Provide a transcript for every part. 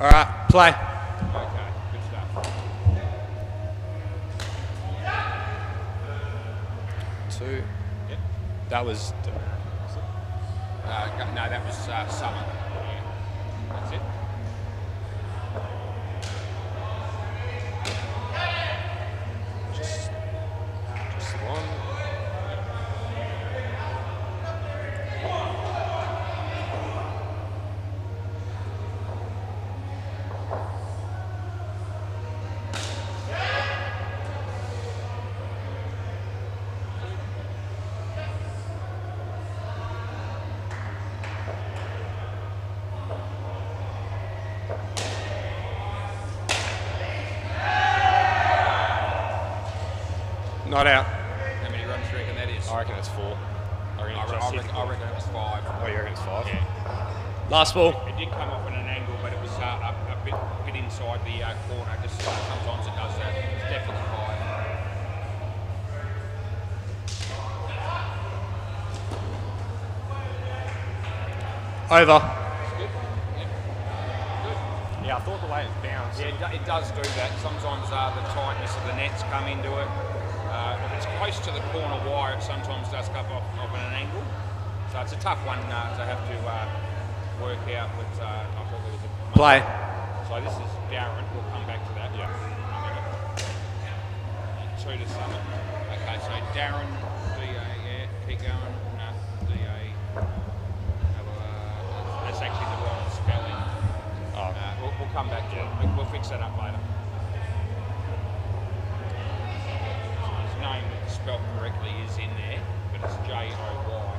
All right, play. Okay, good stuff. 2. Yep. That was. No, that was Summer. Yeah. That's it. Just one. Not out. How many runs do you reckon that is? I reckon it's 4. I reckon it was 5. Oh, you reckon it's 5? Yeah. Last ball. It did come off at an angle, but it was a bit inside the corner. Just sometimes it does that. It's definitely 5. Over. It's good. Yep. Good. Yeah, I thought the way it bounced. Yeah, it does do that. Sometimes the tightness of the nets come into it. If it's close to the corner wire, it sometimes does come off at an angle. So it's a tough one to have to work out. But I thought there was a Play. So this is Darren. We'll come back to that. Yeah. 2 to Summit. Okay, so Darren, DA, yeah, keep going. No, DA. That's actually the wrong spelling. Oh. We'll come back to it. We'll fix that up later. His name spelled correctly is in there, but it's J-O-Y.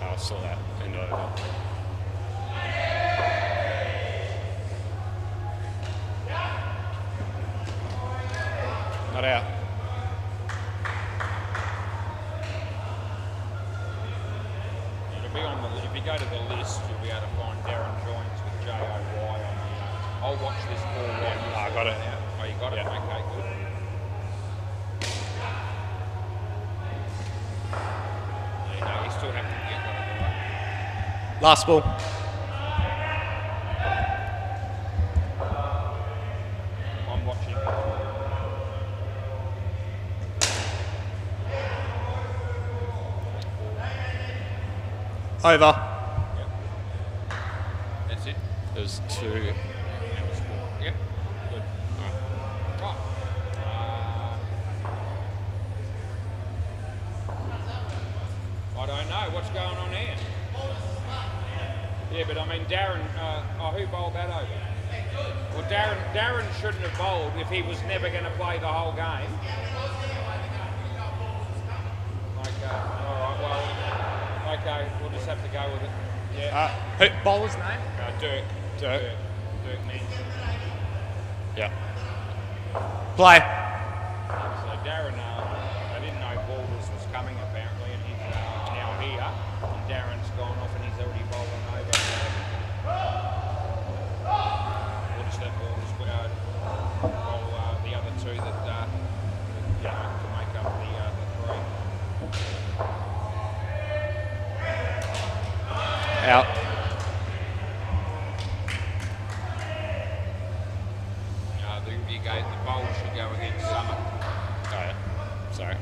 I saw that. And over. Not out. It'll be on the. If you go to the list, you'll be able to find Darren Joins with J-O-Y on the. I'll watch this ball right now. I got it. Oh, you got it? Yeah. Okay, good. Yeah, no, you still have to get that right. Last ball. I'm watching. Over. Yep. That's it. There's 2. And the score. Yep. Good. Right. I don't know what's going on here. Yeah, but I mean, Darren. Who bowled that over? Well, Darren shouldn't have bowled if he was never going to play the whole game. Okay. All right. Well. Okay. We'll just have to go with it. Yeah. Bowler's name? Dirk. Dirk. Dirk Manson. Yeah. Play. So Darren, I didn't know Balders was coming apparently, and he's now here. And Darren's gone off, and he's already bowling over. We'll just let Balders bowl the other 2 that to make up the 3. Out. The bowl should go against Summer. Oh, yeah. Sorry.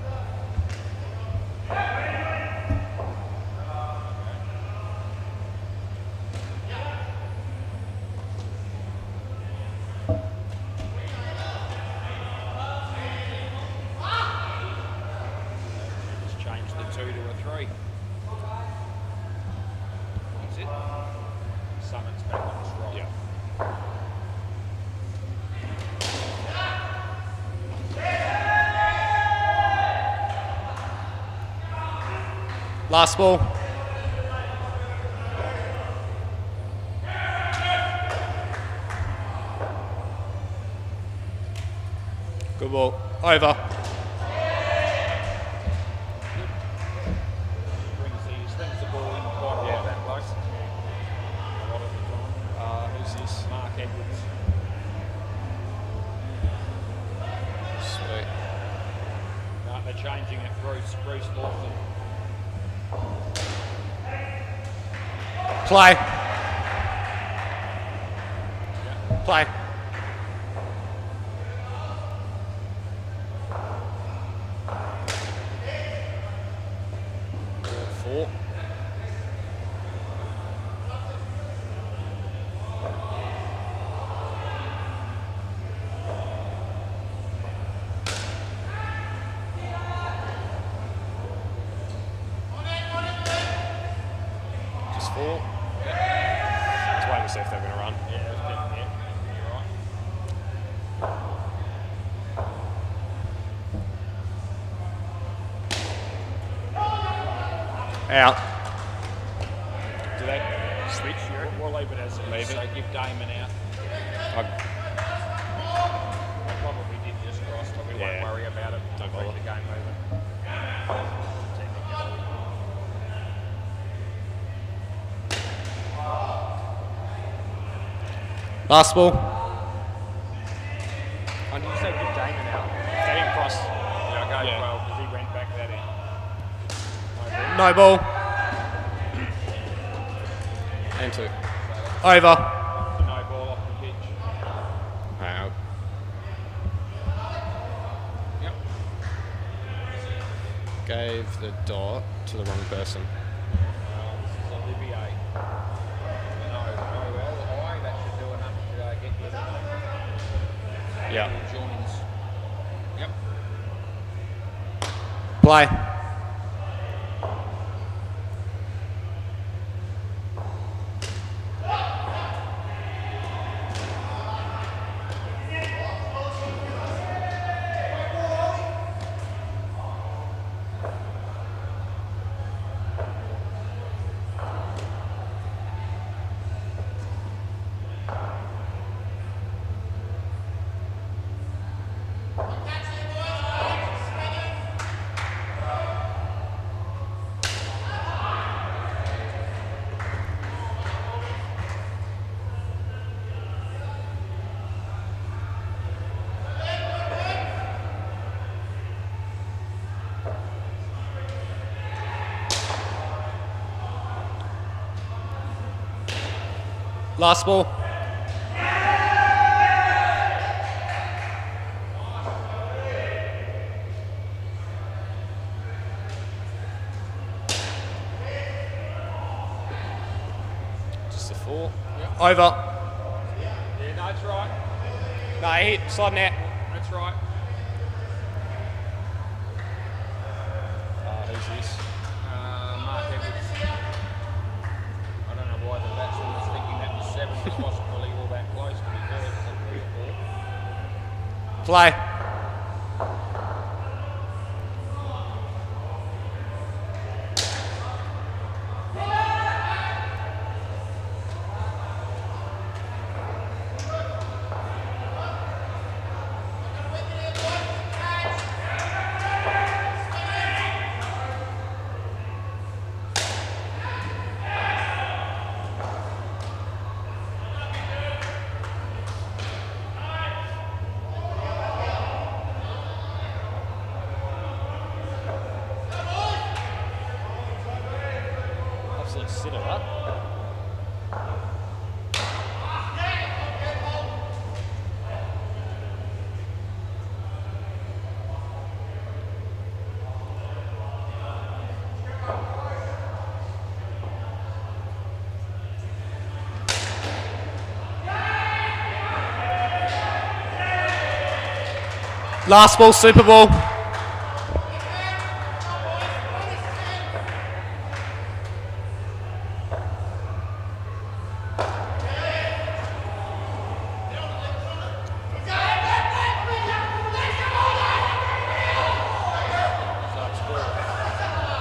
Just change the 2 to a 3. That's it. Summon's back on the strike. Yeah. Last ball. Good ball. Over. Brings the ball in quite a lot, that bloke. A lot of the time. Who's this? Mark Edwards. Sweet. changing it, Bruce Lawson. Play. Yeah. Play. Four. Just four. Let's wait and see if they're going to run. Yeah, you're right. Out. Do they switch? We'll leave it as it Leave is. it. So give Damon out. I They probably did just cross, but we won't Yeah. worry about it. Don't Keep bother. the game moving. Last ball. And did you say give Damon out? They didn't cross. Yeah, I go Yeah. 12 because he went back that end. No ball. And two. Over. No ball off the pitch. Out. Yep. Gave the dot to the wrong person. This is Olivier. No, well, high. That should do enough to get you the Yeah. joins. Yep. Play. Last ball. Just a four. Over. Yeah, no, that's right. No, hit. Slide net. That's right. Who's this? Mark Edwards. I don't know why the batsman was thinking that was 7 was possibly all that close to be fair. It's a 3 or 4. Play. Absolute sitter, that. Last ball, Super Bowl.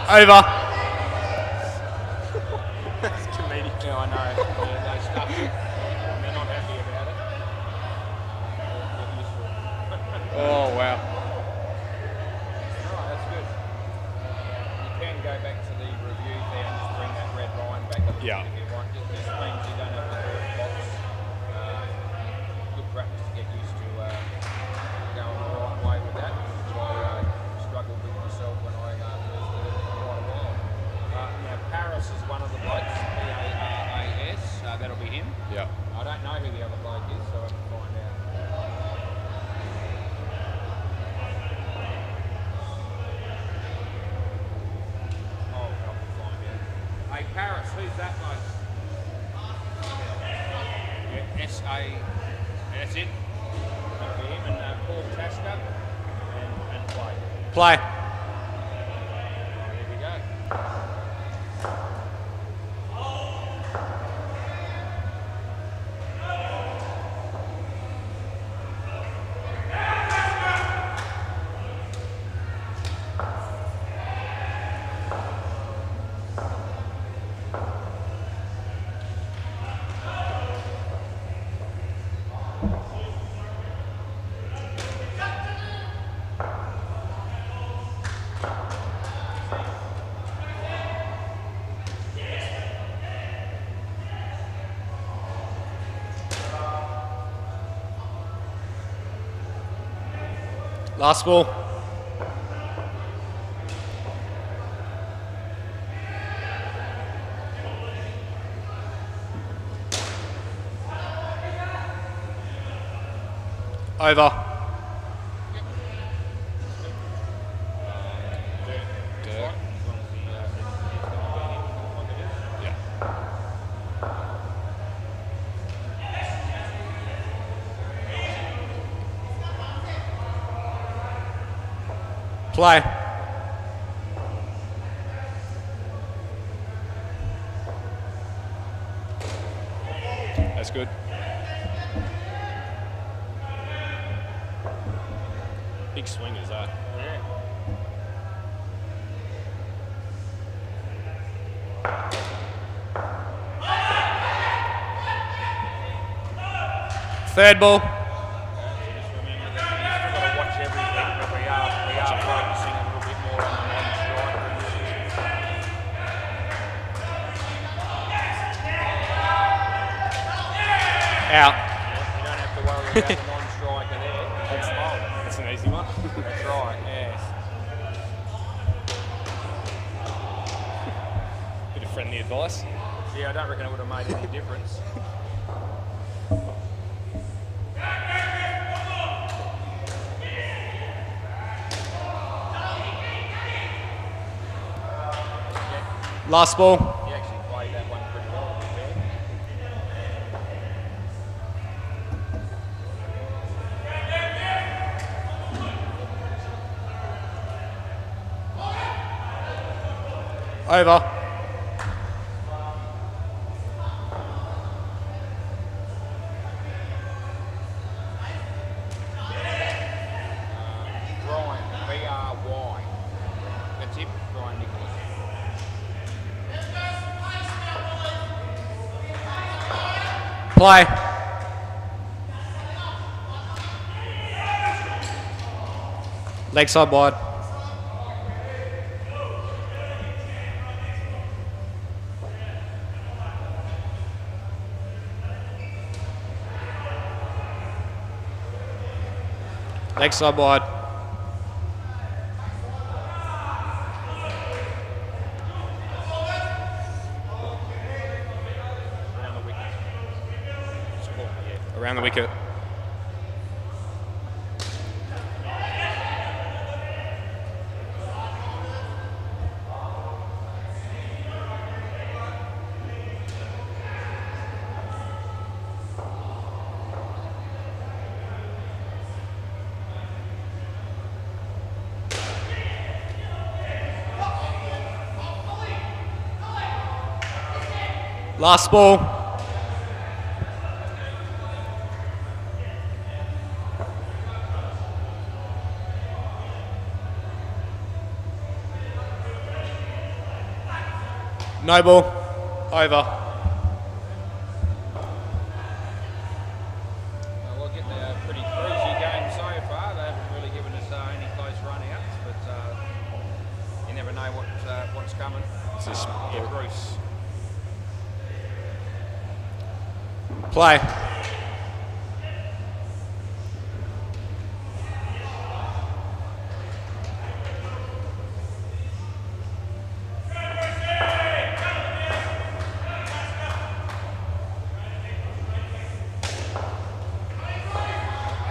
Over. That's comedic. Yeah, I know. Yeah, they stuffed it. And they're not happy about it. They're useful. Oh, wow. Alright, that's good. You can go back to the review there and just bring that red line back a little Yeah. bit if you want. Just means you don't have to do it box. Good practice to get used to going the right way with that, which I struggled with myself. don't know who the other bloke is, so I can find out. Oh, I can find out. Hey, Paris, who's that bloke? Yeah, S.A. That's it. That'll be him, and Paul Tasker, and play. Play. Oh, there we go. Last ball. Over. Yeah. Play. That's good. Big swing is that. Yeah. Third ball. Just remember that we've still got to watch everything, but we are focusing a little bit more on the non-strikers. Out. You don't have to worry about the non-striker there. That's fine. That's an easy one. That's right, yes. Bit of friendly advice. Yeah, I don't reckon it would have made any difference. Last ball. He actually played that one pretty well, to be fair. Over. Brian, B-R-Y. That's him, Brian Nicholas. Play. Leg side wide. Leg side wide. Around the wicket. Score, yeah. Around the wicket. Last ball. No ball. Over. Well, we're getting a pretty cruisy game so far. They haven't really given us any close run-outs, but you never know what's coming. It's just- Yeah, Bruce. Play.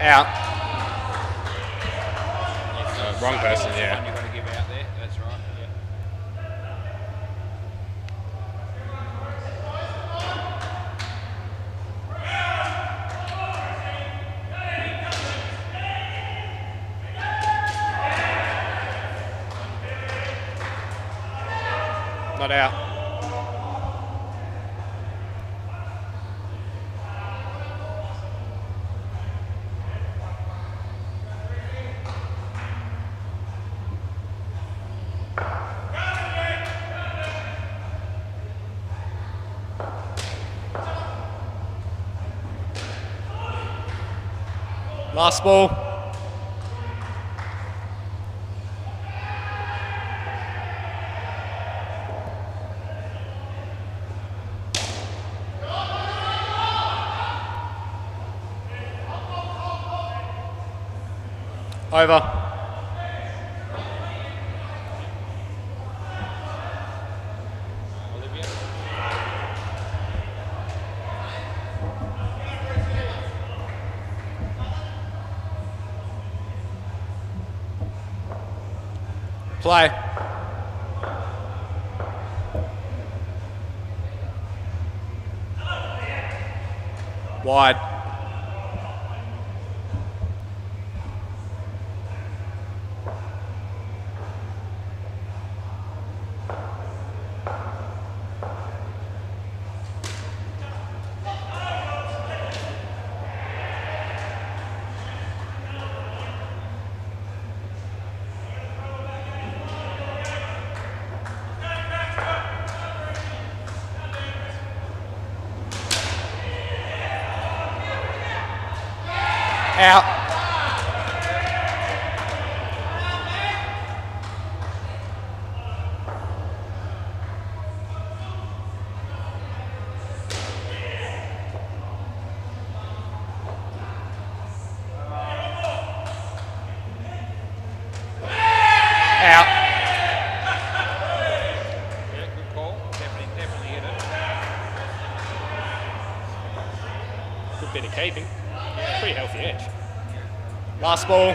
Out. Yes, Wrong person, that's the yeah. one you've got to give out there. That's right. Yeah. Not out. Last ball. Over. Olivia. Play. Wide. Out. Out. Yeah, good call. Definitely hit it. Good bit of keeping. Pretty healthy edge. Last ball.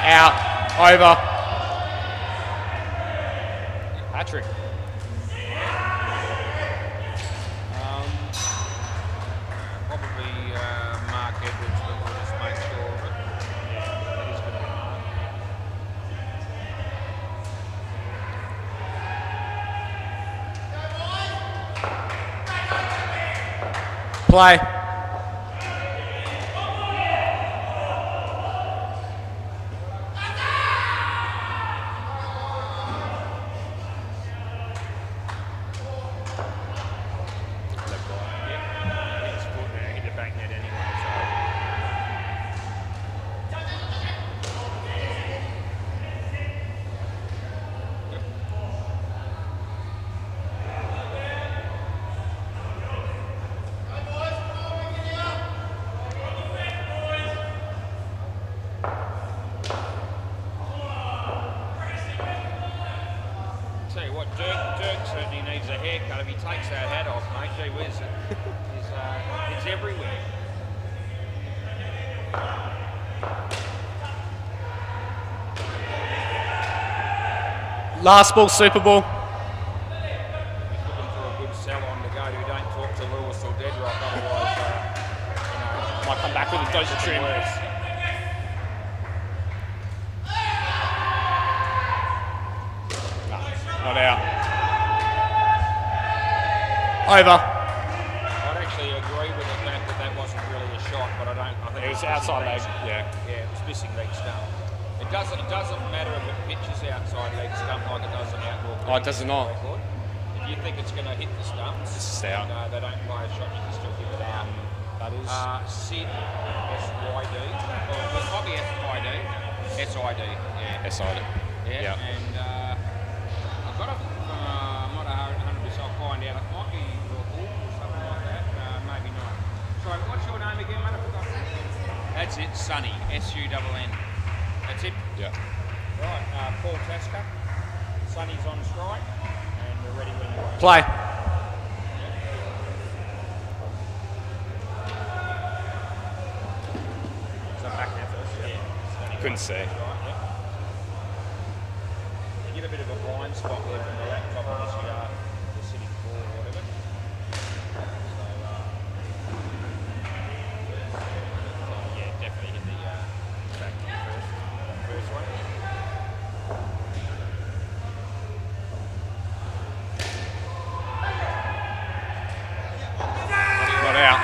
Out. Over. Hat-trick. Probably Mark Edwards, but we'll just make sure of it. Yeah, that is going to be Mark. Play. Hit his foot there, hit the back net anyway, so. Tell you what, Dirk certainly needs a haircut. If he takes that hat off, mate, gee whiz, it's everywhere. Last ball, Super Ball. He's looking for a good sell-on to go to. Don't talk to Lewis or Deadrock, otherwise, Might come back with a dose of trim. worse. Not out. Over. I'd actually agree with the fact that wasn't really a shot, but I think It was missing outside leg. leg. Yeah. Yeah, it was missing leg stump. It doesn't matter if it pitches outside leg stump like it does an outdoor. Oh, it does not. Record. If you think it's going to hit the stumps, It's just out. they don't play a shot. You can still give it out. That is. Sid SYD. Well, it might be FID. SID. Yeah. SID. Yeah. Yeah. And I've got a. I'm not 100%. I'll find out. It might be Rahul or something like that. Maybe not. Sorry, what's your name again, mate? I forgot. That's it. Sunny. SUNN. That's it. Yeah. Right. Paul Tasker. Sunny's on strike, and we're ready when you are. Play. You couldn't see. Right, yeah. You get a bit of a blind spot there from the laptop unless you are the sitting floor or whatever. So yeah, definitely hit the back first one. Got out.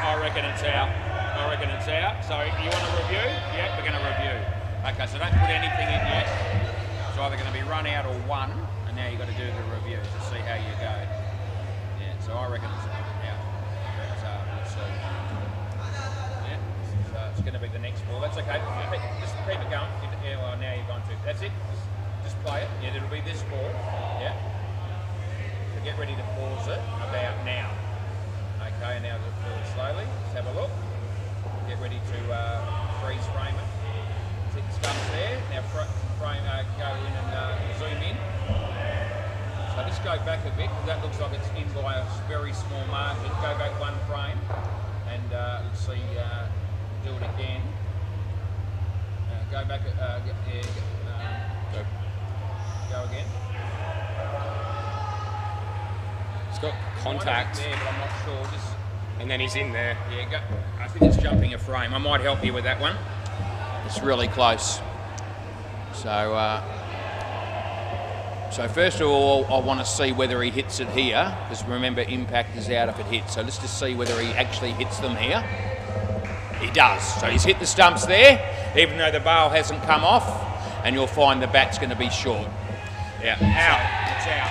I reckon it's out. I reckon it's out. So you want to review? Yeah, we're going to review. Okay, so don't put anything in yet. It's either going to be run out or one, and now you've got to do the review to see how you go. Yeah, so I reckon it's out. We'll see. Yeah, so it's going to be the next ball. That's okay. Just keep it going. Yeah, well, now you're going to. That's it. Just play it. Yeah, it'll be this ball. Yeah. So get ready to pause it about now. Okay, and now just do it slowly. Let's have a look. Get ready to freeze frame it. Hit the stumps there. Now frame, go in and zoom in. So just go back a bit because that looks like it's in by a very small margin. Go back one frame and let's see. Do it again. Go back. Go again. It's got contact. There, but I'm not sure. And then he's in there. Yeah, I think it's jumping a frame. I might help you with that one. It's really close. So, so first of all, I want to see whether he hits it here, because remember, impact is out if it hits. So let's just see whether he actually hits them here. He does. So he's hit the stumps there, even though the bail hasn't come off, and you'll find the bat's going to be short. Yeah, out. It's out.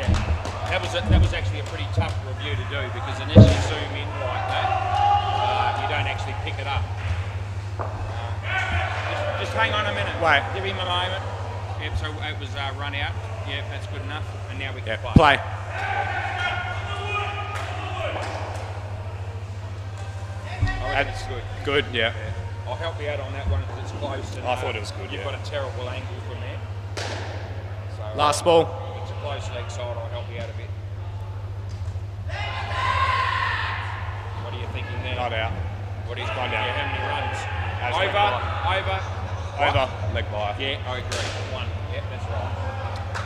Yeah. That was actually a pretty tough review to do because unless you zoom in like that, you don't actually pick it up. Just hang on a minute. Wait. Give him a moment. Yep, so it was run out. Yep, that's good enough. And now we can play. Play. That's good. Good, yeah. I'll help you out on that one because it's close. And, I thought it was good, You've got a terrible angle from there. So, Last ball. If it's a close leg side, I'll help you out a bit. What are you thinking there? Not out. What is Gone down. Yeah, how many runs? As Over. leg by. Yeah, I agree. One. Yeah, that's right.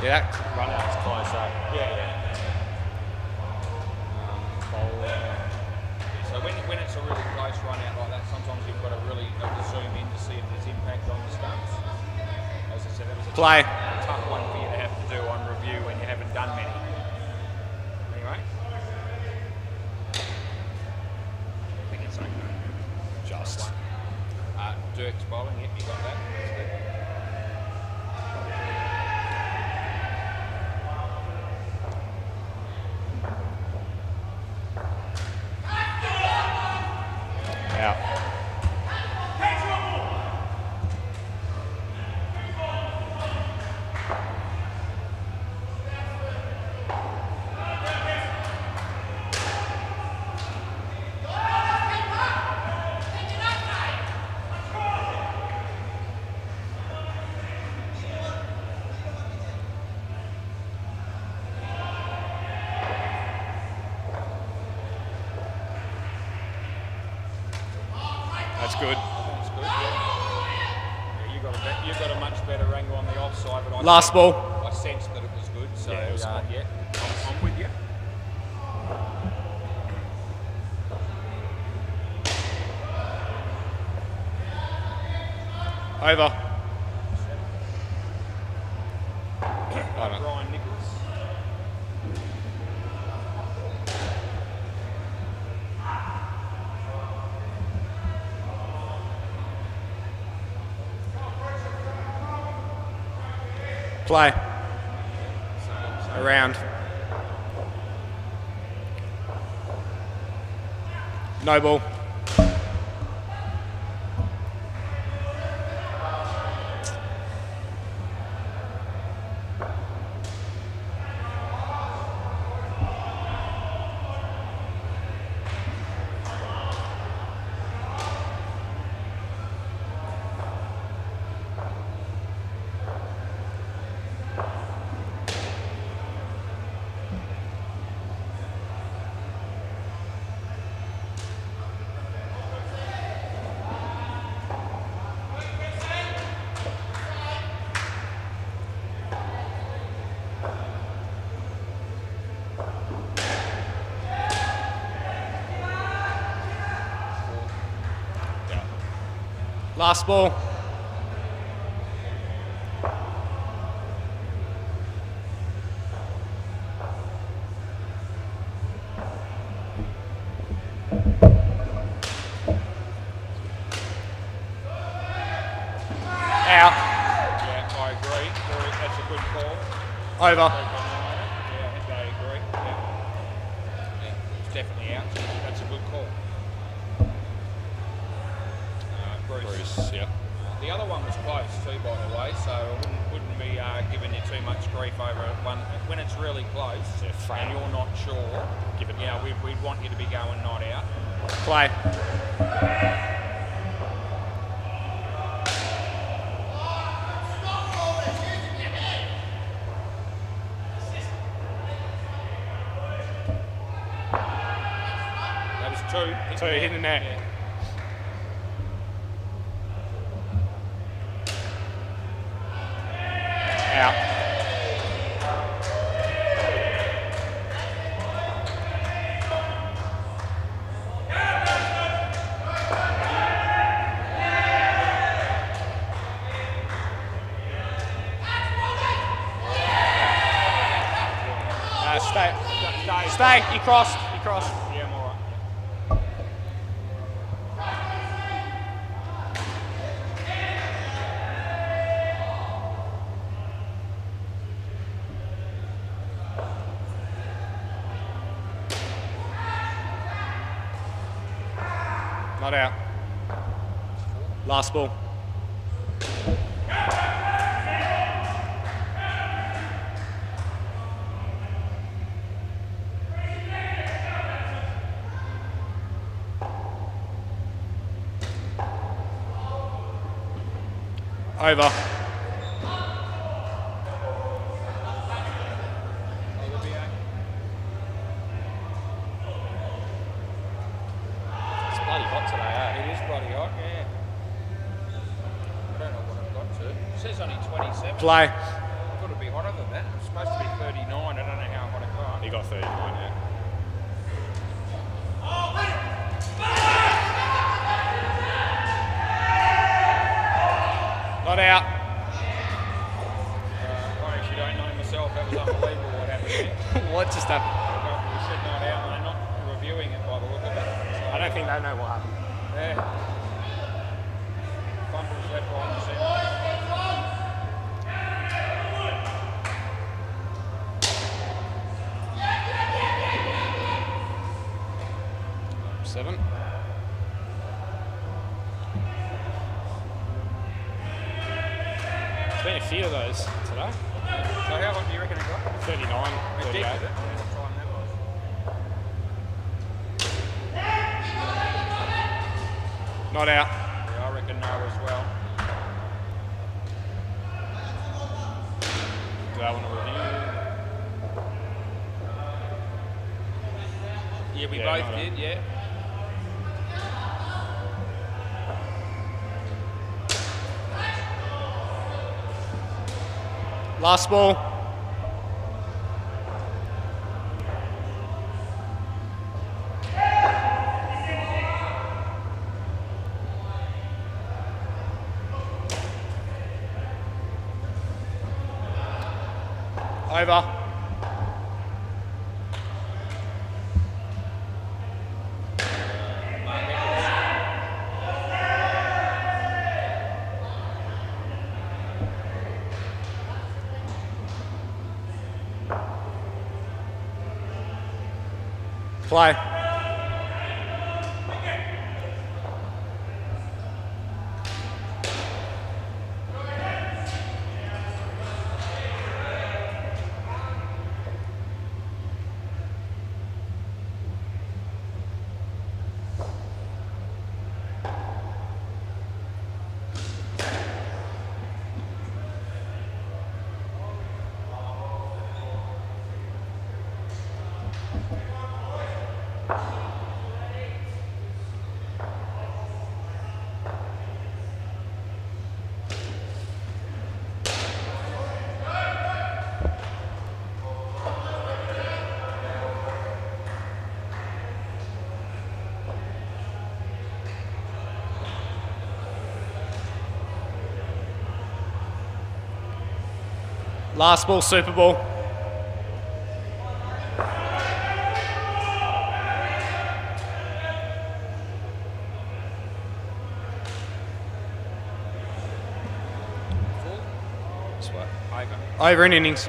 Yeah, that run out's close, so. Yeah. So when it's a really close run out like that, sometimes you've got to really zoom in to see if there's impact on the stumps. As I said, that was a tough one for you to have to do on review when you haven't done many. Anyway. I think it's okay. Just. Dirk's bowling, yep, you got that. That's good. Out. That's good. That's good, yeah. You got a much better angle on the offside, but Last ball. I sensed that it was good, so Yeah, it was good. yeah, I'm with you. Over. Brian Nichols. Play. Around. No ball. Last ball. Out. Yeah, I agree. That's a good call. Over. Yeah, I think I agree. Yeah, it's definitely out. That's a good call. Bruce. Yeah. The other one was close too, by the way, so I wouldn't be giving you too much grief over one when it's really close and you're not sure. Give it. Yeah, we'd want you to be going not out. Play. That was two. Two, hit the net. Yeah. Out. Stay. You crossed. Yeah, I'm all right. Not out. Last ball. Over. It's bloody hot today, eh? It is bloody hot, yeah. I don't know what I've got to. It says only 27. Play. I thought it'd be hotter than that. It's supposed to be 39. I don't know how hot it got. You got 39, yeah. Not out. I actually don't know myself. That was unbelievable what happened there. What just happened? We said not out, and they're not reviewing it by the look of it. So, I don't think they know what happened. yeah. Fumbles left, right, and centre. 7. There's been a few of those today. So how long do you reckon it got? 39, It 38. did, did it? What time that was? Not out. Yeah, I reckon no as well. Do I want to review? Yeah, we Yeah, both no, no. did, yeah. Last ball. Over. Play. Last ball, Super Ball. Over. Over in innings.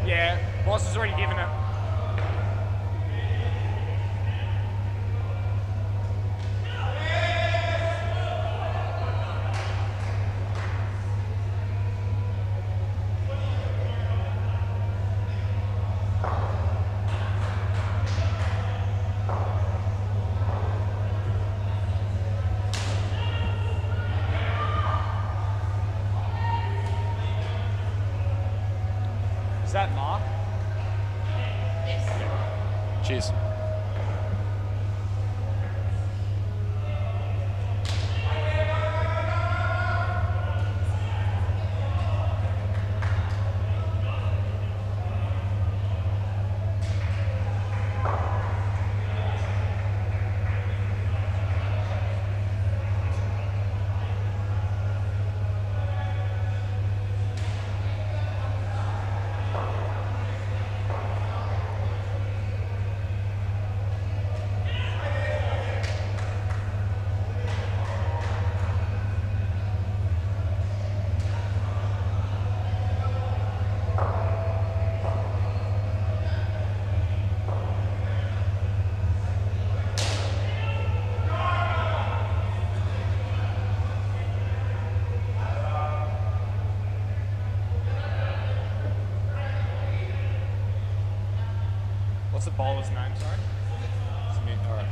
Yeah, boss has already given it. Is that Mark? Yes. Cheers. What's the bowler's name, sorry? All right.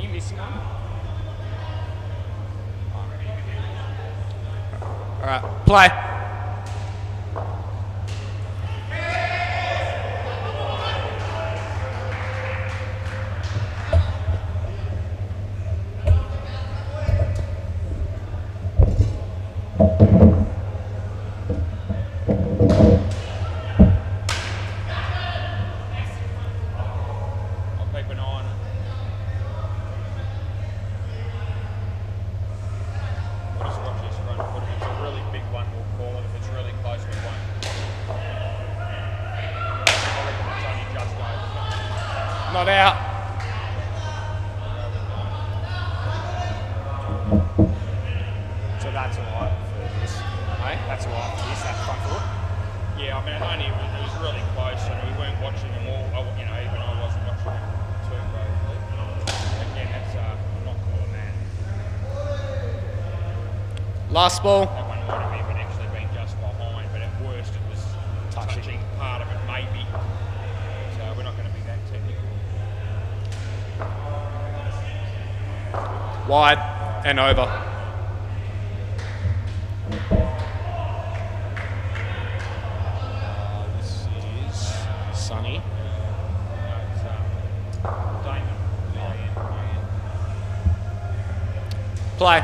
You missing one? All right, play. I'll keep an eye on it. We'll just watch this run. But if it's a really big one, we'll call it. If it's really close, we won't. I reckon it's only just over. Not out. So that's all right for this, mate? That's all right for this, that front foot? Yeah, I mean, it was really close, and we weren't watching them all. You know, even I wasn't watching them too closely. Again, that's not cool, man. Last ball. That one might have even actually been just behind, but at worst it was touching part of it, maybe. So we're not going to be that technical. Wide and over. Play.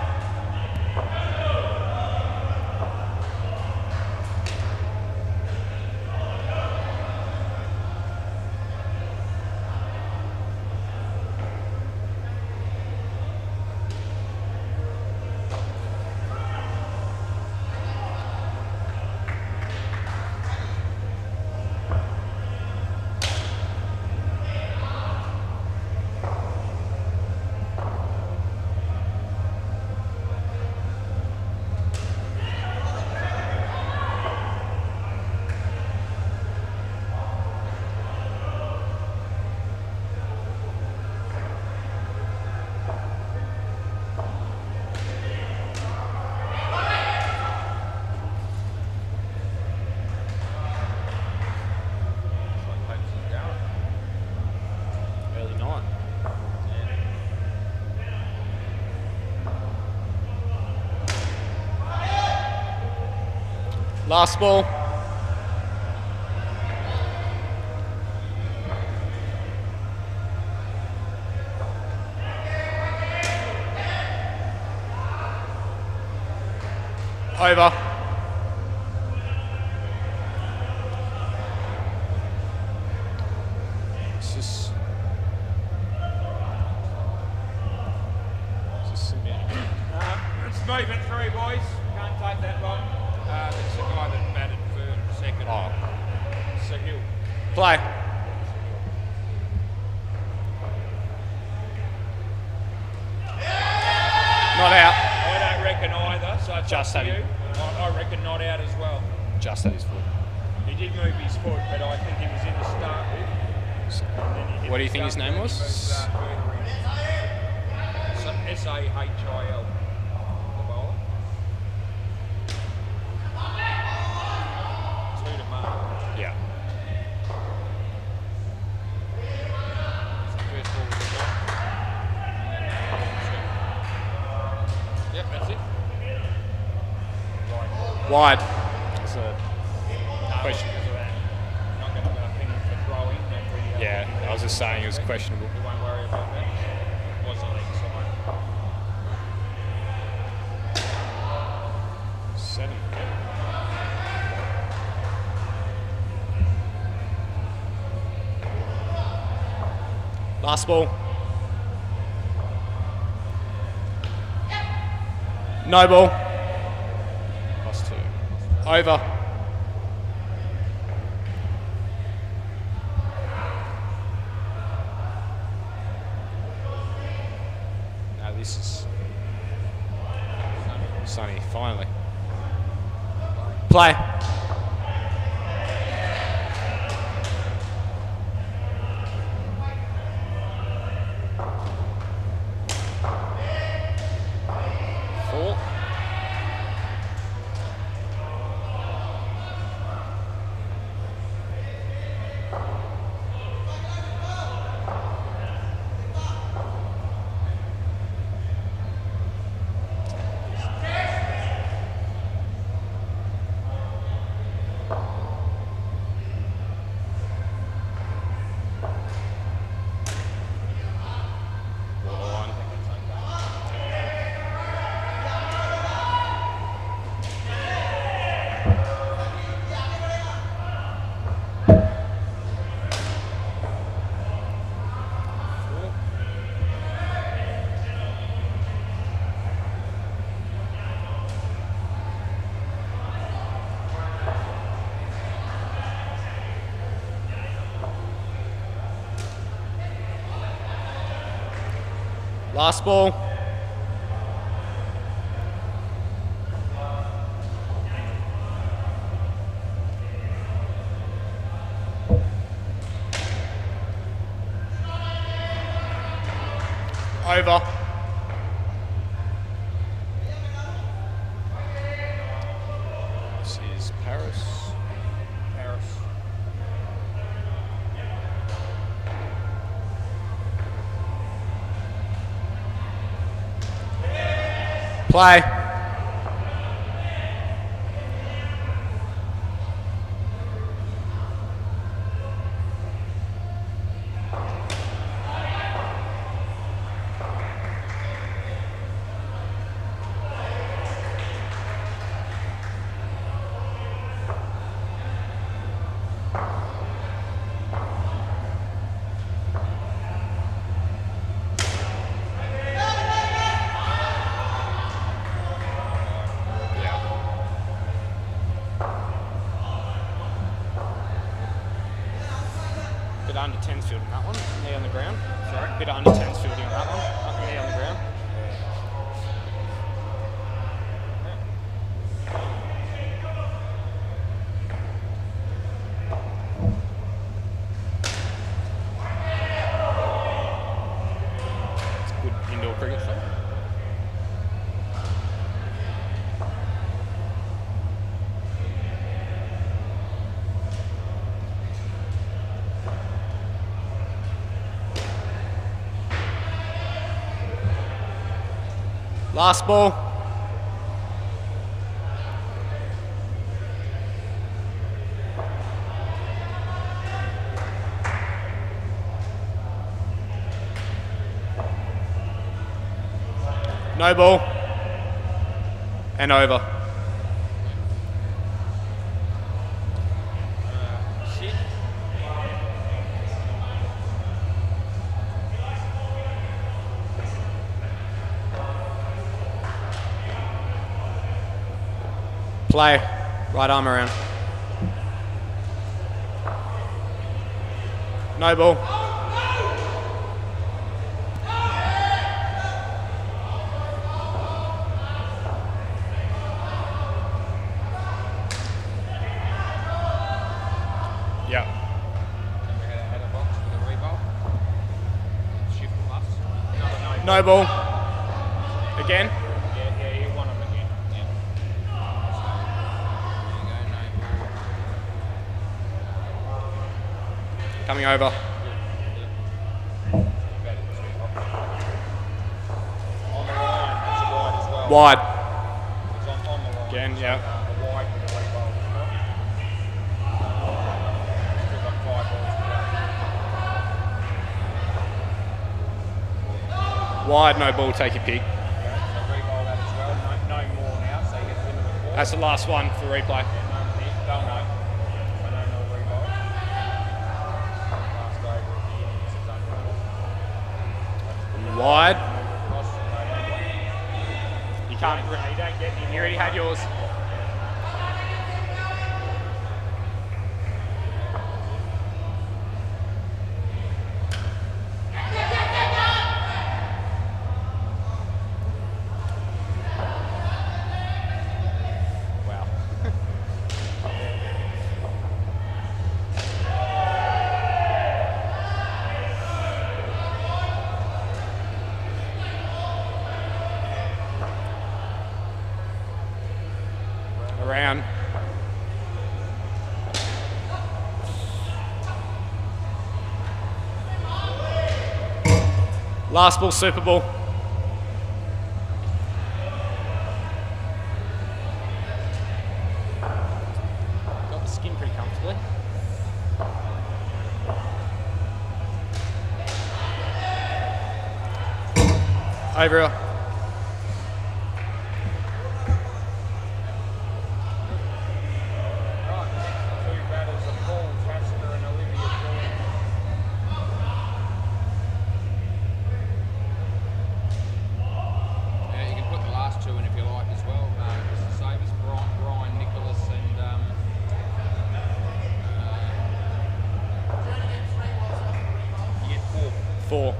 Early 9. Last ball. Over. It's just It's moving through, boys. Can't take that long. It's the guy that batted for second. Oh. Sahil. Play. Not out. I don't reckon either, so it's Just up to had you. I reckon not out as well. Just at his foot. He did move his foot, but I think he was in to start with. And then he hit What do you the think his stump name and was? he moved, further in. Sahil, the bowler. 2 to mark. Yeah. It's the first ball we got. Yep, that's it. Right. Wide. It's a No, question. because of that. Not going to go ping for throwing. Yeah, I was just saying it was questionable. We won't worry about that. It was a leg side. 7. Last ball. No ball. +2. Over. Now this is sunny, finally. Play. Four. Borderline. Last ball. Over. This is Paris. Paris. Play. under 10s field on that one. Knee on the ground. Sorry? Bit of under 10s fielding on that one. Knee on the ground. It's good indoor cricket stuff. Last ball. No ball. And over. Sit. Play. Right arm around. No ball. Yeah. Then we're going to head a box with a rebowl. Shift plus. No ball. Again. Yeah, you want them again. Yeah. There you go, no ball. Coming over. On the line, that's a wide as well. Wide. It's on the line. Again, yeah. A wide with a rebowl as well. Still got 5 balls to go. Wide, no ball, take your pick. Okay, so rebowl that as well. No more now, so you get limit of 4. That's the last one for replay. They'll know. So no rebowl. Last over of the innings is unlimited. Wide. Cross, no ball. You can't. You don't get any. You already had yours. Wow. Around. Last ball, Super Bowl. Got the skin pretty comfortably. Over here. Right, two batters are Paul Tasker and Olivia Jordan. Yeah, you can put the last two in if you like as well. Mr. Savers, Brian Nicholas and you get 4. 4.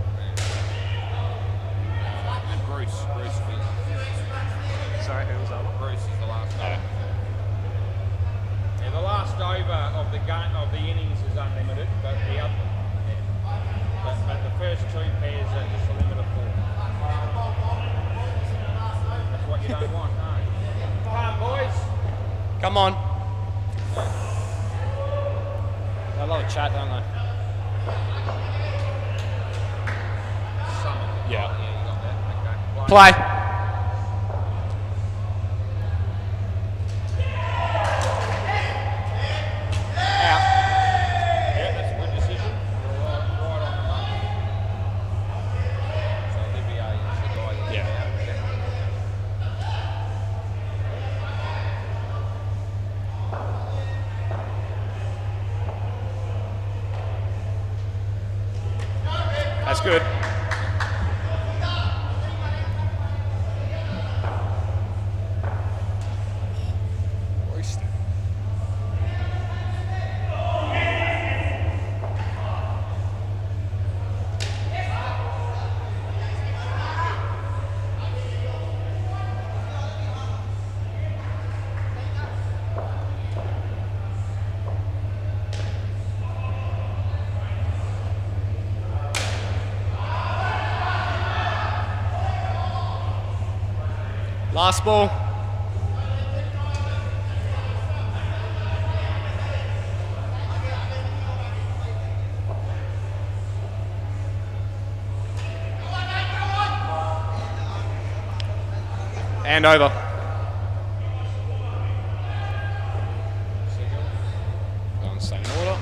And Bruce Sorry, who was that one? Bruce is the last over. Yeah, the last over of the game of the innings is unlimited, but the other, but the first 2 pairs are just a limit of 4. That's what you don't want, no. Come on, boys. Come on. They love a chat, don't they? Summon. Yeah. Yeah, you got that. Okay. Play. Out. Yeah, that's a good decision. You're right on the money. So Olivier is the guy that's Yeah. out. That's good. Last ball. And over. Go in same order.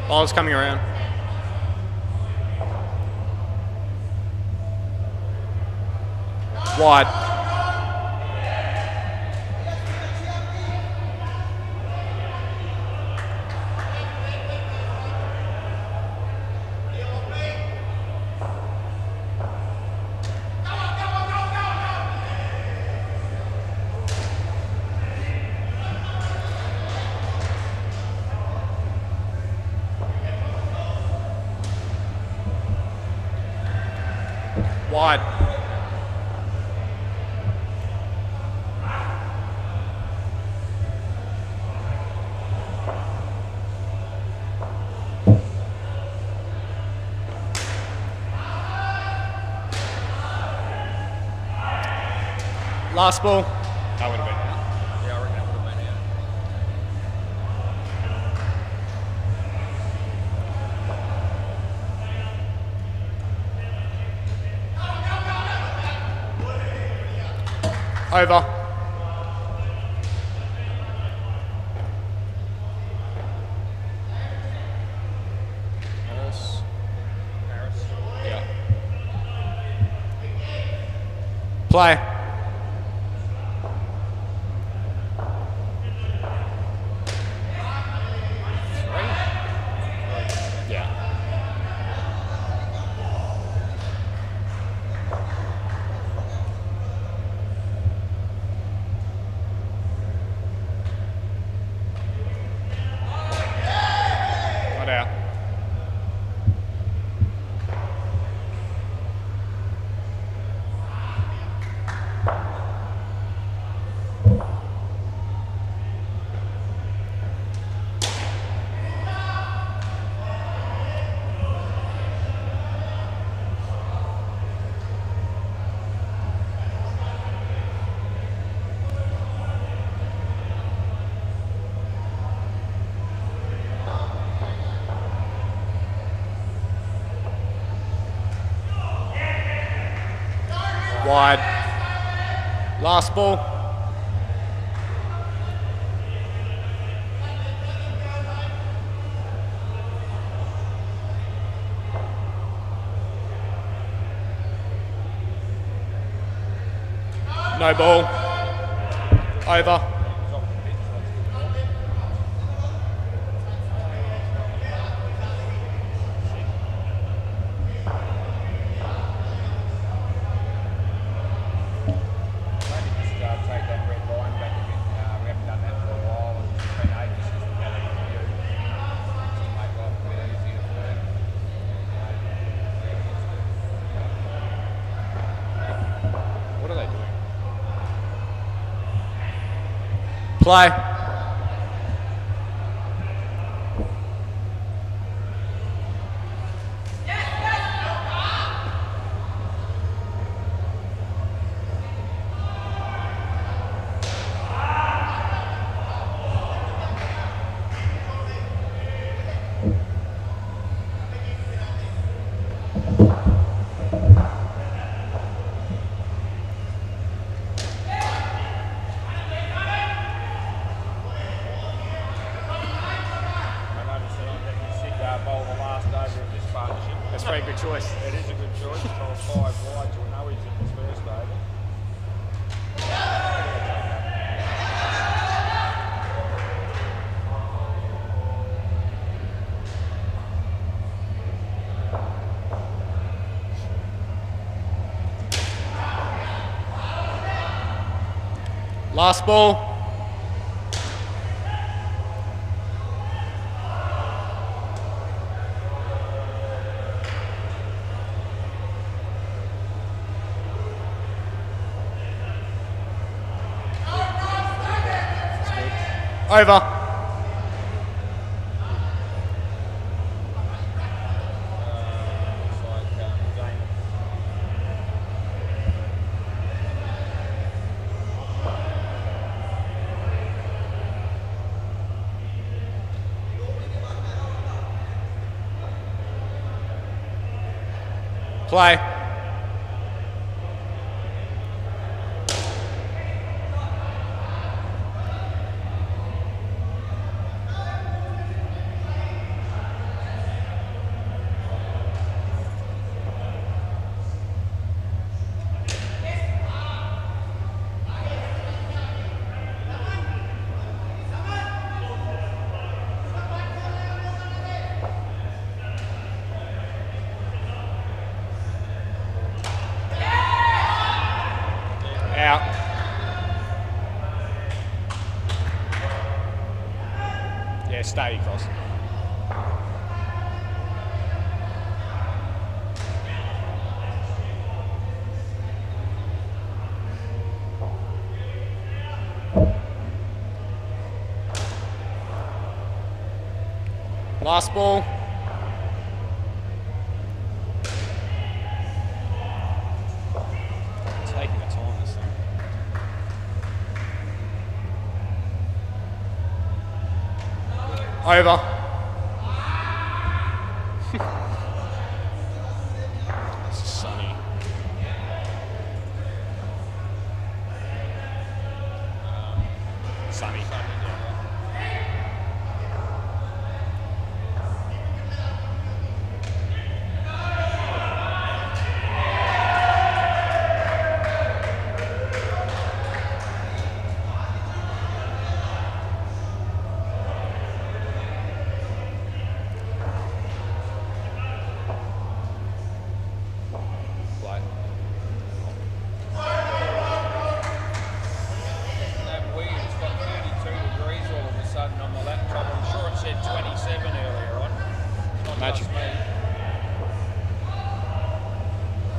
Ball's coming around. Wide. Wide. Last ball. That would have been out. Yeah, I reckon that would have been out. Over. Harris. Yeah. Play. Yeah. Not out. Wide. Last ball. No ball. Over. Take that red line back a bit. We haven't done that for a while. It's been ages since we've had a review. To make life a bit easier for them. What are they doing? Play. Bowl the last over of this partnership. That's a very good choice. It is a good choice. It's all 5 wide. You'll know he's in his first over. Last ball. Over. Play. Out. Yeah, stay across. Last ball. Taking the time this thing. Over. It's sunny. Sunny. Play. That weird, it's got 32 degrees all of a sudden on my laptop. I'm sure it said 27 earlier on. It's not Magic. just me.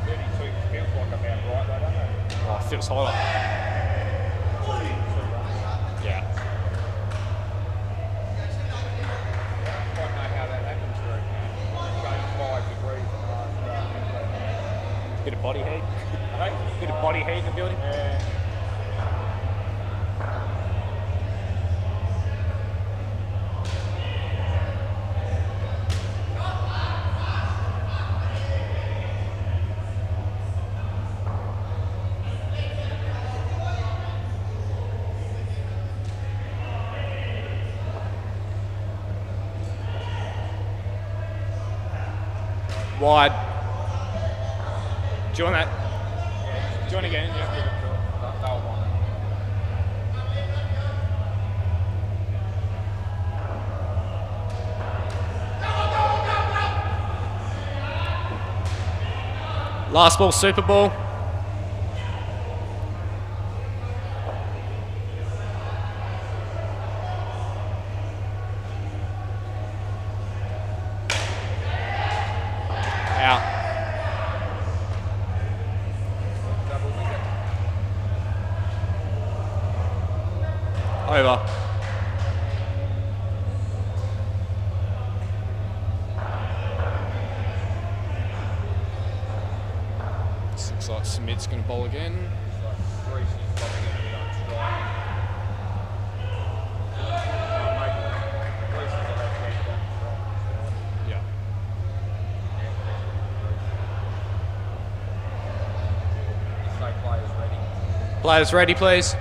32 feels like about right, though, doesn't it? Oh, it feels hotter. Yeah. I don't quite know how that happens very much. It's only 5 degrees in the last Bit of body heat. Hey? Bit of body heat in the building. Yeah. Wide. Do you want that? Yeah, Do you want again? just give it to it. They'll want it. Last ball, Super Ball. Out. Double wicket. Over. This looks like Smith's going to bowl again. It's like Greasy's probably going to be on strike. Maybe Greasy's a left-hander on strike. Yeah. Say players ready. Players ready, please.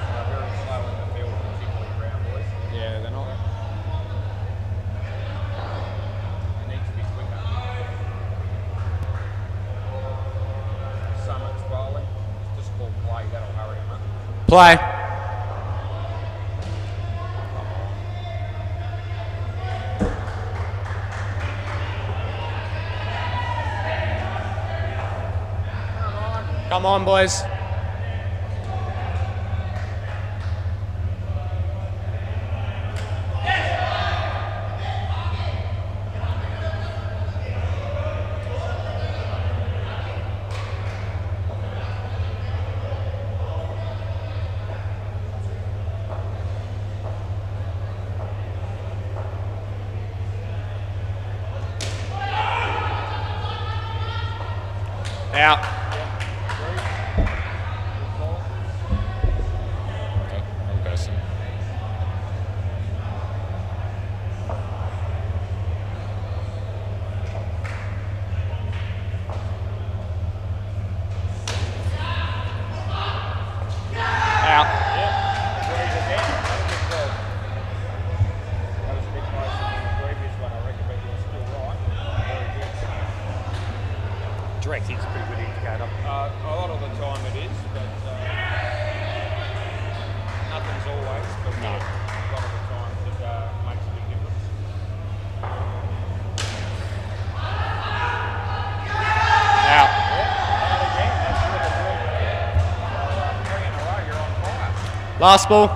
They're very slow in the field, particularly ground boys. Yeah, they're not. They need to be quicker. Summit's bowling. It's just called play. That'll hurry them up. Play. Come on, boys. Out. Okay, I'll go some. No. A lot of the time it makes a big difference. Out. Out again, that's what it's doing. 3 in a row, you're on fire. Last ball.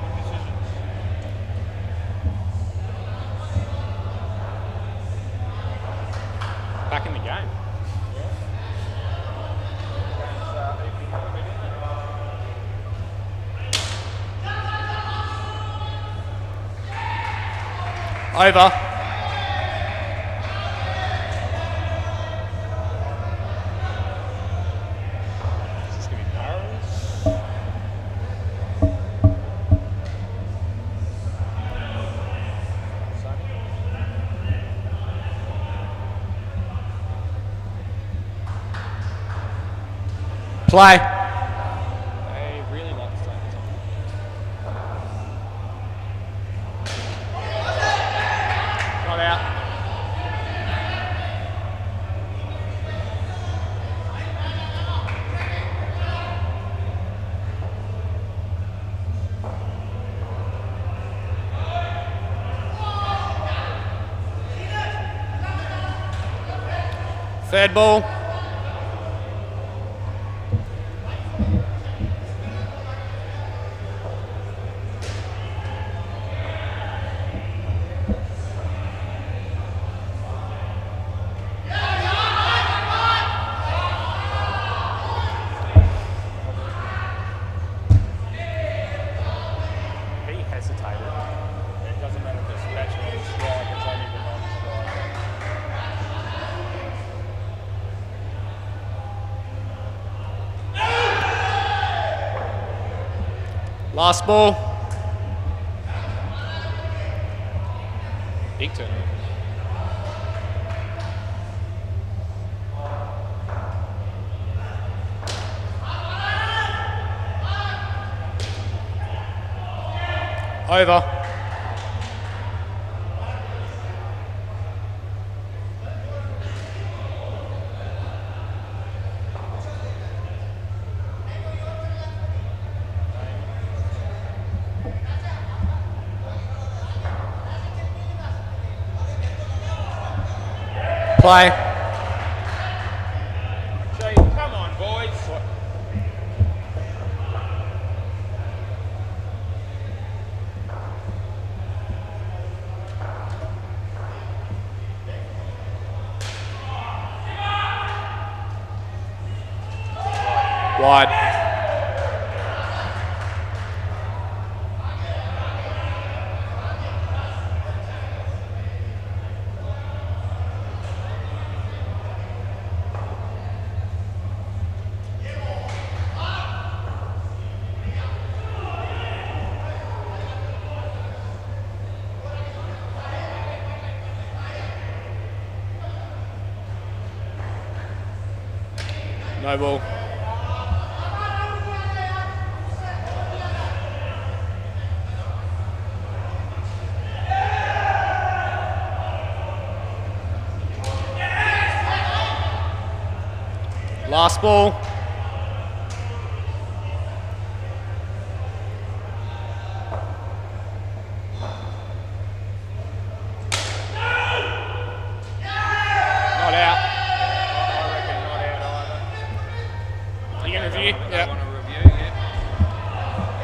Good decisions. Back in the game. Over. Is this going to be Barrows? Play. They really like to start the time. Not out. Third ball. He hesitated. It doesn't matter if it's batsman or strike, it's only the non-strike. Last ball. Big turnover. Over. Play. Gee, come on, boys. Wide. No ball. Last ball. Not out. I reckon not out either. Are you going to review? They Yeah. want to review, yeah.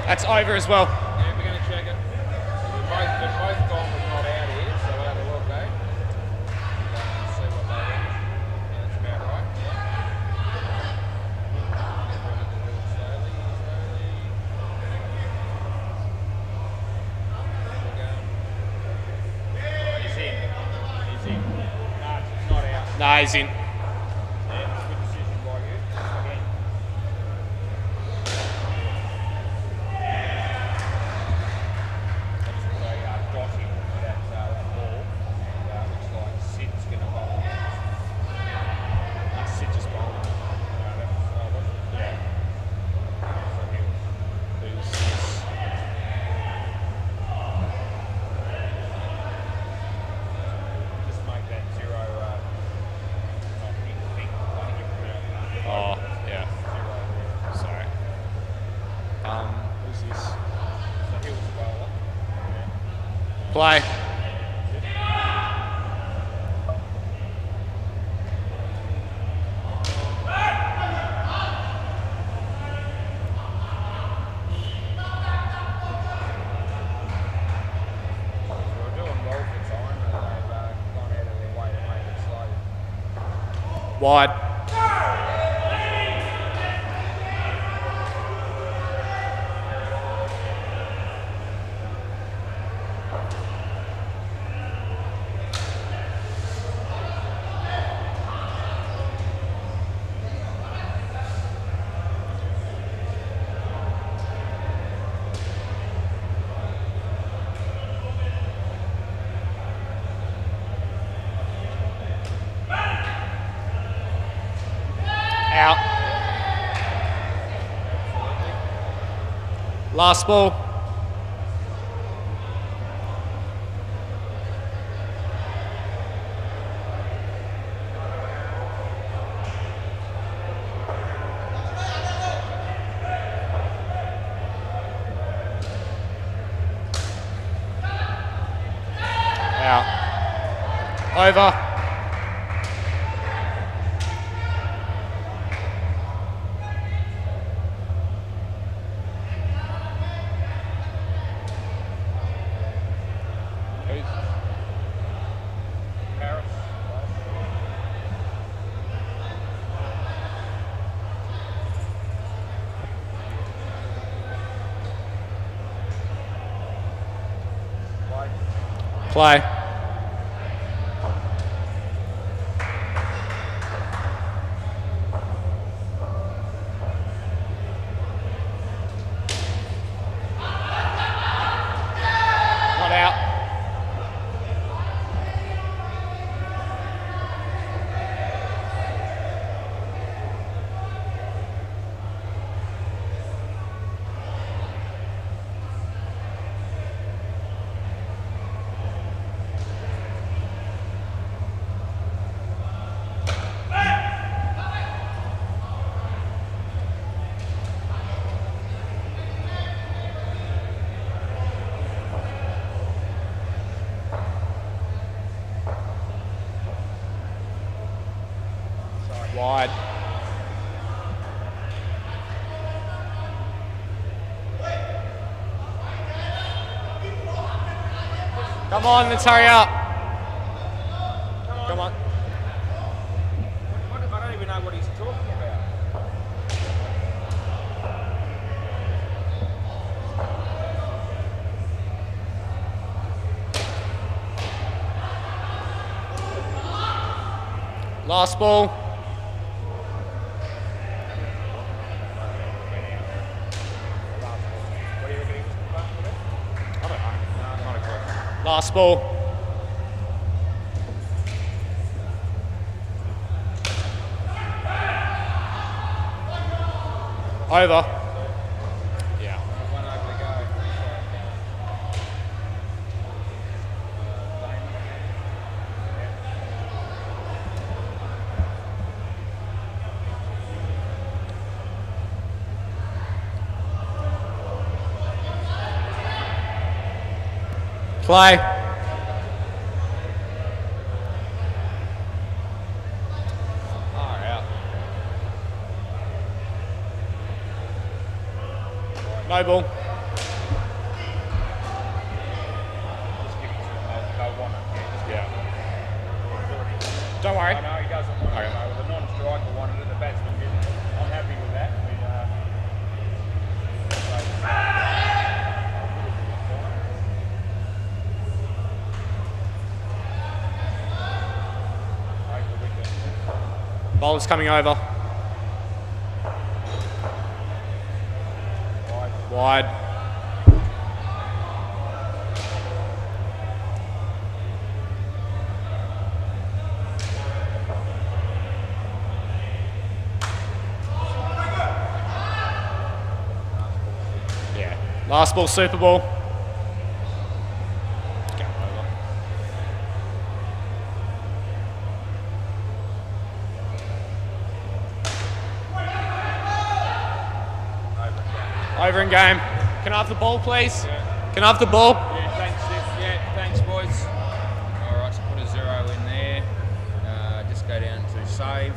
That's over as well. Yeah, we're going to check it. They've both gone with not out here, so we'll have a look, eh? See what they reckon. Yeah, that's about right. Slowly, slowly. Oh, he's in. He's in. No, it's not out. Nah, he's in. Yeah, it's a good decision by you. Again. That's what they dotting that ball. And looks like Sid's going to bowl. It's Sid just bowling. Yeah. So he'll lose this. Just make that zero. Oh, yeah. Sorry. Who's this? Play. Wide. Out. Last ball. Out. Over. Play. Not out. Wide. Come on, let's hurry up. Come on. I don't even know what he's talking about. Last ball. Last ball. Over. Yeah. One over to go. Play. No ball. Yeah. Don't worry. I know he doesn't want it. No, the non-striker wanted it, the batsman didn't. I'm happy with that. Bowler's coming over. Wide. Yeah. Last ball, Super Ball. Over in game. Can I have the ball, please? Yeah. Can I have the ball? Yeah, thanks, Steph. Yeah, thanks, boys. All right, so put a 0 in there. Just go down to save.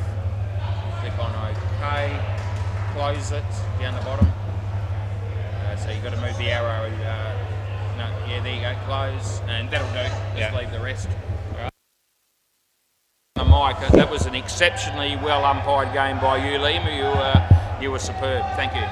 Click on OK. Close it down the bottom. So you've got to move the arrow. No, yeah, there you go. Close, and that'll do. Just leave the rest. Mike, that was an exceptionally well umpired game by you, Liam. You were superb. Thank you.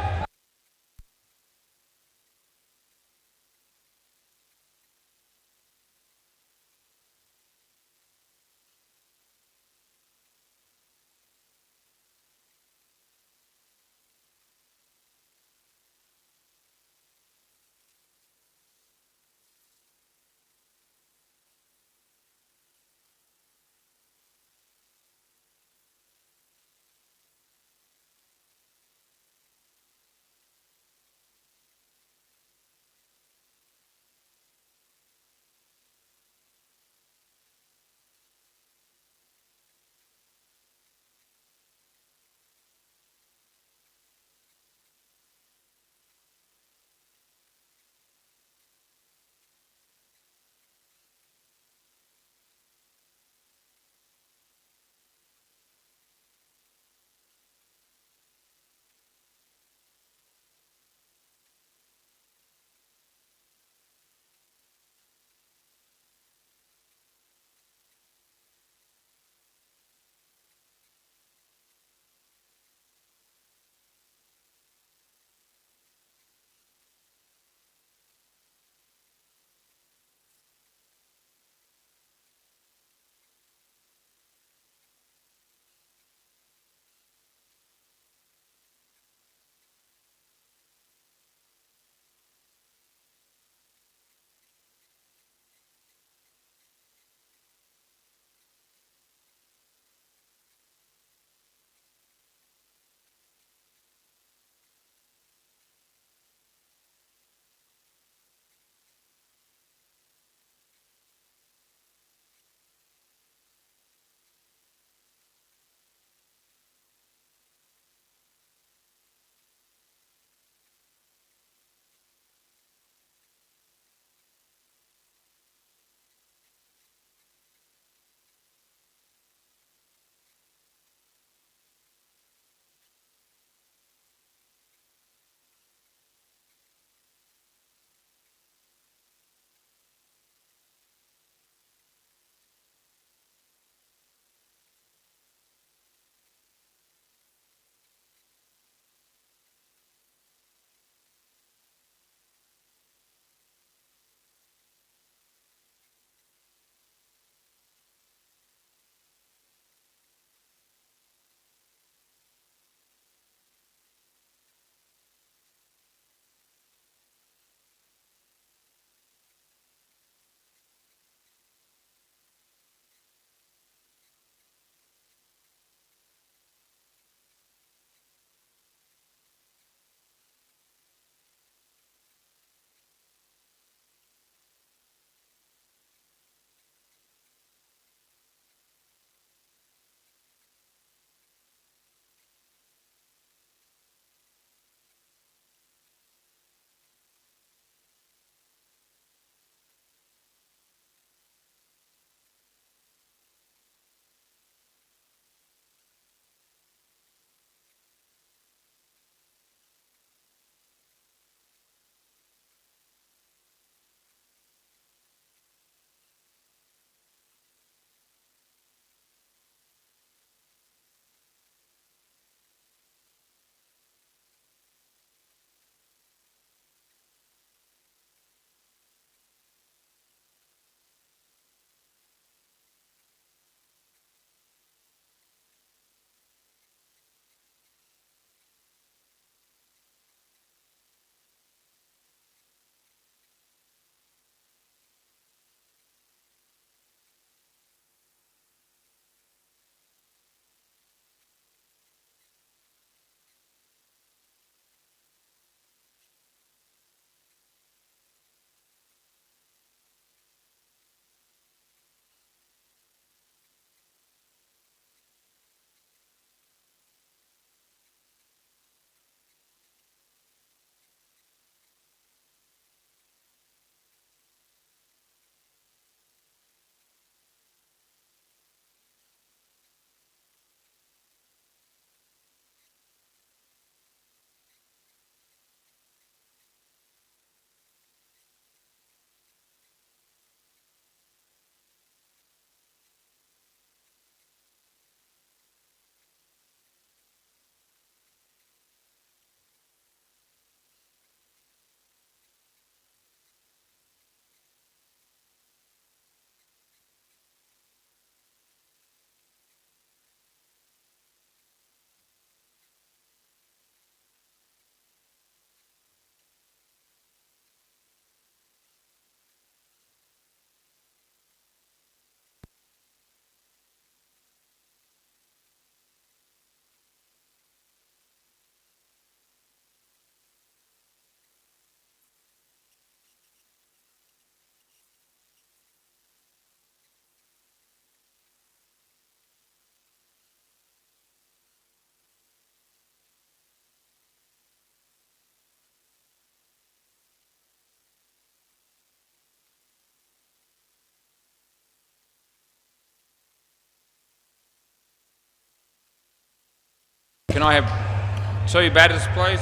Can I have 2 batters, please?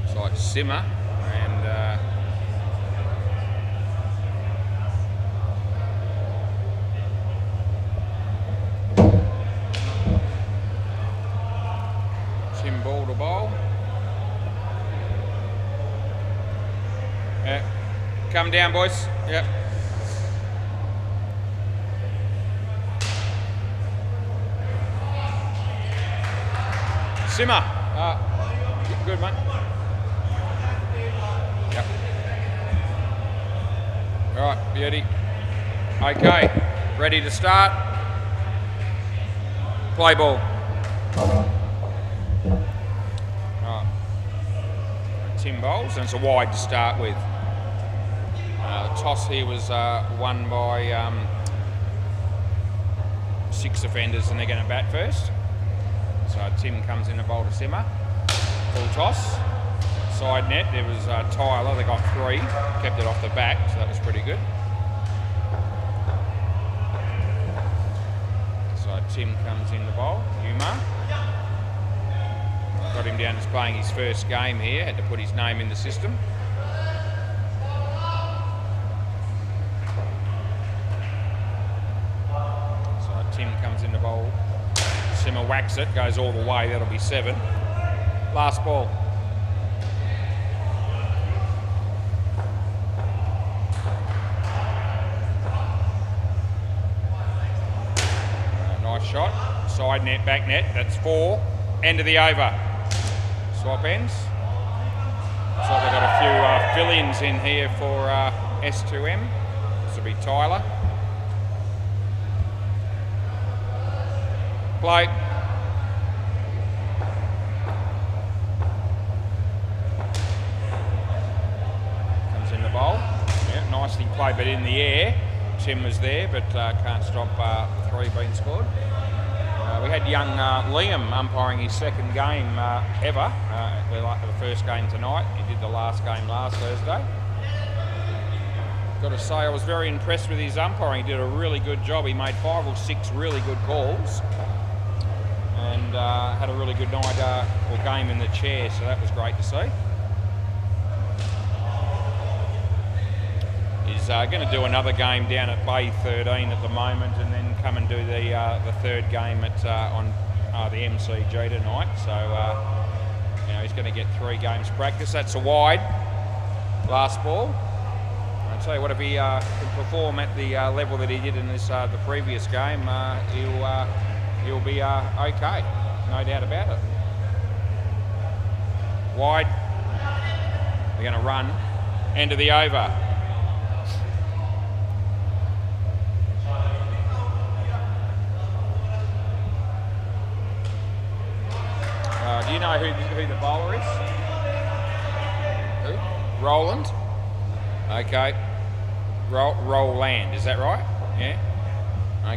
It's like simmer and Tim ball to bowl. Yeah. Come down, boys. Yep. Simmer. Good, mate. Yep. All right, beauty. Okay, ready to start. Play ball. Tim bowls, and it's a wide to start with. The toss here was won by 6 offenders, and they're going to bat first. So Tim comes in to bowl to simmer. Full toss. Side net, there was Tyler, they got 3. Kept it off the back, so that was pretty good. So Tim comes in to bowl. Umar. Got him down as playing his first game here, had to put his name in the system. So Tim comes in the bowl. Simmer whacks it, goes all the way, that'll be 7. Last ball. Nice shot. Side net, back net, that's 4. End of the over. Swap ends. Looks like they've got a few fill-ins in here for S2M. This will be Tyler. Play. Comes in the bowl. Yeah, nicely played, but in the air. Tim was there, but can't stop 3 being scored. We had young Liam umpiring his second game ever. The first game tonight. He did the last game last Thursday. Got to say, I was very impressed with his umpiring. He did a really good job. He made 5 or 6 really good calls, and had a really good night or game in the chair. So that was great to see. He's going to do another game down at Bay 13 at the moment, and then come and do the third game at on the MCG tonight. So you know, he's going to get 3 games practice. That's a wide. Last ball. I'll tell you what, if he can perform at the level that he did in this the previous game, he'll be okay, no doubt about it. Wide. They're going to run. End of the over. Do you know who the bowler is? Who? Roland? Okay. Roland, is that right? Yeah.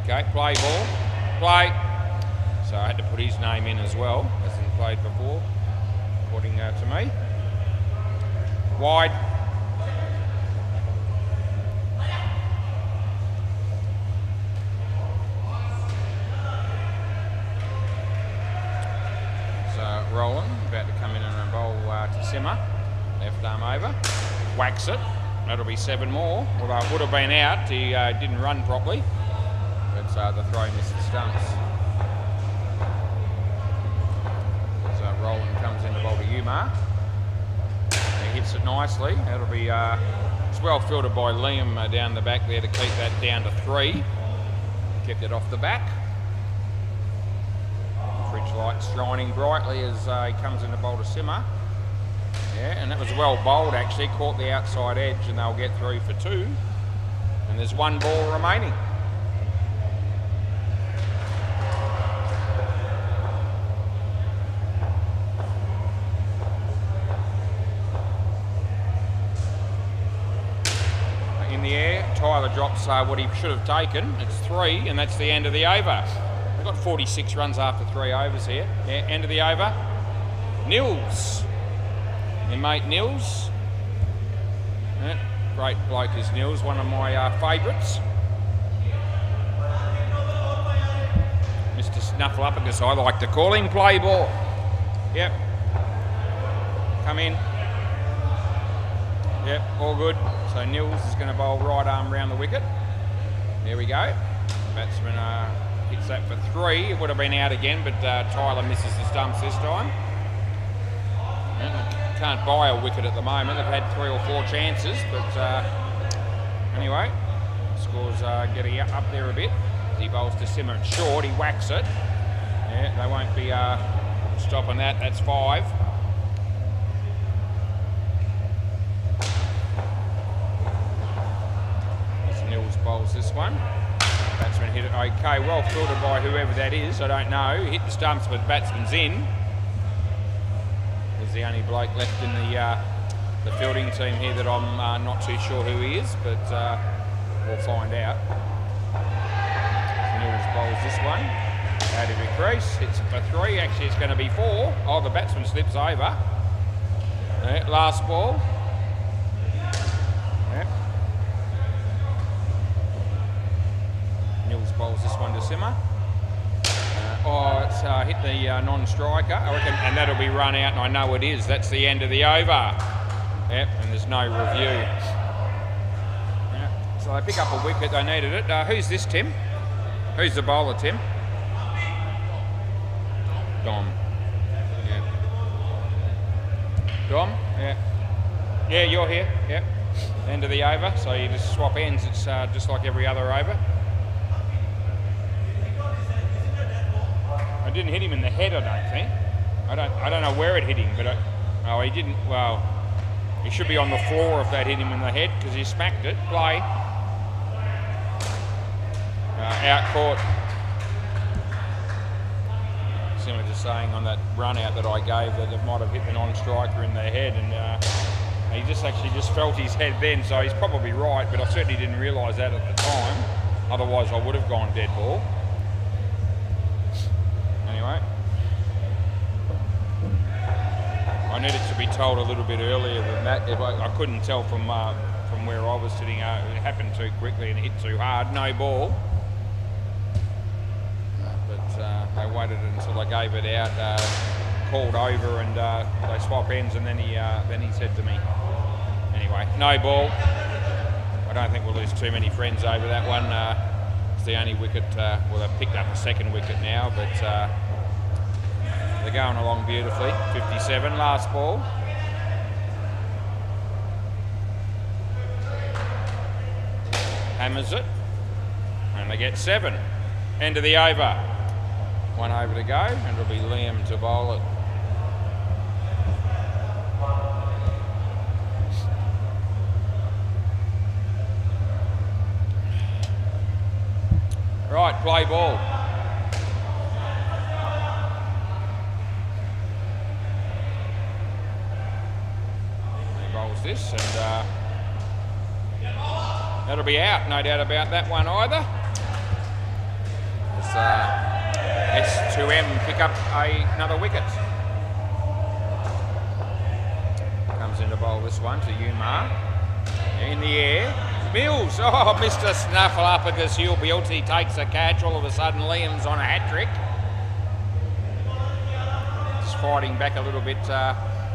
Okay, play ball. Play. So I had to put his name in as well, as he played before, according to me. Wide. Roland, about to come in and bowl to simmer. Left arm over. Whacks it. That'll be 7 more. Although it would have been out. He didn't run properly. But the throw missed the stumps. So Roland comes in to bowl to Umar. He hits it nicely. That'll be it's well filtered by Liam down the back there to keep that down to 3. Kept it off the back. Lights shining brightly as he comes in to bowl to simmer. Yeah, and that was well bowled actually, caught the outside edge, and they'll get through for 2. And there's 1 ball remaining. In the air, Tyler drops what he should have taken. It's 3, and that's the end of the over. We've got 46 runs after 3 overs here. Yeah, end of the over. Nils. Your mate Nils. Yeah, great bloke is Nils, one of my favourites. Mr. Snuffleupagus, I like to call him. Play ball. Yep. Come in. Yep, all good. So Nils is going to bowl right arm round the wicket. There we go. Batsman hits that for 3. It would have been out again, but Tyler misses the stumps this time. Can't buy a wicket at the moment. They've had 3 or 4 chances, but anyway, score's getting up there a bit. He bowls to Simmer. It's short. He whacks it. Yeah, they won't be stopping that. That's 5. Nils bowls this one. Batsman hit it okay. Well filtered by whoever that is. I don't know. Hit the stumps, but batsman's in. He's the only bloke left in the fielding team here that I'm not too sure who he is, but we'll find out. Nils bowls this one. Out of the crease. Hits it for 3. Actually, it's going to be 4. Oh, the batsman slips over. Yeah, last ball. Yeah. Nils bowls this one to Simmer. It's hit the non-striker, I reckon, and that'll be run out, and I know it is. That's the end of the over. Yep, and there's no review. Yep. So they pick up a wicket, they needed it. Who's this, Tim? Who's the bowler, Tim? Dom. Yeah. Dom? Yeah. Yeah, you're here. Yep. End of the over, so you just swap ends. It's just like every other over. I didn't hit him in the head, I don't think. I don't know where it hit him, but he didn't. Well, he should be on the floor if that hit him in the head because he smacked it. Play. Out court. Similar to saying on that run out that I gave that it might have hit the non-striker in the head, and he actually just felt his head then, so he's probably right, but I certainly didn't realise that at the time. Otherwise, I would have gone dead ball. Anyway, I needed to be told a little bit earlier than that. If I couldn't tell from where I was sitting. It happened too quickly and hit too hard. No ball. But they waited until I gave it out, called over, and they swap ends, and then he said to me. Anyway, no ball. I don't think we'll lose too many friends over that one. It's the only wicket. Well, they've picked up a second wicket now, but they're going along beautifully. 57, last ball. Hammers it, and they get 7. End of the over. 1 over to go, and it'll be Liam to bowl it. Right, play ball. He bowls this, and that'll be out, no doubt about that one either. S2M pick up another wicket. Comes in to bowl this one to Umar. In the air. Mills, oh, Mr. Snuffleupagus, he'll be out. He takes a catch. All of a sudden, Liam's on a hat-trick. Just fighting back a little bit,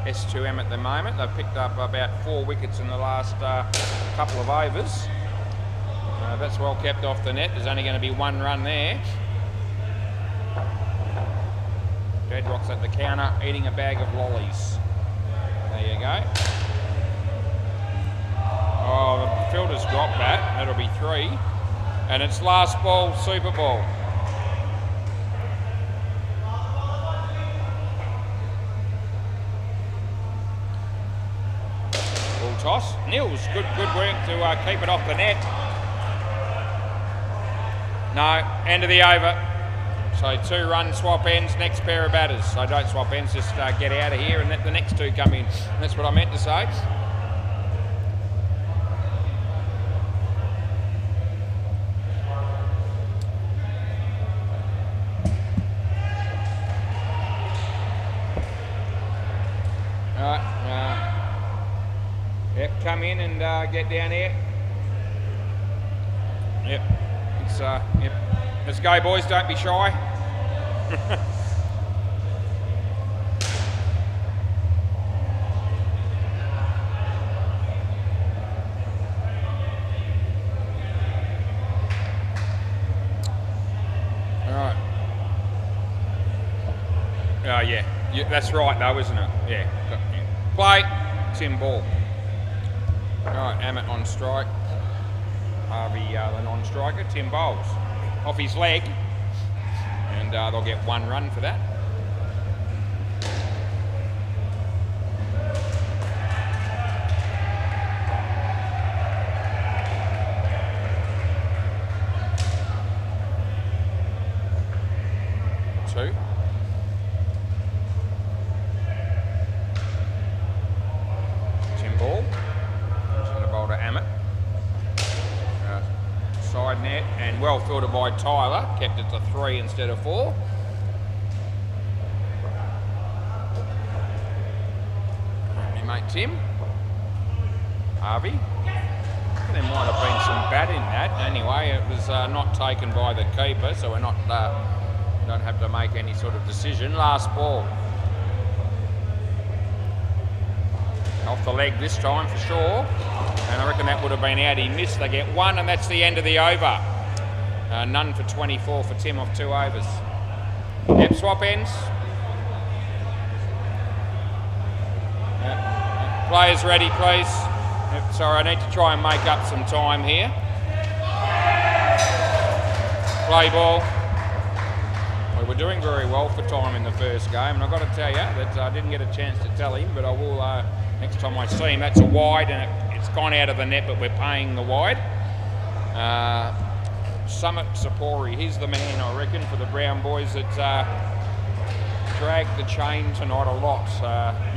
S2M at the moment. They've picked up about 4 wickets in the last couple of overs. That's well kept off the net. There's only going to be 1 run there. Deadrock's at the counter, eating a bag of lollies. There you go. Oh, the fielder's dropped that. That'll be 3. And it's last ball, super ball. Ball toss. Nils, good work to keep it off the net. No, end of the over. So 2 run, swap ends, next pair of batters. So don't swap ends, just get out of here and let the next 2 come in. That's what I meant to say. Yep, come in and get down here. Yep, it's yep. Let's go, boys. Don't be shy. Yeah, that's right though, isn't it? Yeah. Play, Tim Ball. Alright, Ammett on strike. Harvey, the non-striker. Tim bowls off his leg, and they'll get 1 run for that. Two. Ball. Just going to bowl to Ammett. Side net and well fielded by Tyler. Kept it to 3 instead of 4. Your mate Tim. Harvey. There might have been some bat in that. Anyway, it was not taken by the keeper, so we're not don't have to make any sort of decision. Last ball. Off the leg this time for sure, and I reckon that would have been out. He missed. They get 1, and that's the end of the over. None for 24 for Tim off 2 overs. Yep, swap ends. Yep. Players ready, please. Yep, sorry, I need to try and make up some time here. Play ball. We were doing very well for time in the first game, and I've got to tell you that I didn't get a chance to tell him, but I will next time I see him. That's a wide, and it's gone out of the net, but we're paying the wide. Summit Sapori, he's the man, I reckon, for the Brown boys that dragged the chain tonight a lot.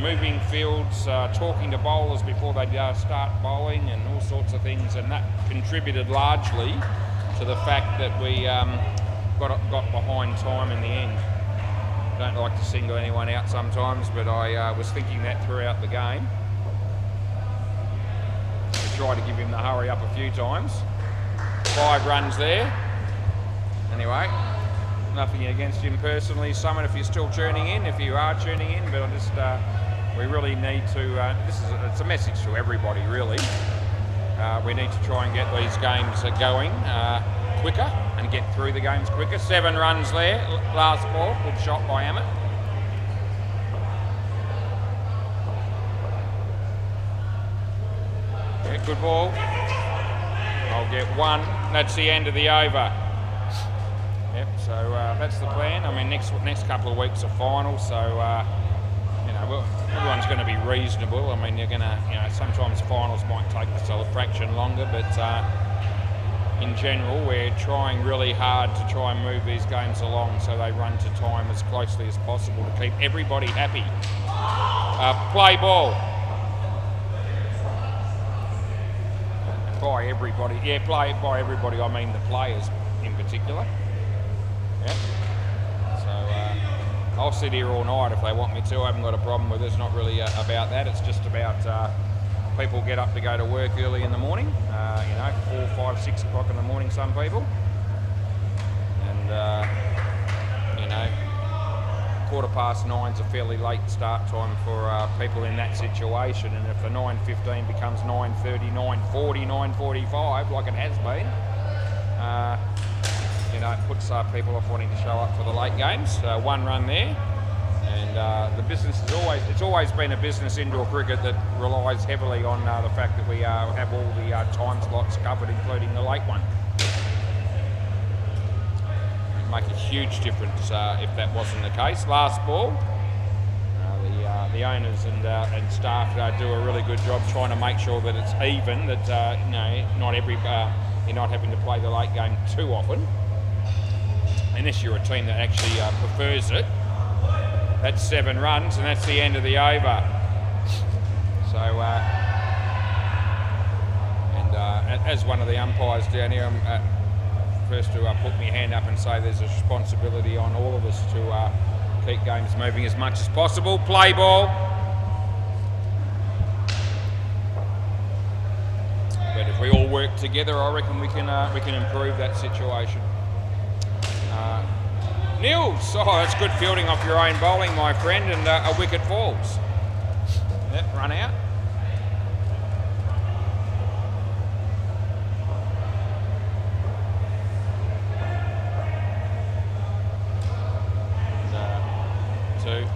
Moving fields, talking to bowlers before they start bowling, and all sorts of things, and that contributed largely to the fact that we got behind time in the end. I don't like to single anyone out sometimes, but I was thinking that throughout the game. I tried to give him the hurry up a few times. 5 runs there. Anyway, nothing against him personally. Summit, if you're still tuning in, if you are tuning in, but I just we really need to. It's a message to everybody, really. We need to try and get these games going quicker and get through the games quicker. 7 runs there. Last ball, good shot by Ammett. Yeah, good ball. I'll get 1. That's the end of the over. Yep. So that's the plan. I mean, next couple of weeks are final, so you know, everyone's going to be reasonable. I mean, you're going to, you know, sometimes finals might take us a fraction longer, but in general, we're trying really hard to try and move these games along so they run to time as closely as possible to keep everybody happy. Play ball. By everybody, yeah, play by everybody, I mean the players in particular. Yep. So I'll sit here all night if they want me to. I haven't got a problem with it. It's not really about that. It's just about people get up to go to work early in the morning. You know, 4, 5, 6 o'clock in the morning, some people. And you know, 9:15's a fairly late start time for people in that situation. And if the 9:15 becomes 9:30, 9:40, 9:45, like it has been, you know, it puts people off wanting to show up for the late games. 1 run there. And the business is it's always been a business, indoor cricket, that relies heavily on the fact that we have all the time slots covered, including the late one. It'd make a huge difference if that wasn't the case. Last ball. The owners and staff do a really good job trying to make sure that it's even, that you know, not every you're not having to play the late game too often, unless you're a team that actually prefers it. That's 7 runs, and that's the end of the over. So, as one of the umpires down here, I'm first to put my hand up and say there's a responsibility on all of us to keep games moving as much as possible. Play ball. we all work together, I reckon we can improve that situation. Nils, oh, that's good fielding off your own bowling, my friend, and a wicket falls. Yep, run out. Two.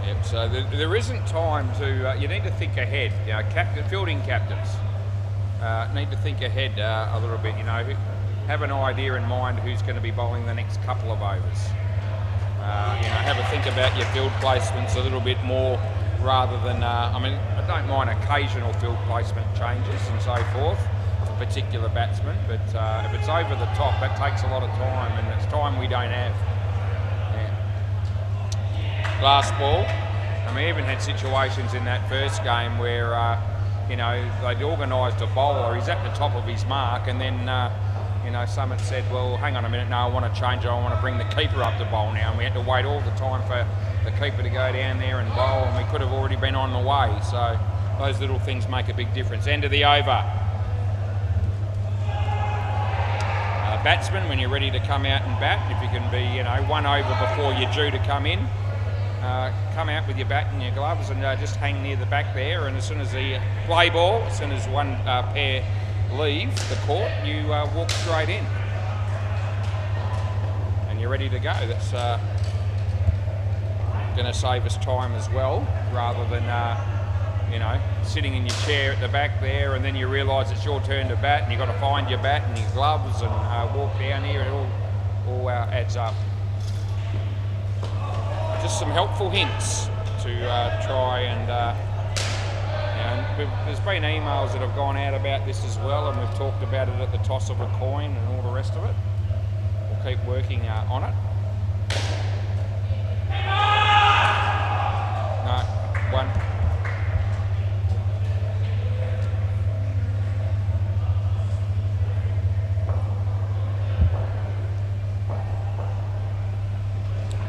Yep, so there isn't time to, you need to think ahead. You know, fielding captains need to think ahead a little bit, you know, have an idea in mind who's going to be bowling the next couple of overs. You know, have a think about your field placements a little bit more rather than, I mean, I don't mind occasional field placement changes and so forth for particular batsmen, but if it's over the top, that takes a lot of time, and it's time we don't have. Yeah. Last ball. I mean, we even had situations in that first game where, you know, they'd organised a bowler, he's at the top of his mark, and then, you know, someone said, well, hang on a minute, no, I want to change it, I want to bring the keeper up to bowl now, and we had to wait all the time for the keeper to go down there and bowl, and we could have already been on the way, so those little things make a big difference. End of the over. Batsman, when you're ready to come out and bat, if you can be, you know, 1 over before you're due to come in, come out with your bat and your gloves and just hang near the back there, and as soon as the play ball, as soon as one pair leave the court, you walk straight in and you're ready to go. That's going to save us time as well, rather than you know, sitting in your chair at the back there and then you realise it's your turn to bat and you've got to find your bat and your gloves and walk down here. It all adds up. Just some helpful hints to try and, you know, there's been emails that have gone out about this as well, and we've talked about it at the toss of a coin and all the rest of it. We'll keep working on it. No, one.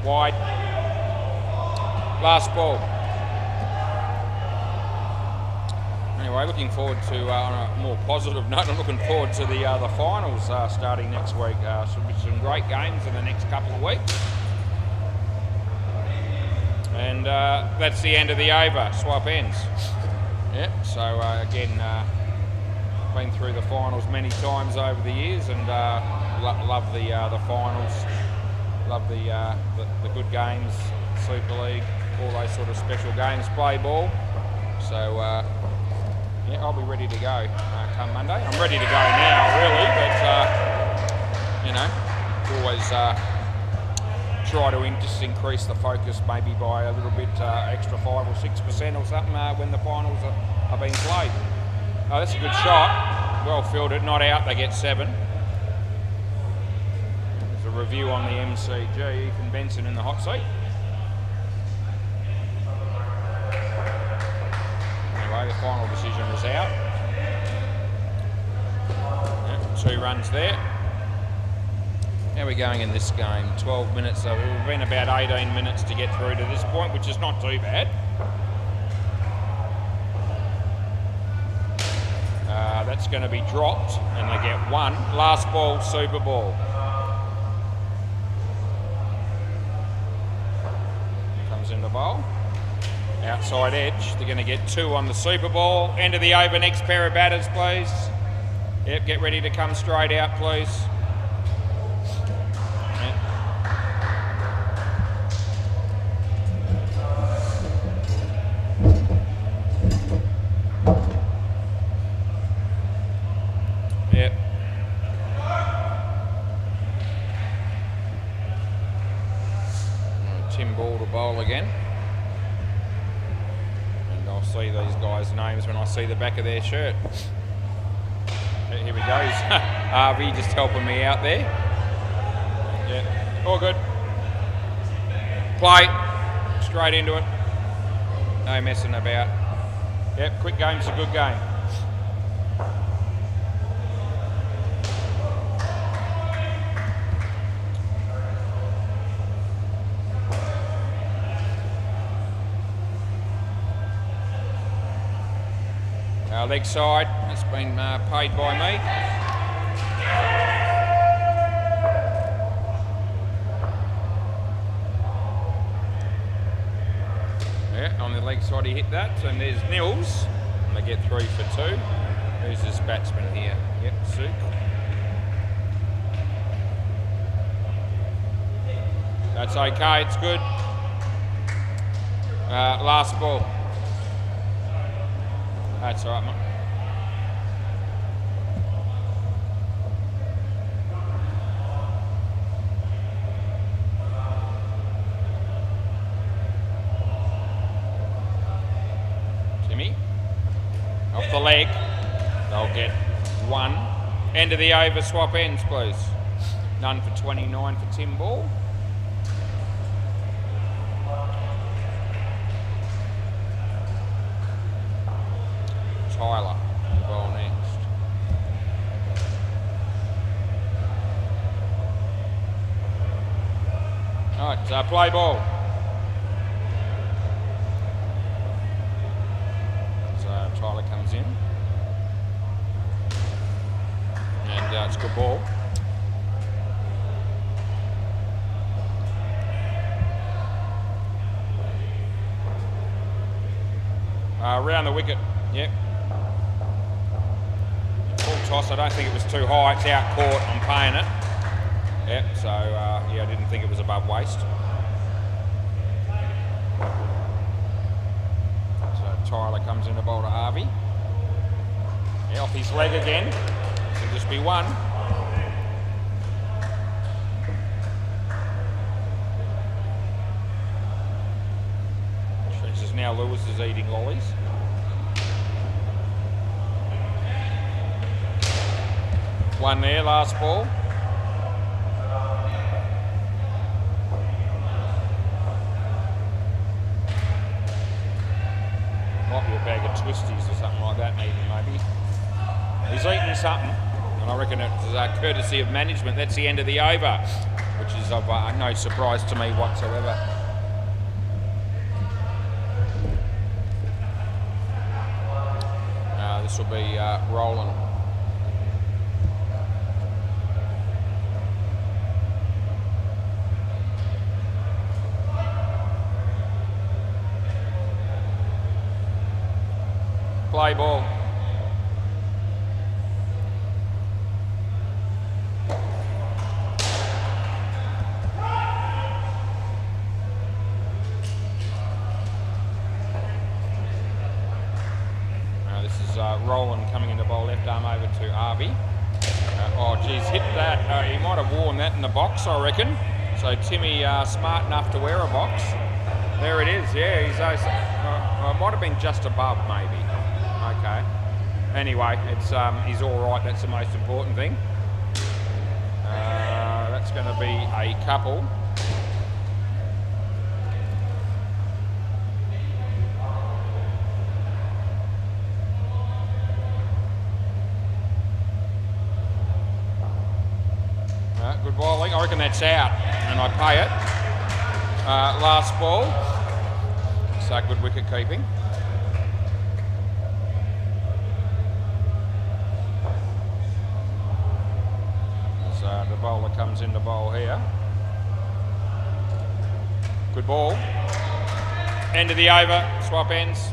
Wide. Last ball. Anyway, looking forward to, on a more positive note, I'm looking forward to the finals starting next week. Should be some great games in the next couple of weeks. And that's the end of the over. Swap ends. Yep, so again, been through the finals many times over the years, and love the finals. Love the good games, Super League, all those sort of special games, play ball. So yeah, I'll be ready to go come Monday. I'm ready to go now, really, but you know, always try to just increase the focus maybe by a little bit extra 5 or 6% or something when the finals are being played. Oh, that's a good shot. Well fielded, not out. They get 7. Review on the MCG, Ethan Benson in the hot seat. Anyway, the final decision is out. Yep, 2 runs there. How are we going in this game? 12 minutes. So we've been about 18 minutes to get through to this point, which is not too bad. That's going to be dropped, and they get 1. Last ball, super ball. In the bowl, outside edge. They're going to get 2 on the super ball. End of the over. Next pair of batters, please. Yep, get ready to come straight out, please. Yep. Tim Ball to bowl again. And I'll see these guys' names when I see the back of their shirt. Here we go. Harvey just helping me out there. Yeah, all good. Play. Straight into it. No messing about. Yep, quick game's a good game. Leg side, it's been paid by me. Yeah, on the leg side he hit that, and there's Nils, and they get 3 for 2. Who's this batsman here? Yep, Suk. That's okay, it's good. Last ball. That's all right, mate. Timmy. Off the leg. They'll get 1. End of the over, swap ends, please. None for 29 for Tim Ball. Tyler, the ball next. Alright, so play ball. So Tyler comes in. And it's a good ball. Around the wicket, yep. Toss, I don't think it was too high. It's out court, I'm paying it. Yep, so yeah, I didn't think it was above waist. So Tyler comes in to bowl to Harvey. Yeah, off his leg again. It'll just be 1. Jesus, now Lewis is eating lollies. One there, last ball. Might be a bag of twisties or something like that, maybe. He's eating something, and I reckon it's courtesy of management. That's the end of the over, which is of no surprise to me whatsoever. This will be rolling. Play ball. This is Roland coming into bowl, left arm over to Arby. Oh geez, hit that. He might have worn that in the box, I reckon. So Timmy smart enough to wear a box. There it is, yeah, it might have been just above maybe. Okay. Anyway, it's he's all right. That's the most important thing. That's going to be a couple. Good bowling. I reckon that's out, and I pay it. Last ball. So good wicket keeping. The bowler comes in to bowl here. Good ball. End of the over, swap ends.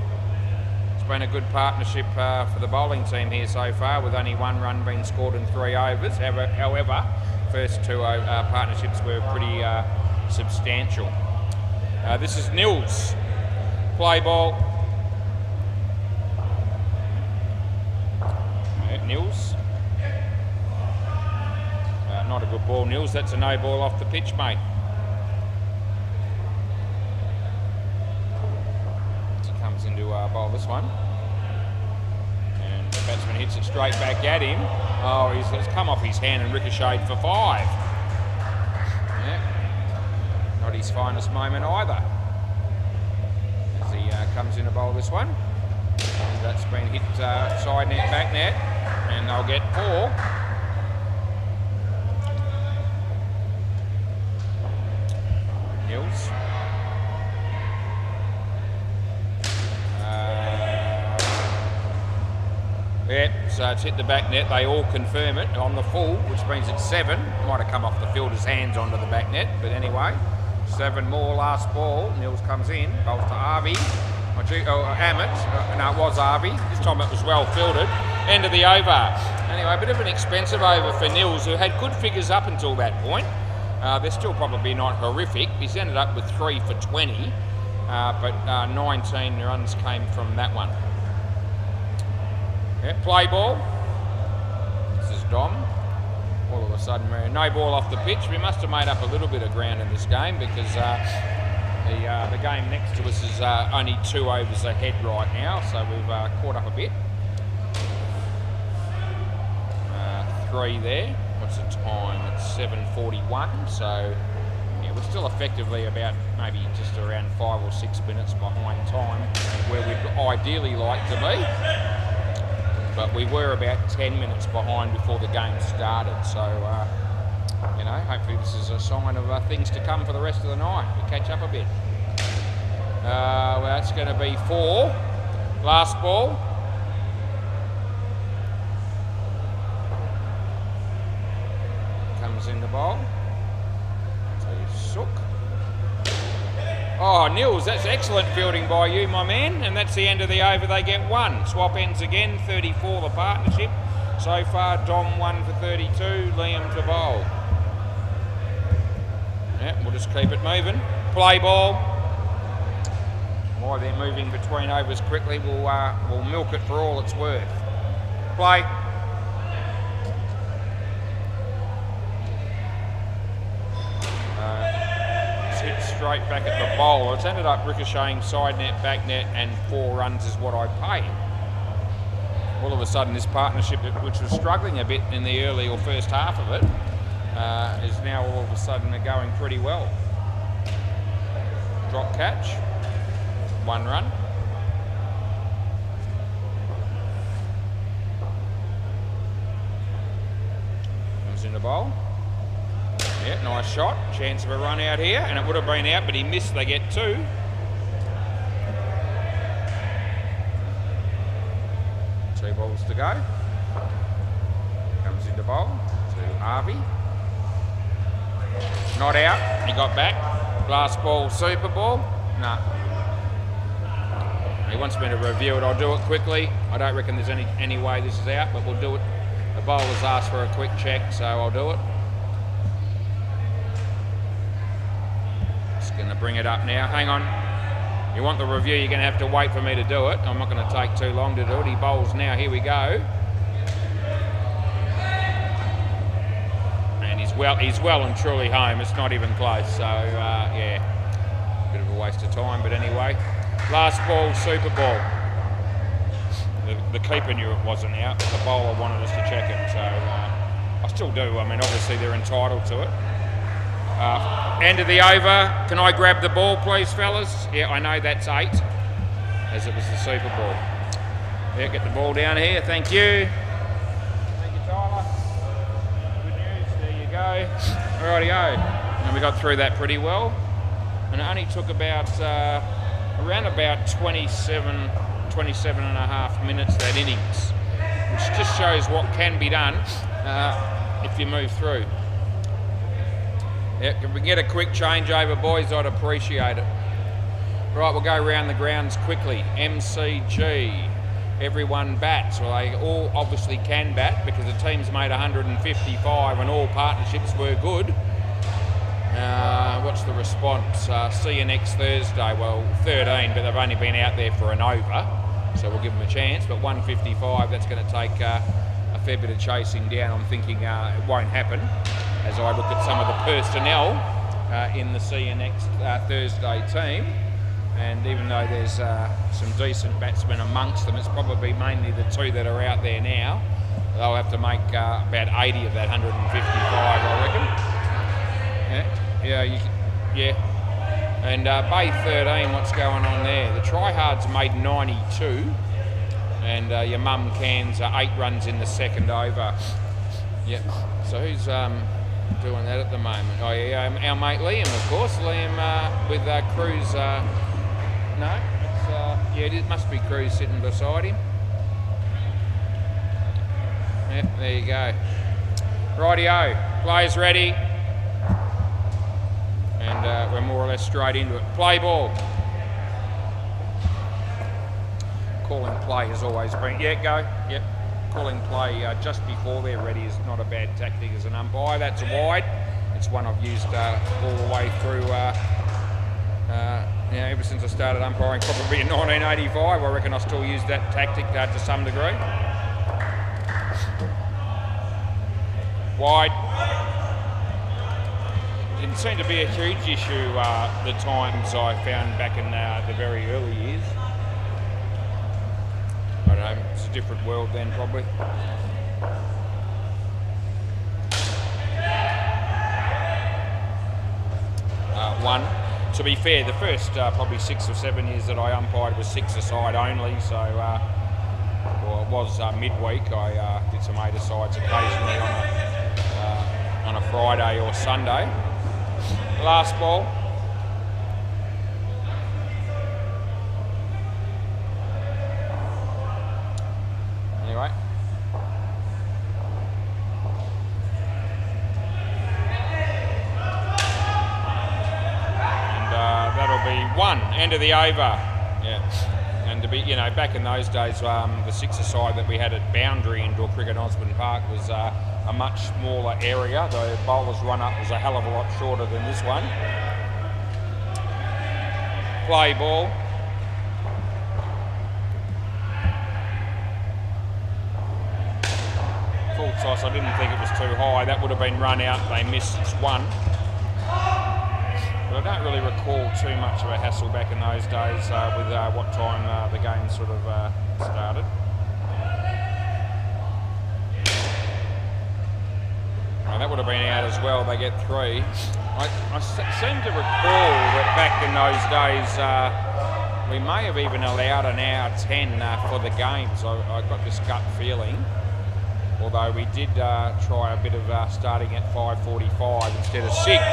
It's been a good partnership for the bowling team here so far, with only 1 run being scored in 3 overs. However, first 2 partnerships were pretty substantial. This is Nils. Play ball. Nils. Not a good ball, Nils. That's a no ball off the pitch, mate. He comes into bowl this one. And the batsman hits it straight back at him. Oh, it's come off his hand and ricocheted for 5. Yeah. Not his finest moment either. As he comes in to bowl this one. And that's been hit side net, back net. And they'll get 4. Nils. Yeah, so it's hit the back net. They all confirm it on the full, which means it's 7. Might have come off the fielder's hands onto the back net, but anyway, 7 more. Last ball. Nils comes in, bowls to Arvey. Amit. No, it was Arvey. This time it was well fielded. End of the over. Anyway, a bit of an expensive over for Nils, who had good figures up until that point. They're still probably not horrific. He's ended up with 3 for 20, but 19 runs came from that one. Yeah, play ball. This is Dom. All of a sudden, we're no ball off the pitch. We must have made up a little bit of ground in this game because the game next to us is only 2 overs ahead right now, so we've caught up a bit. 3 there. What's the time? It's 7:41. So yeah, we're still effectively about maybe just around 5 or 6 minutes behind time where we'd ideally like to be. But we were about 10 minutes behind before the game started. So you know, hopefully this is a sign of things to come for the rest of the night. We catch up a bit. Well, that's going to be 4. Last ball. Comes in the bowl. Sook. Oh, Nils, that's excellent fielding by you, my man. And that's the end of the over. They get 1. Swap ends again. 34 the partnership. So far, Dom 1 for 32. Liam to bowl. Yeah, we'll just keep it moving. Play ball. While they're moving between overs quickly, we'll milk it for all it's worth. Play. Hit straight back at the bowler. It's ended up ricocheting side net, back net, and 4 runs is what I paid. All of a sudden, this partnership, which was struggling a bit in the early or first half of it, is now all of a sudden going pretty well. Drop catch, 1 run. Comes in the bowl. Yeah, nice shot. Chance of a run out here, and it would have been out, but he missed. They get 2. Two balls to go. Comes into bowl to Arvey. Not out. He got back. Last ball, super ball. No. He wants me to review it. I'll do it quickly. I don't reckon there's any way this is out, but we'll do it. The bowler's asked for a quick check, so I'll do it. Going to bring it up now. Hang on. You want the review, you're going to have to wait for me to do it. I'm not going to take too long to do it. He bowls now. Here we go. And he's well and truly home. It's not even close. So, yeah, bit of a waste of time. But anyway, last ball, super ball. The keeper knew it wasn't out, but the bowler wanted us to check it. So, I still do. I mean, obviously they're entitled to it. End of the over. Can I grab the ball, please, fellas? Yeah, I know that's 8, as it was the Super Bowl. Yeah, get the ball down here. Thank you. Thank you, Tyler. Good news. There you go. Rightio. And we got through that pretty well. And it only took about around about 27 and a half minutes, that innings, which just shows what can be done if you move through. Yeah, if we can get a quick changeover, boys, I'd appreciate it. Right, we'll go around the grounds quickly. MCG, everyone bats. Well, they all obviously can bat because the team's made 155 and all partnerships were good. What's the response? See you next Thursday. Well, 13, but they've only been out there for an over, so we'll give them a chance. But 155, that's going to take a fair bit of chasing down. I'm thinking it won't happen, as I look at some of the personnel in the See You Next Thursday team. And even though there's some decent batsmen amongst them, it's probably mainly the 2 that are out there now. They'll have to make about 80 of that 155, I reckon. Yeah. And Bay 13, what's going on there? The tryhards made 92, and your mum cans 8 runs in the second over. Yep. So who's doing that at the moment? Oh yeah, our mate Liam, of course. Liam with Cruz. No, it's, yeah, it must be Cruz sitting beside him. Yep, there you go. Rightio, players ready. And we're more or less straight into it. Play ball. Calling play has always been, yeah, go, yep. Calling play just before they're ready is not a bad tactic as an umpire. That's a wide. It's one I've used all the way through, ever since I started umpiring, probably in 1985. I reckon I still use that tactic to some degree. Wide. Didn't seem to be a huge issue the times I found back in the very early years. I don't know, it's a different world then probably. One. To be fair, the first probably 6 or 7 years that I umpired was 6-a-side only, so well, it was midweek. I did some 8-a-sides occasionally on a Friday or Sunday. Last ball. Anyway. That'll be 1, end of the over. Yeah. And to be, back in those days, the 6-a-side that we had at Boundary Indoor Cricket Osborne Park was a much smaller area. The bowler's run up was a hell of a lot shorter than this one. Play ball. Full toss, I didn't think it was too high. That would have been run out, they missed, it's 1. But I don't really recall too much of a hassle back in those days with what time the game sort of started. Oh, that would have been out as well, they get 3. I seem to recall that back in those days we may have even allowed an hour 10 for the games. I got this gut feeling. Although we did try a bit of starting at 5:45 instead of 6.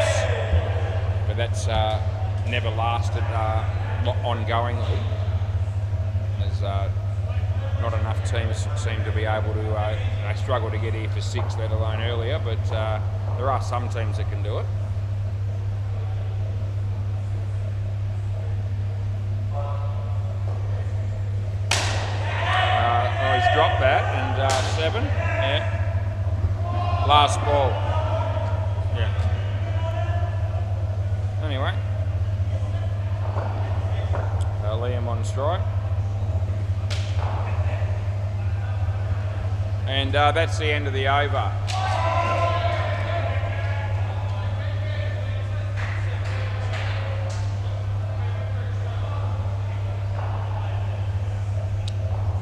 But that's never lasted ongoingly. There's not enough teams seem to be able to, they struggle to get here for 6, let alone earlier, but there are some teams that can do it. He's dropped that, and 7, yeah. Last ball. Anyway, Liam on strike, and that's the end of the over.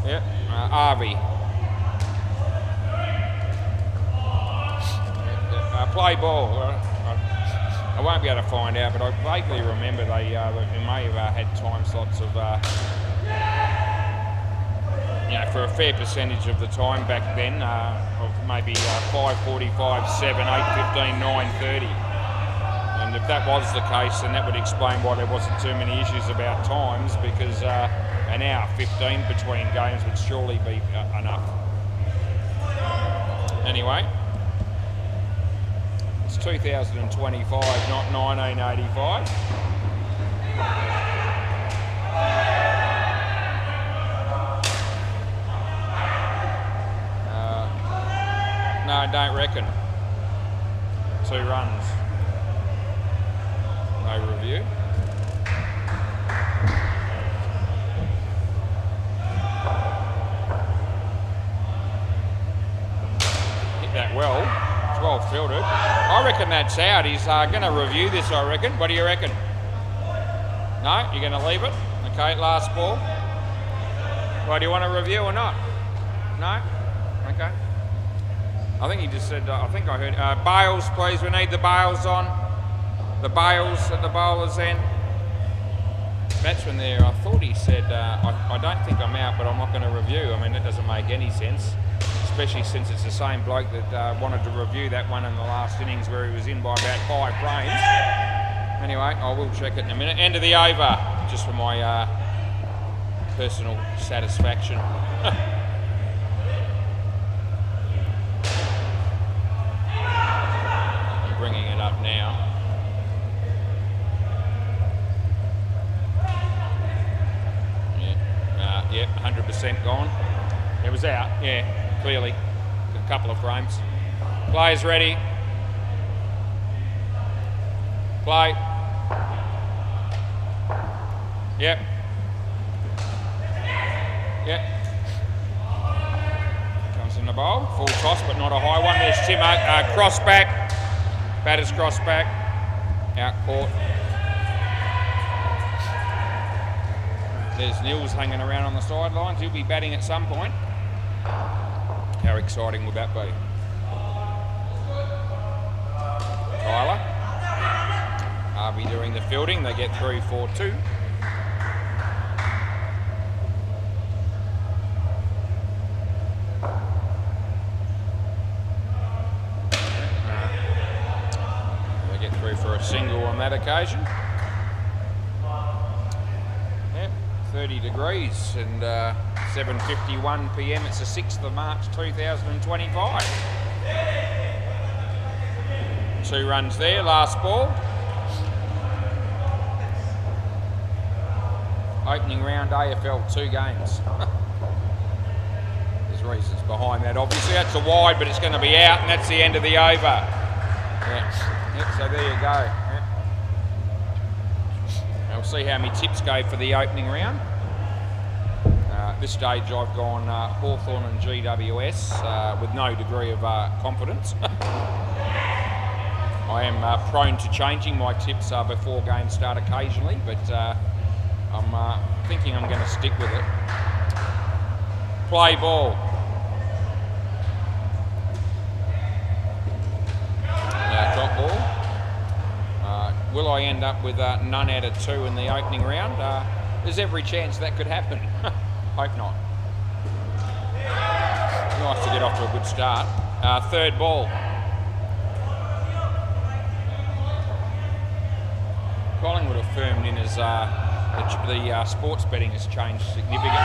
Yep, Arvey. Play ball. I won't be able to find out, but I vaguely remember they may have had time slots of, for a fair percentage of the time back then, of maybe 5:45, 7, 8:15, 9:30. And if that was the case, then that would explain why there wasn't too many issues about times, because an hour 15 between games would surely be enough. Anyway. 2025, not 1985. No, I don't reckon. 2 runs. No review. Hit that well. It's well fielded. I reckon that's out. He's going to review this, I reckon. What do you reckon? No? You're going to leave it? Okay, last ball. Well, do you want to review or not? No? Okay. I think he just said, I think I heard, bails please, we need the bails on. The bails at the bowler's end. Batsman there, I thought he said, I don't think I'm out, but I'm not going to review. I mean, that doesn't make any sense. Especially since it's the same bloke that wanted to review that one in the last innings where he was in by about 5 frames. Anyway, I will check it in a minute. End of the over, just for my personal satisfaction. up now. Yep, 100% gone. It was out, yeah, clearly. A couple of frames. Players ready. Play. Yep. Yep. Comes in the bowl. Full toss, but not a high one. There's Timmo. Cross back. Batter's cross back. Out court. There's Nils hanging around on the sidelines. He'll be batting at some point. How exciting would that be? Tyler. Harvey doing the fielding. They get through 4-2. They get through for a single on that occasion. 30 degrees and 7:51 p.m. It's the 6th of March 2025. 2 runs there, last ball. Opening round AFL, 2 games. There's reasons behind that. Obviously, that's a wide, but it's going to be out, and that's the end of the over. Yep, so there you go. We'll see how many tips go for the opening round. At this stage I've gone Hawthorn and GWS with no degree of confidence. I am prone to changing my tips before games start occasionally, but I'm thinking I'm going to stick with it. Play ball. Drop ball. Will I end up with none out of 2 in the opening round? There's every chance that could happen. Hope not. Nice to get off to a good start. Third ball. Collingwood have firmed in as the sports betting has changed significantly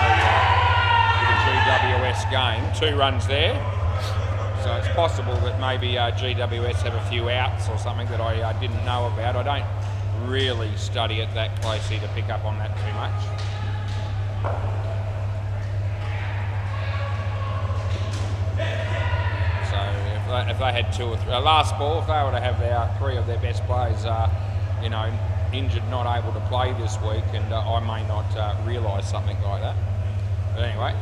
with the GWS game. 2 runs there. So it's possible that maybe GWS have a few outs or something that I didn't know about. I don't really study it that closely to pick up on that too much. So if they had 2 or 3, last ball, if they were to have 3 of their best players, injured, not able to play this week, and I may not realise something like that. But anyway.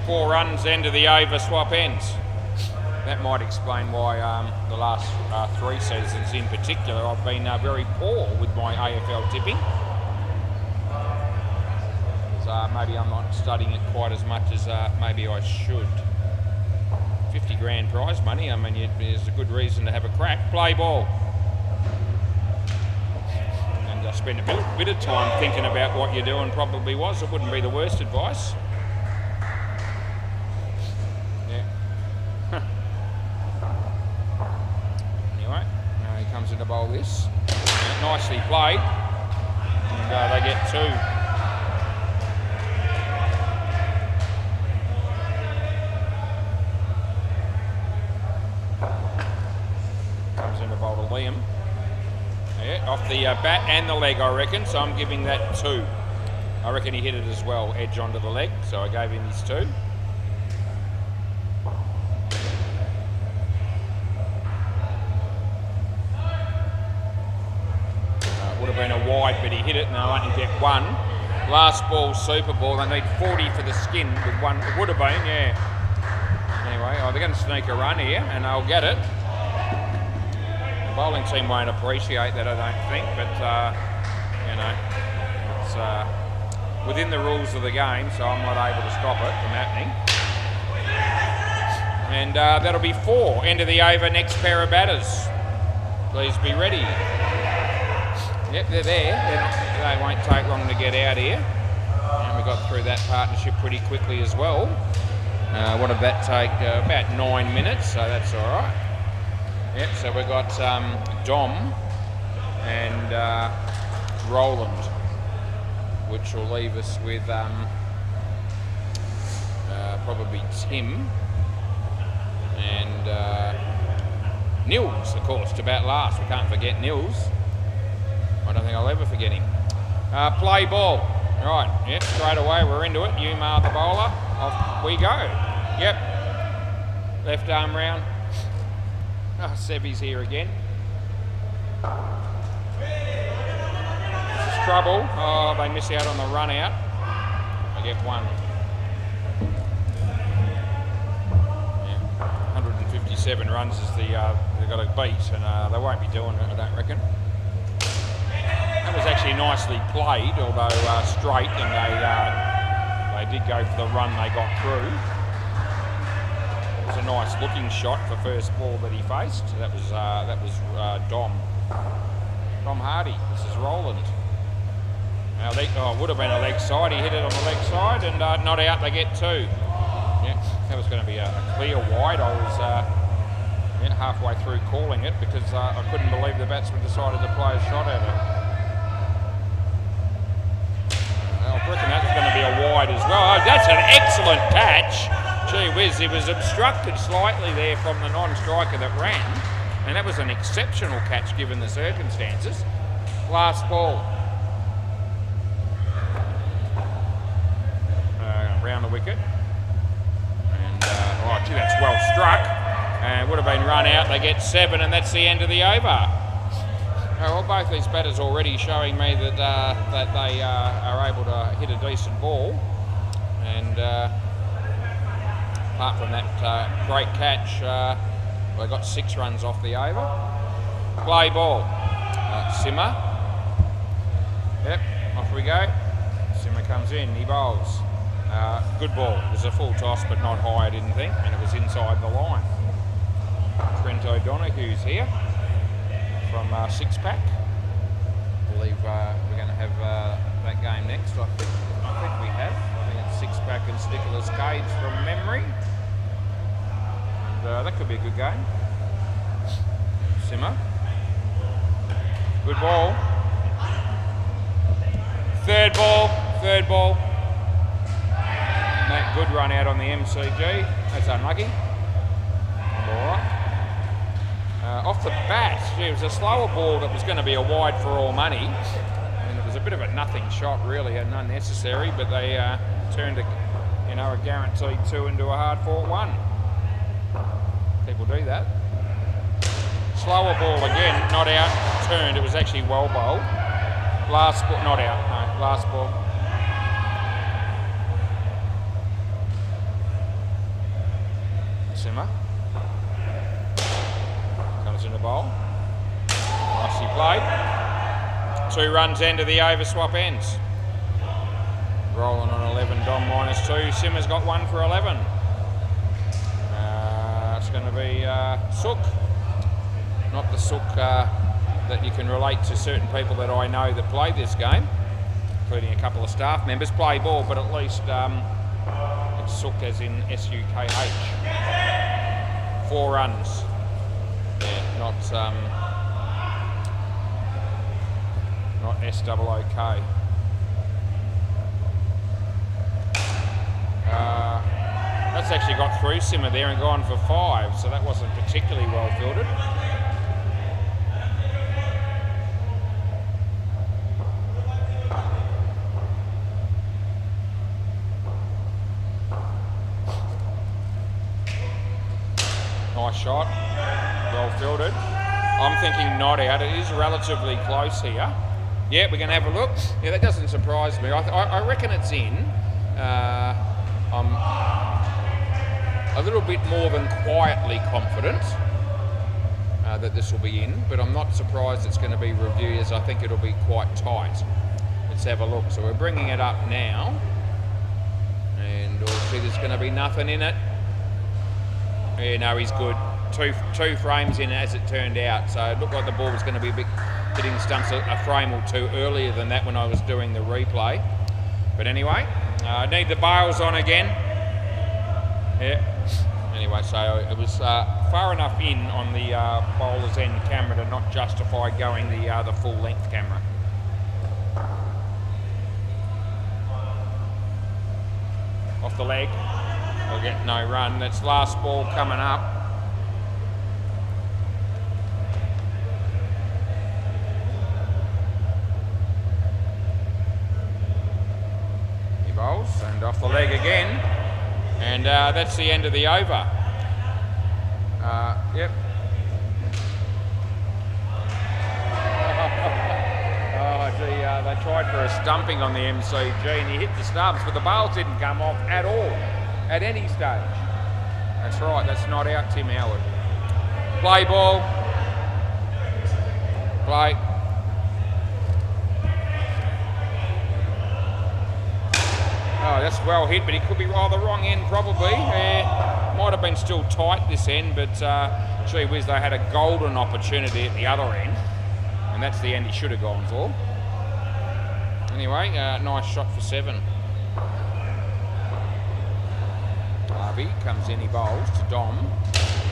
4 runs, end of the over, swap ends. That might explain why the last 3 seasons in particular I've been very poor with my AFL tipping. So maybe I'm not studying it quite as much as maybe I should. 50 grand prize money, I mean, there's a good reason to have a crack. Play ball. And spend a bit of time thinking about what you're doing probably was. It wouldn't be the worst advice. Anyway, now he comes in to bowl this. Nicely played. And they get 2. Comes in to bowl to Liam. Yeah, off the bat and the leg, I reckon, so I'm giving that 2. I reckon he hit it as well, edge onto the leg, so I gave him his 2. Would have been a wide, but he hit it, and they'll only get 1. Last ball, super ball. They need 40 for the skin with 1. It would have been, yeah. Anyway, they're going to sneak a run here, and they'll get it. The bowling team won't appreciate that, I don't think, but, it's within the rules of the game, so I'm not able to stop it from happening. And that'll be 4. End of the over, next pair of batters. Please be ready. Yep, they're there. They won't take long to get out here. And we got through that partnership pretty quickly as well. What did that take? About 9 minutes, so that's all right. Yep, so we've got Dom and Roland, which will leave us with probably Tim And Nils, of course, to bat last. We can't forget Nils. I don't think I'll ever forget him. Play ball. Right, yep, straight away we're into it. Umar the bowler. Off we go. Yep. Left arm round. Oh, Sevy's here again. This is trouble. Oh, they miss out on the run out. They get one. Yeah. 157 runs is they've got to beat, and they won't be doing it, I don't reckon. That was actually nicely played, although straight, and they did go for the run they got through. It was a nice looking shot for first ball that he faced. That was Dom Hardy. This is Roland. Now it would have been a leg side. He hit it on the leg side, and not out. They get two. Yeah, that was going to be a clear wide. I was halfway through calling it because I couldn't believe the batsman decided to play a shot at it. I reckon that's going to be a wide as well. Oh, that's an excellent catch. Gee whiz, he was obstructed slightly there from the non-striker that ran, and that was an exceptional catch given the circumstances. Last ball. Round the wicket. And, gee, that's well struck. And would have been run out. They get 7, and that's the end of the over. Well, both these batters already showing me that they are able to hit a decent ball, and apart from that great catch, they got 6 runs off the over. Play ball. Simmer. Yep, off we go. Simmer comes in. He bowls. Good ball. It was a full toss, but not high, I didn't think, and it was inside the line. Trent O'Donoghue's here from Six Pack. I believe we're going to have that game next. I think we have. I think it's Six Pack and Nicholas Cage from memory. And that could be a good game. Simmer. Good ball. Third ball. That good run out on the MCG. That's unlucky. Off the bat, it was a slower ball that was going to be a wide for all money, and it was a bit of a nothing shot really and unnecessary, but they turned a guaranteed 2 into a hard fought 1. People do that. Slower ball again, not out, turned. It was actually well bowled. Last ball, not out. No, last ball. Simmer. Comes in the bowl. Nicely played. 2 runs end of the over, swap ends. Rolling on 11, Dom -2. Simmer's got 1 for 11. It's going to be Sook. Not the Sook that you can relate to certain people that I know that play this game, including a couple of staff members. Play ball, but at least it's Sook as in S-U-K-H. 4 runs. Yeah, not S-O-O-K. That's actually got through Simmer there and gone for 5, so that wasn't particularly well fielded. Nice shot, well fielded. I'm thinking not out. It is relatively close here. Yeah, we're going to have a look. Yeah, that doesn't surprise me. I reckon it's in. I'm a little bit more than quietly confident that this will be in, but I'm not surprised it's going to be reviewed, as I think it'll be quite tight. Let's have a look. So we're bringing it up now, and we'll see there's going to be nothing in it. Yeah, no, he's good. Two frames in as it turned out, so it looked like the ball was going to be a bit hitting stumps a frame or 2 earlier than that when I was doing the replay. But anyway, I need the bails on again. Yeah. Anyway, so it was far enough in on the bowler's end camera to not justify going the full length camera. Off the leg. We'll get no run. That's last ball coming up. And off the leg again. And that's the end of the over. Yep. Oh, gee, they tried for a stumping on the MCG and he hit the stubs, but the bails didn't come off at all, at any stage. That's right, that's not out, Tim Howard. Play ball. Play. Oh, that's well hit, but he could be the wrong end probably. Might have been still tight this end, but gee whiz, they had a golden opportunity at the other end. And that's the end he should have gone for. Anyway, nice shot for 7. Harvey comes in, he bowls to Dom.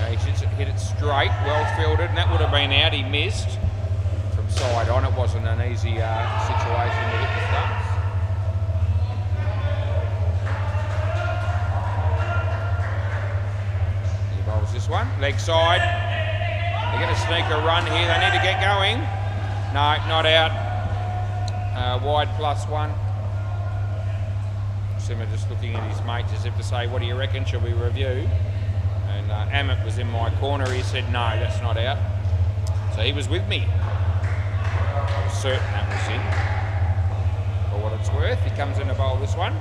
He hit it straight, well fielded, and that would have been out. He missed from side on. It wasn't an easy situation to hit the stumps. He bowls this one, leg side. They're going to sneak a run here. They need to get going. No, not out. Wide +1. Simmer just looking at his mates as if to say, what do you reckon? Shall we review? And Amit was in my corner. He said, no, that's not out. So he was with me. I was certain that was in. For what it's worth, he comes in to bowl this one.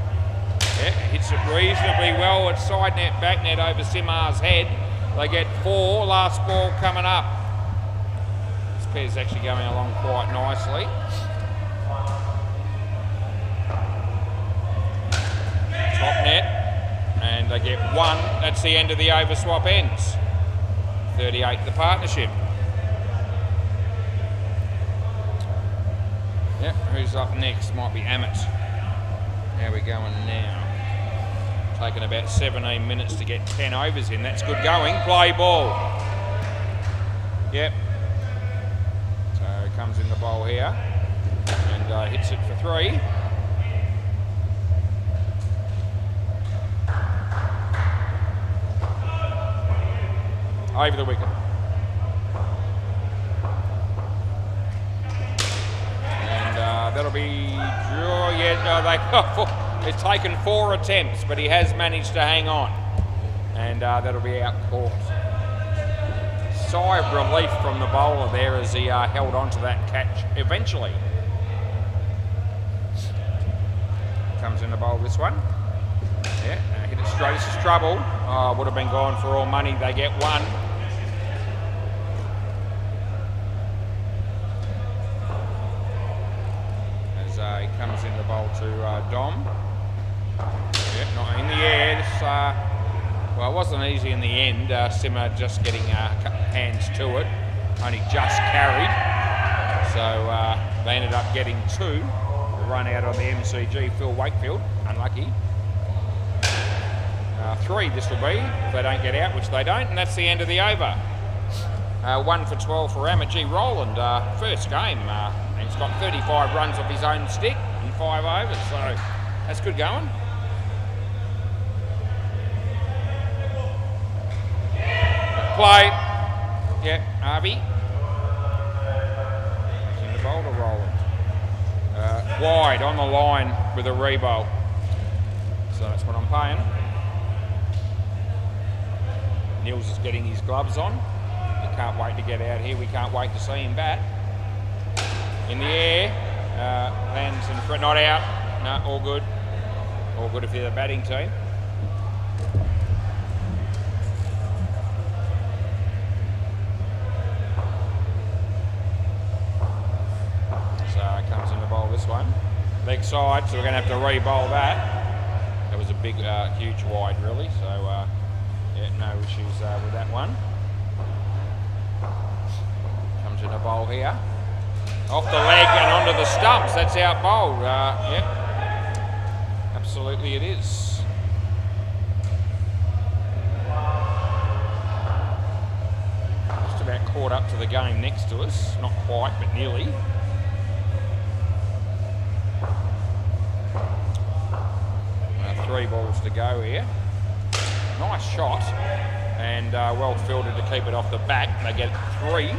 Yeah, hits it reasonably well at side net, back net over Simmar's head. They get 4. Last ball coming up. This pair's actually going along quite nicely. Top net, and they get 1. That's the end of the over swap ends. 38 the partnership. Yep, who's up next? Might be Amit. How are we going now? Taking about 17 minutes to get 10 overs in. That's good going. Play ball. Yep. So he comes in the bowl here and hits it for 3. Over the wicket. And that'll be, it's taken 4 attempts, but he has managed to hang on. And that'll be out caught. Sigh of relief from the bowler there as he held on to that catch eventually. Comes in the bowl this one. Yeah, hit it straight. This is trouble. Would have been gone for all money. They get 1. He comes in the bowl to Dom. Yeah, not in the air. This, well, it wasn't easy in the end. Simmer just getting hands to it. Only just carried. So they ended up getting 2. A run out on the MCG, Phil Wakefield. Unlucky. 3 this will be if they don't get out, which they don't. And that's the end of the over. 1 for 12 for Amit. Roland. First game. He's got 35 runs off his own stick in 5 overs, so that's good going. Play. Yeah, Harvey. He's in the bowl to Roland. Wide on the line with a rebowl. So that's what I'm paying. Nils is getting his gloves on. He can't wait to get out here. We can't wait to see him bat. In the air, lands in front, not out. No, all good. All good if you're the batting team. So comes in the bowl this one. Leg side, so we're going to have to re-bowl that. That was a big, huge wide really, so yeah, no issues with that one. Comes in the bowl here. Off the leg and onto the stumps. That's out bowled. Yeah, absolutely it is. Just about caught up to the game next to us. Not quite, but nearly. Three balls to go here. Nice shot and well fielded to keep it off the back. They get 3.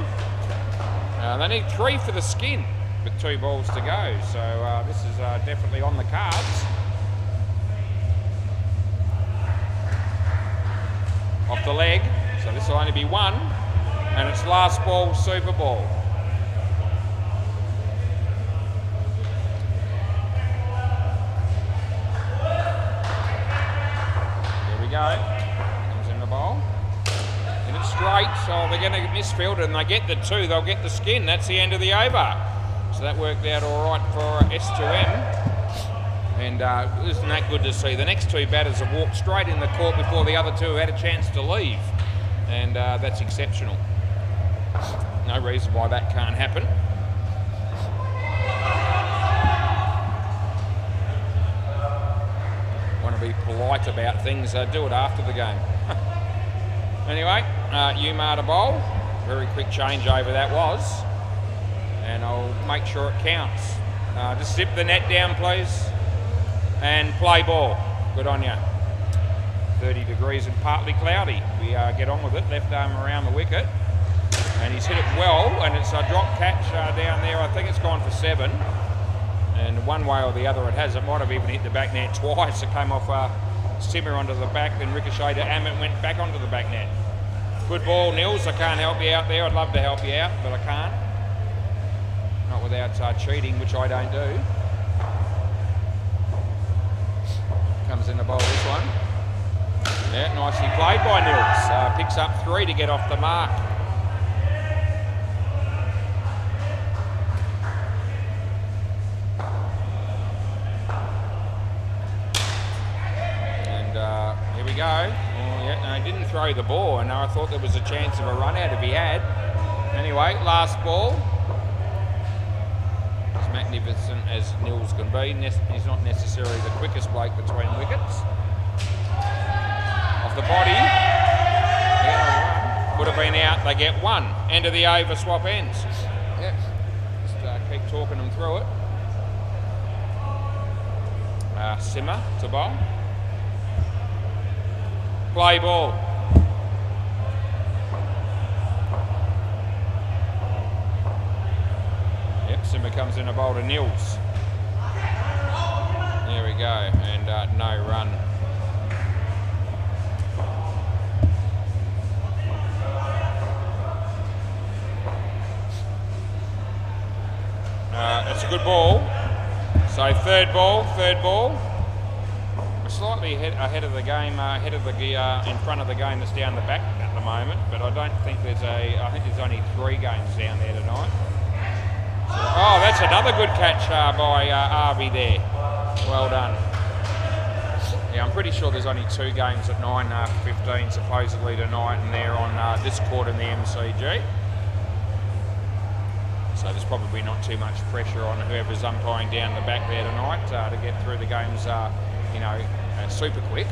They need 3 for the skin with 2 balls to go, so this is definitely on the cards. off the leg. So this will only be one, and it's last ball, super ball. There we go. Comes in the bowl. And it's straight, so they're going to misfield, and they get the two, they'll get the skin. That's the end of the over. So that worked out all right for S2M. And isn't that good to see? The next two batters have walked straight in the court before the other two had a chance to leave. And that's exceptional. No reason why that can't happen. Want to be polite about things, do it after the game. Anyway, Umar to bowl. Very quick change over that was. And I'll make sure it counts. Just zip the net down, please. And play ball. Good on you. 30 degrees and partly cloudy. We get on with it. Left arm around the wicket. And he's hit it well, and it's a drop catch down there. I think it's gone for 7. And one way or the other it has. It might have even hit the back net twice. It came off Simmer onto the back, then ricocheted and it went back onto the back net. Good ball, Nils. I can't help you out there. I'd love to help you out, but I can't. Not without cheating, which I don't do. Comes in the bowl, this one. Yeah, nicely played by Nils. Picks up 3 to get off the mark. And here we go. Oh, yeah, no, he didn't throw the ball, and I thought there was a chance of a run out if he had. Anyway, last ball. As magnificent as Nils can be, he's not necessarily the quickest bloke between wickets. Off the body, yeah, would have been out, they get 1. End of the over, swap ends. Yep. Just keep talking them through it. Simmer to bowl. Play ball. Yep, Simmer comes in a bowl to Nils. There we go, and no run. It's a good ball. So third ball. We're slightly ahead of the game, in front of the game that's down the back at the moment, but I don't think I think there's only 3 games down there tonight. So, oh, that's another good catch by Arby there. Well done. Yeah, I'm pretty sure there's only 2 games at 9 after 15 supposedly tonight, and they're on this court in the MCG. So there's probably not too much pressure on whoever's umpiring down the back there tonight to get through the games, super quick.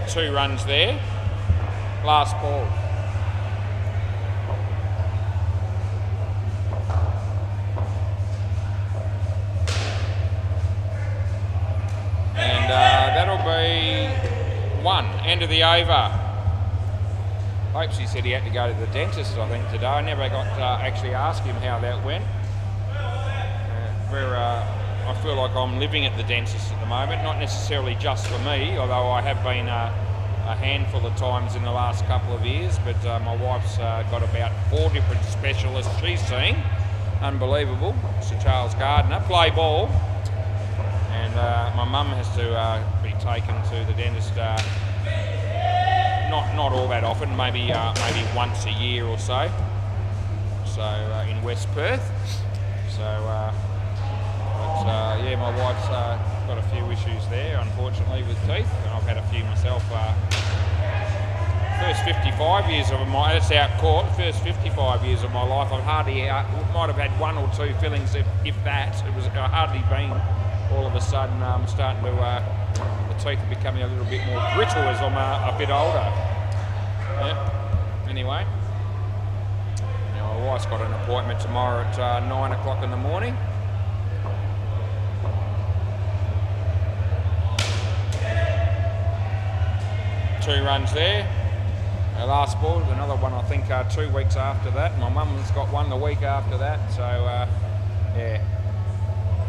2 runs there. Last ball. And that'll be 1. End of the over. Hopes he said he had to go to the dentist, I think, today. I never got to actually ask him how that went. I feel like I'm living at the dentist at the moment, not necessarily just for me, although I have been a handful of times in the last couple of years, but my wife's got about 4 different specialists she's seeing. Unbelievable. Sir Charles Gardner. Play ball. And my mum has to be taken to the dentist not all that often, maybe once a year or so. So in West Perth. So, yeah, my wife's got a few issues there, unfortunately, with teeth, and I've had a few myself. First 55 years of my, that's out court. First 55 years of my life, I've hardly might have had 1 or 2 fillings, if that. It was hardly been. All of a sudden, I'm starting to. The teeth are becoming a little bit more brittle as I'm a bit older. Yeah. Anyway, now my wife's got an appointment tomorrow at 9 o'clock in the morning. Two runs there. Our last ball, another one I think 2 weeks after that. My mum's got one the week after that. So yeah.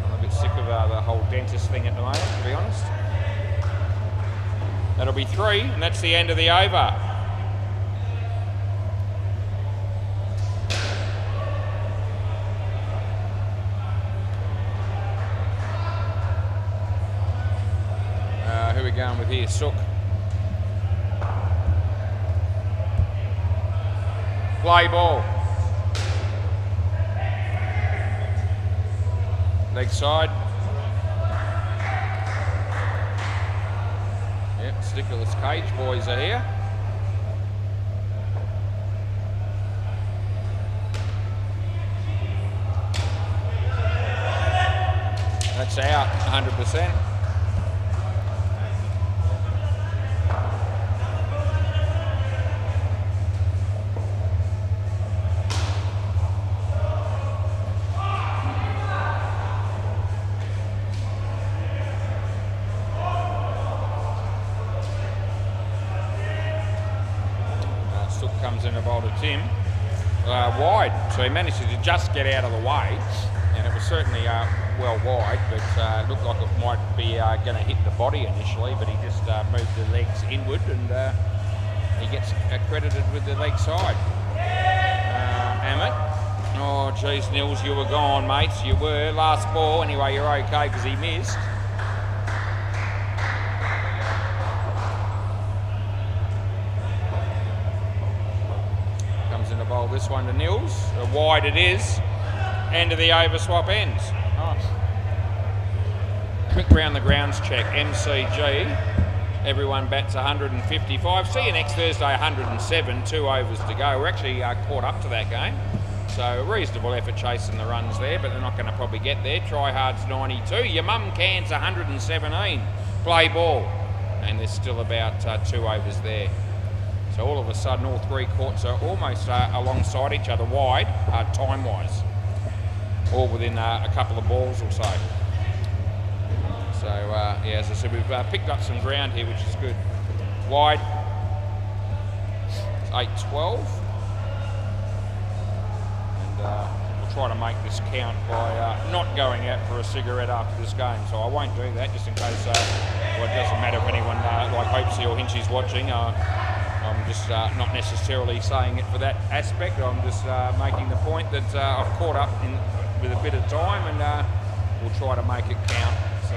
I'm a bit sick of the whole dentist thing at the moment, to be honest. That'll be 3, and that's the end of the over. Who are we going with here? Sook. Play ball. Leg side. Yep, Stickerless Cage boys are here. That's out 100%. Comes in a bowl to Tim. Wide, so he managed to just get out of the way, and it was certainly well wide, but it looked like it might be going to hit the body initially, but he just moved the legs inward, and he gets credited with the leg side. Amit. Oh, geez, Nils, you were gone, mates. You were. Last ball. Anyway, you're okay because he missed. In the bowl, this one to Nils. Wide it is. End of the over, swap ends. Nice. Quick round the grounds check. MCG. Everyone bats 155. See you next Thursday, 107. 2 overs to go. We're actually caught up to that game. So a reasonable effort chasing the runs there, but they're not going to probably get there. Try hard's 92. Your mum cans 117. Play ball. And there's still about 2 overs there. So all of a sudden, all 3 courts are almost alongside each other wide, time-wise. All within a couple of balls or so. So, yeah, as I said, we've picked up some ground here, which is good. Wide. It's 8-12. And we'll try to make this count by not going out for a cigarette after this game. So I won't do that, just in case, well, it doesn't matter if anyone like Hopesy or Hinchy's watching. I'm just not necessarily saying it for that aspect. I'm just making the point that I've caught up with a bit of time, and we'll try to make it count. So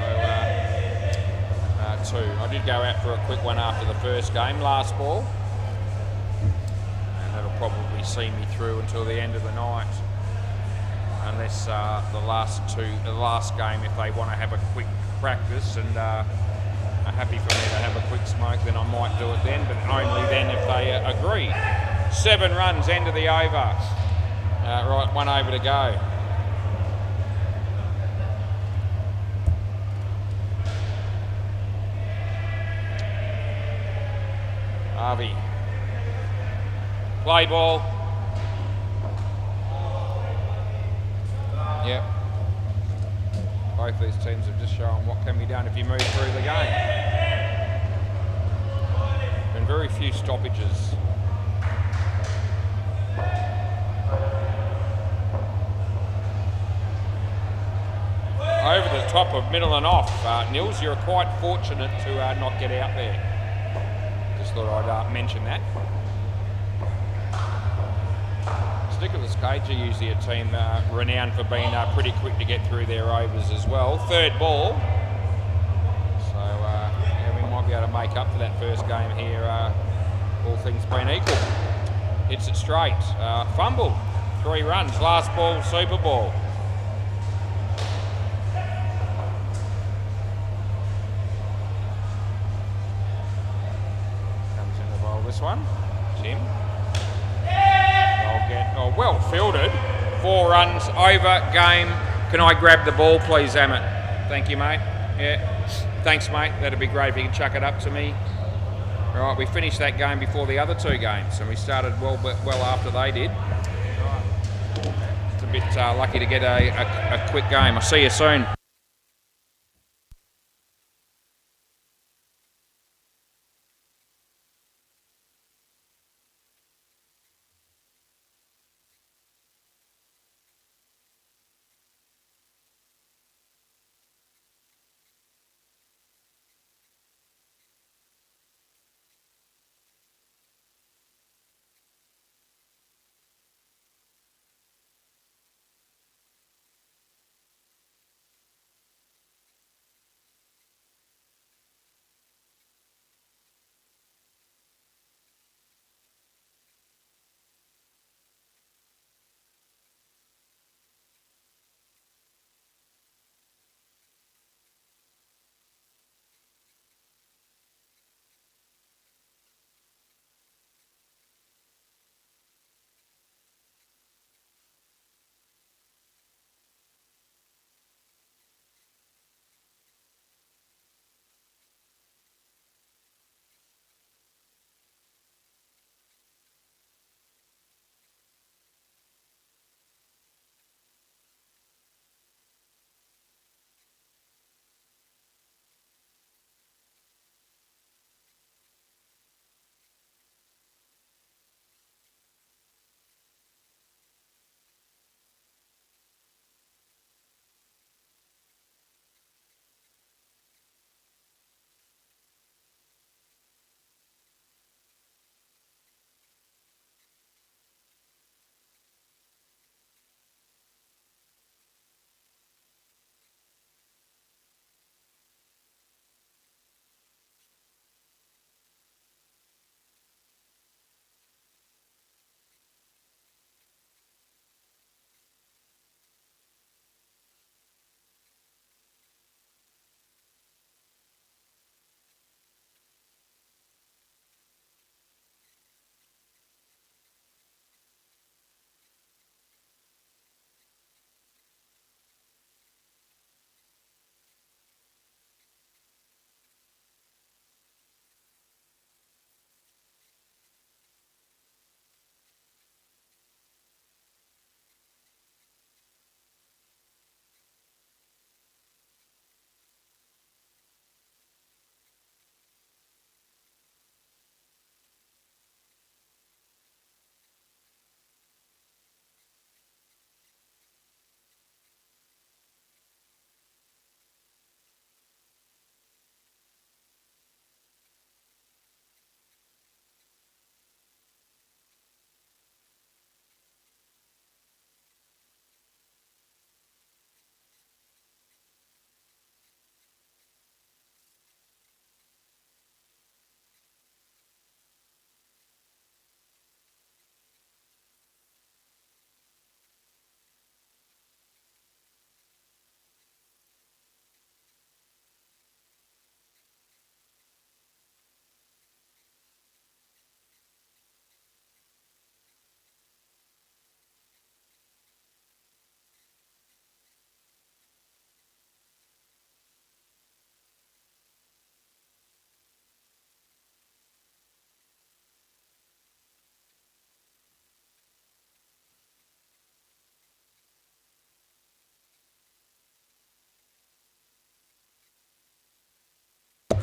2. I did go out for a quick one after the first game, last ball, and that'll probably see me through until the end of the night, unless the last game, if they want to have a quick practice and happy for me to have a quick smoke, then I might do it then, but only then if they agree. 7 runs, end of the over. Right, 1 over to go. Harvey. Play ball. Yep. Both these teams have just shown what can be done if you move through the game. Been very few stoppages. Over the top of middle and off. Nils, you're quite fortunate to not get out there. Just thought I'd mention that. Stickerless Cage are usually a team renowned for being pretty quick to get through their overs as well. 3rd ball. So yeah, we might be able to make up for that first game here, all things being equal. Hits it straight. Fumble. 3 runs. Last ball, super ball. Comes in the bowl, this one. Tim. Well fielded. 4 runs, over, game. Can I grab the ball, please, Amit? Thank you, mate. Yeah. Thanks, mate. That'd be great if you could chuck it up to me. All right, we finished that game before the other 2 games, and we started well after they did. Just a bit lucky to get a quick game. I'll see you soon.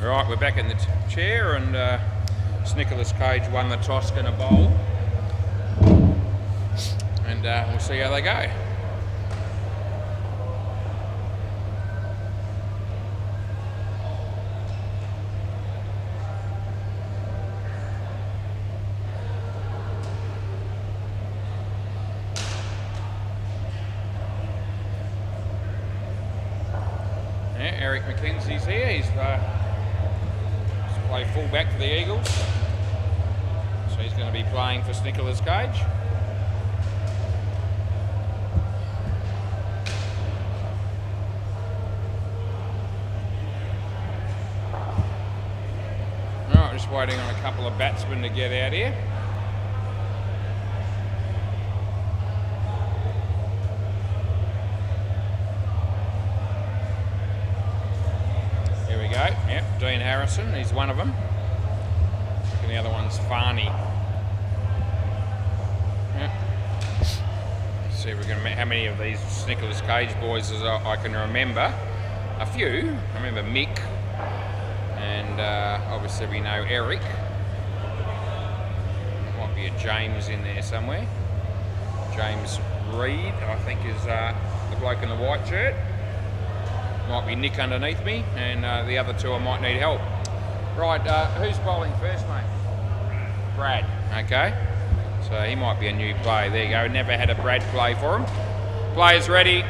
Right, we're back in the chair, and Nicholas Cage won the toss, going to bowl, and we'll see how they go. Yeah, Eric McKenzie's here. He's play full back for the Eagles, so he's going to be playing for Nicholas Cage. Right, just waiting on a couple of batsmen to get out here. Here we go. Yep, Dean Harrison, he's one of them. And the other one's Farney. Yep. Let's see if we can how many of these Nicholas Cage boys as I can remember. A few. I remember Mick, and obviously we know Eric. Might be a James in there somewhere. James Reed, I think, is the bloke in the white shirt. Might be Nick underneath me, and the other two I might need help. Right, who's bowling first, mate? Brad. Okay. So he might be a new play. There you go. Never had a Brad play for him. Players ready.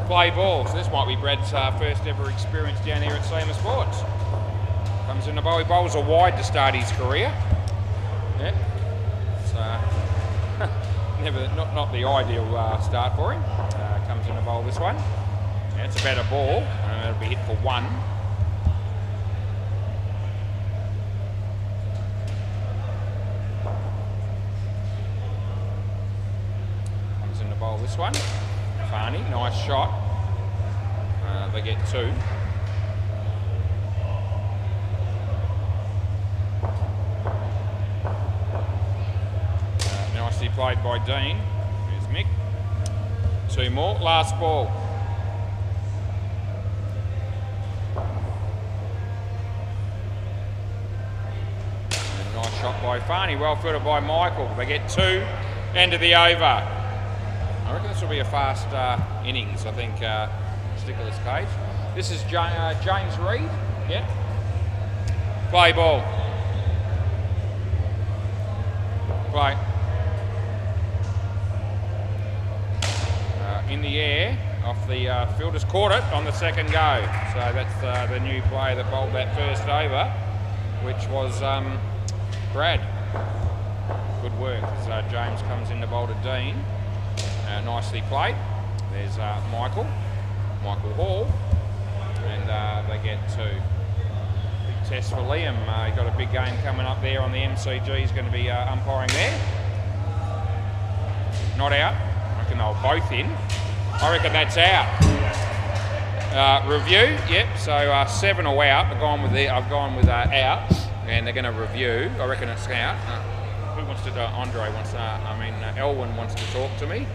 Play ball. So this might be Brad's first ever experience down here at SEMA Sports. Comes in the bowl. He bowls a wide to start his career. Yeah. So never, not the ideal start for him. Comes in the bowl this one. Yeah, it's a better ball, and it'll be hit for one. Comes in the bowl this one. Farney, nice shot. They get two. Nicely played by Dean. There's Mick. Two more. Last ball. And a nice shot by Farney. Well fielded by Michael. They get two. End of the over. I reckon this will be a fast innings. I think Nicholas Cage. This is James Reed. Yeah. Play ball. Play. In the air, off the fielders, caught it on the second go. So that's the new player that bowled that first over, which was Brad. Good work as James comes in to bowl to Dean. Nicely played. There's Michael Hall, and they get two. Big test for Liam. He's got a big game coming up there on the MCG. He's going to be umpiring there. Not out. I reckon they were both in. I reckon that's out. Review, yep. So 7 are out. I've gone with out, and they're going to review. I reckon it's out. Who wants to? Andre wants. Elwyn wants to talk to me.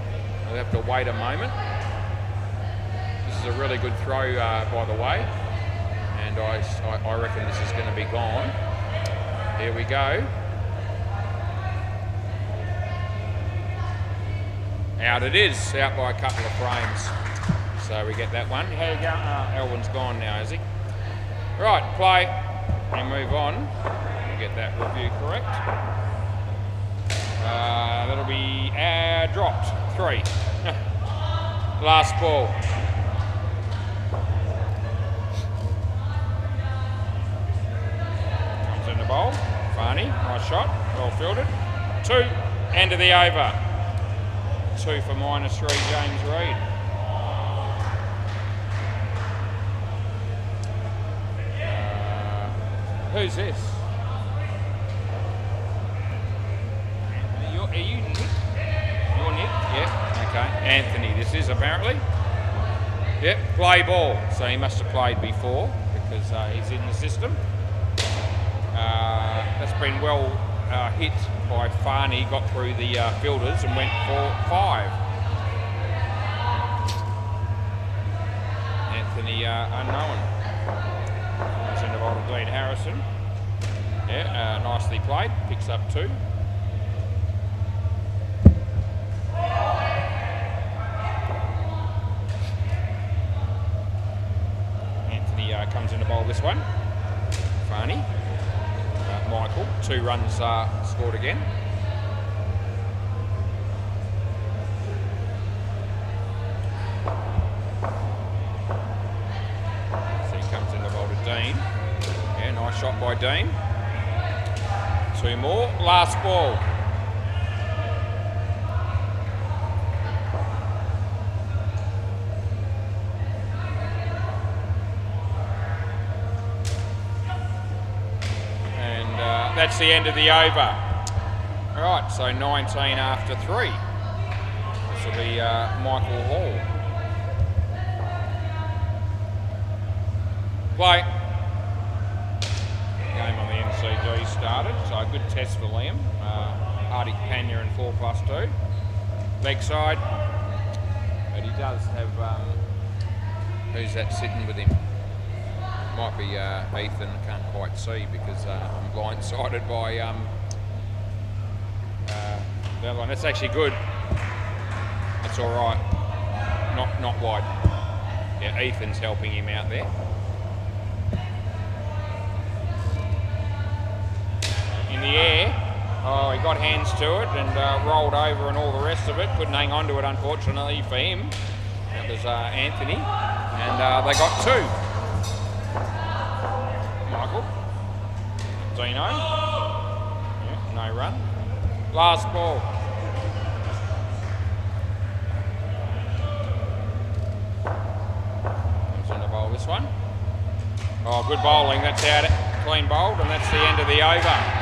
I'll have to wait a moment. This is a really good throw, by the way, and I reckon this is going to be gone. Here we go. Out it is, out by a couple of frames. So we get that one. How you going? Elwyn's gone now, is he? Right, play and move on. We get that review correct. That'll be dropped. 3. Last ball. Comes in the bowl. Farney, nice shot, well fielded. 2, end of the over. 2 for -3, James Reed. Who's this? Are you Nick? You're Nick? Yeah, okay. Anthony, this is apparently. Yep, play ball. So he must have played before because he's in the system. That's been well hit by Farney, got through the fielders and went for 5. Anthony unknown. Comes into bowl to Dean Harrison. Yeah, nicely played. Picks up 2. Anthony comes into bowl this one. Farney. Michael. 2 runs scored again. So he comes into bowl to Dean. Yeah, nice shot by Dean. 2 more. Last ball. And that's the end of the over. All right, so 19 after 3. This will be Michael Hall. Play. Game on the NCG started, so a good test for Liam. Hardy Panya in 4+2. Leg side, but he does have, who's that sitting with him? Might be Ethan, can't quite see because I'm blindsided by the other one. That's actually good. That's all right. Not wide. Yeah, Ethan's helping him out there. In the air. Oh, he got hands to it and rolled over and all the rest of it. Couldn't hang on to it, unfortunately, for him. That was Anthony. And they got 2. Michael. Dino. Yeah, no run. Last ball. Comes in the bowl, this one. Oh, good bowling. That's out. Clean bowled, and that's the end of the over.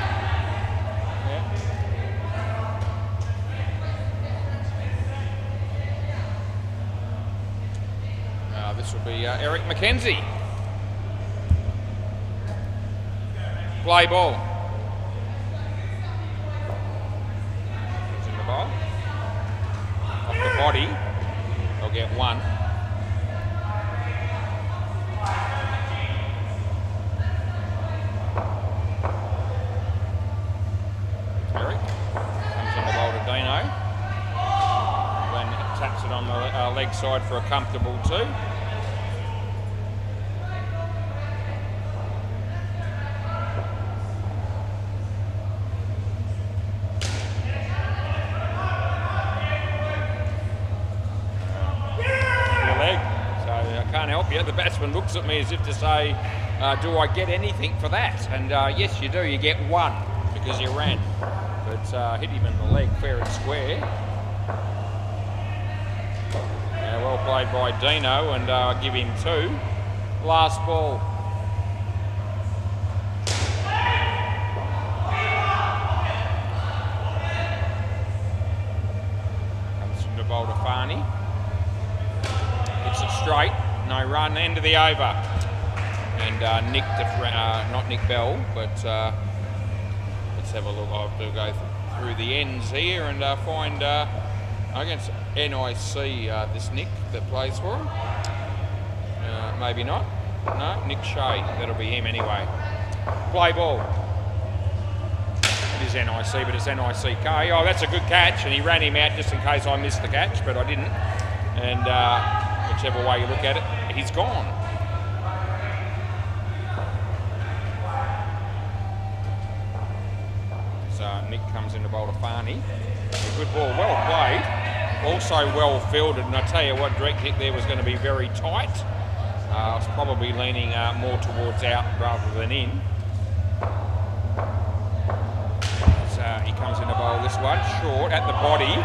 This will be Eric McKenzie. Play ball. It's in the bowl. Off the body. They'll get 1. Eric comes in the bowl to Dino. Then taps it on the leg side for a comfortable 2. The batsman looks at me as if to say, do I get anything for that? And yes, you do. You get 1 because you ran. But hit him in the leg fair and square. Well played by Dino, and give him 2. Last ball. Comes from the bowl to Farney. Hits it straight. No run, end of the over. And Nick, not Nick Bell, but let's have a look. I'll go through the ends here and find against NIC this Nick that plays for him. Maybe not. No, Nick Shea. That'll be him anyway. Play ball. It is NIC, but it's NICK. Oh, that's a good catch, and he ran him out just in case I missed the catch, but I didn't. And whichever way you look at it, he's gone. So Nick comes in to bowl to Farney. A good ball, well played. Also well fielded, and I tell you what, direct hit there was going to be very tight. I was probably leaning more towards out rather than in. So he comes in to bowl this one, short at the body.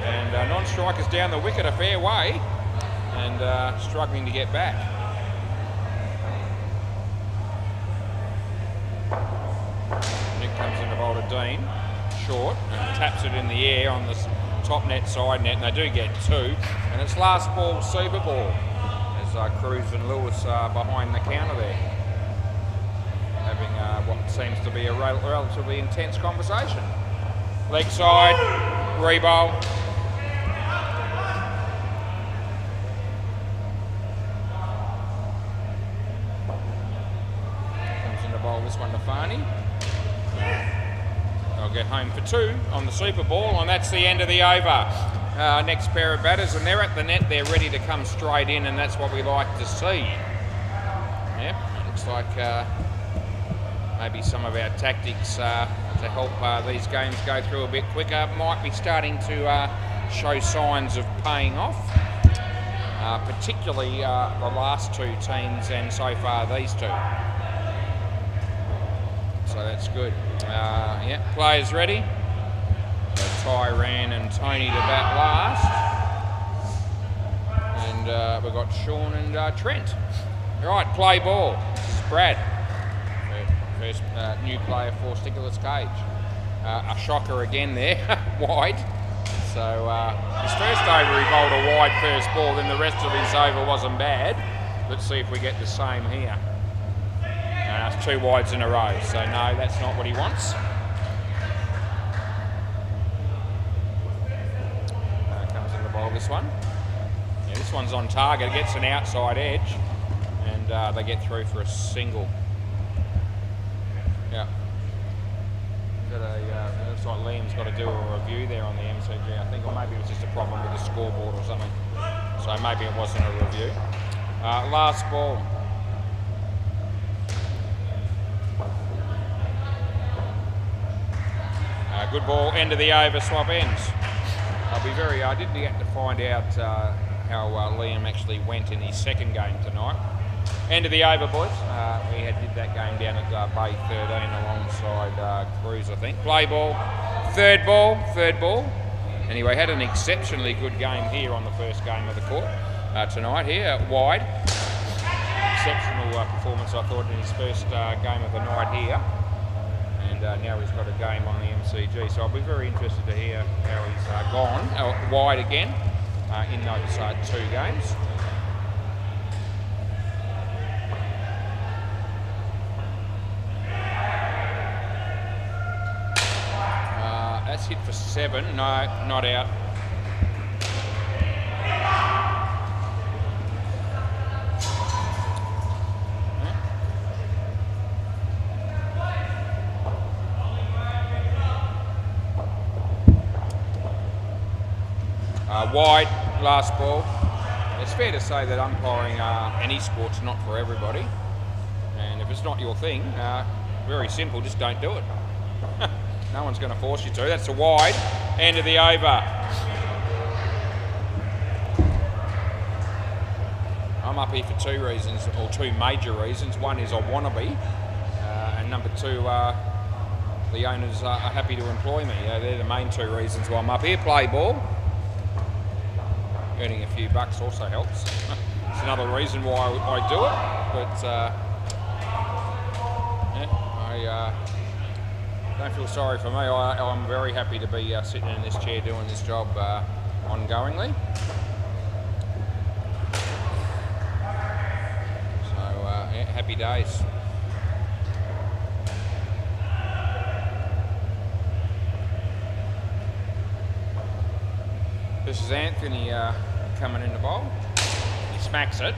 And non-strikers down the wicket a fair way. And struggling to get back. Nick comes in to bowl to Dean, short, and taps it in the air on the top net, side net, and they do get 2. And it's last ball, super ball, as Cruz and Lewis are behind the counter there, having what seems to be a relatively intense conversation. Leg side, re-bowl. this one to Farney. They'll get home for 2 on the Super Ball, and that's the end of the over. Next pair of batters, and they're at the net. They're ready to come straight in, and that's what we like to see. Yep, looks like maybe some of our tactics to help these games go through a bit quicker might be starting to show signs of paying off. Particularly the last 2 teams, and so far these 2. So that's good. Yeah, players ready. So Tyran and Tony to bat last. And we've got Sean and Trent. All right, play ball. This is Brad. First new player for Stickerless Cage. A shocker again there, wide. So his first over, he bowled a wide first ball, then the rest of his over wasn't bad. Let's see if we get the same here. It's 2 wides in a row, so no, that's not what he wants. Comes in the bowl, this one. Yeah, this one's on target, gets an outside edge, and they get through for a single. Yeah. Looks like Liam's got to do a review there on the MCG, I think, or maybe it was just a problem with the scoreboard or something. So maybe it wasn't a review. Last ball. Good ball, end of the over, swap ends. I did get to find out how Liam actually went in his second game tonight. End of the over, boys. We did that game down at Bay 13 alongside Cruz, I think. Play ball, third ball. Anyway, had an exceptionally good game here on the first game of the court tonight here, wide. Exceptional performance, I thought, in his first game of the night here. And now he's got a game on the MCG, so I'll be very interested to hear how he's gone wide again in those 2 games. That's hit for 7. No, not out. Wide, last ball. It's fair to say that umpiring any sport's not for everybody, and if it's not your thing, very simple, just don't do it. No one's going to force you to. That's a wide, end of the over. I'm up here for 2 reasons, or 2 major reasons. One is I want to be, and number 2, the owners are happy to employ me. They're the main 2 reasons why I'm up here. Play ball. Earning a few bucks also helps. It's another reason why I do it, but I don't feel sorry for me. I'm very happy to be sitting in this chair doing this job ongoingly. So yeah, happy days. This is Anthony coming in the bowl. He smacks it,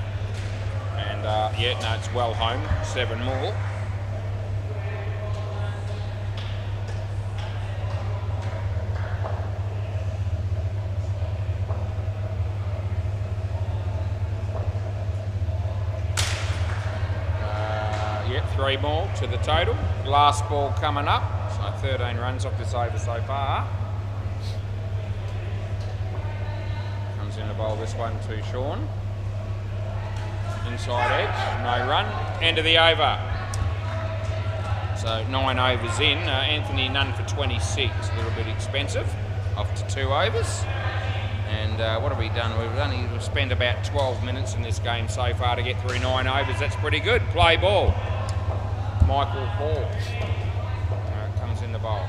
and yeah, no, it's well home. 7 more. Yeah, 3 more to the total. Last ball coming up. So 13 runs off this over so far. In the bowl, this one to Sean. Inside edge, no run. End of the over. So 9 overs in. Anthony none for 26. A little bit expensive. Off to 2 overs. And what have we done? We've spent about 12 minutes in this game so far to get through 9 overs. That's pretty good. Play ball. Michael Hall comes in the bowl.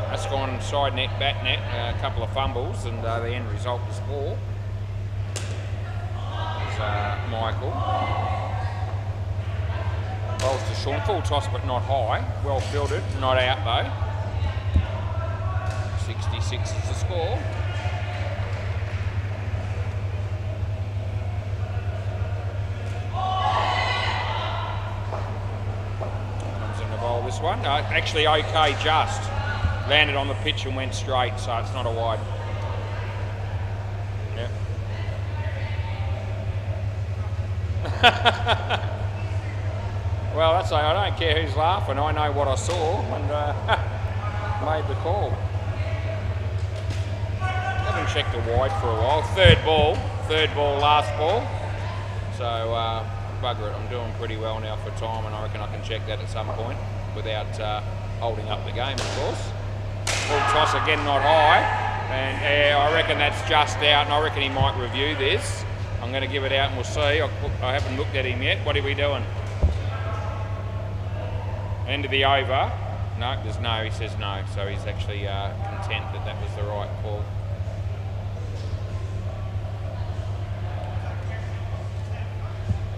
That's gone side net, back net, a couple of fumbles, and the end result was 4. There's Michael. Bowls to Sean, full toss but not high. Well fielded, not out though. 66 is the score. one. Actually, okay, just landed on the pitch and went straight, so it's not a wide. Yep. Well, that's I don't care who's laughing. I know what I saw and made the call. Haven't checked a wide for a while. Third ball, last ball. So bugger it, I'm doing pretty well now for time, and I reckon I can check that at some point without holding up the game, of course. Full toss again, not high, and I reckon that's just out, and I reckon he might review this. I'm going to give it out and we'll see. I haven't looked at him yet. What are we doing? End of the over. No, there's no. He says no. So he's actually content that that was the right call.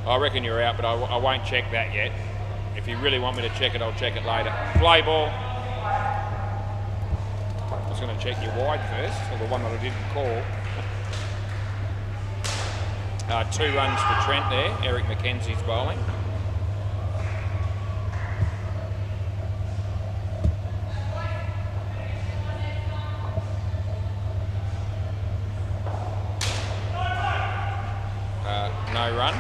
I reckon you're out, but I won't check that yet. If you really want me to check it, I'll check it later. Play ball. I was going to check your wide first, or the one that I didn't call. 2 runs for Trent there. Eric McKenzie's bowling. No run.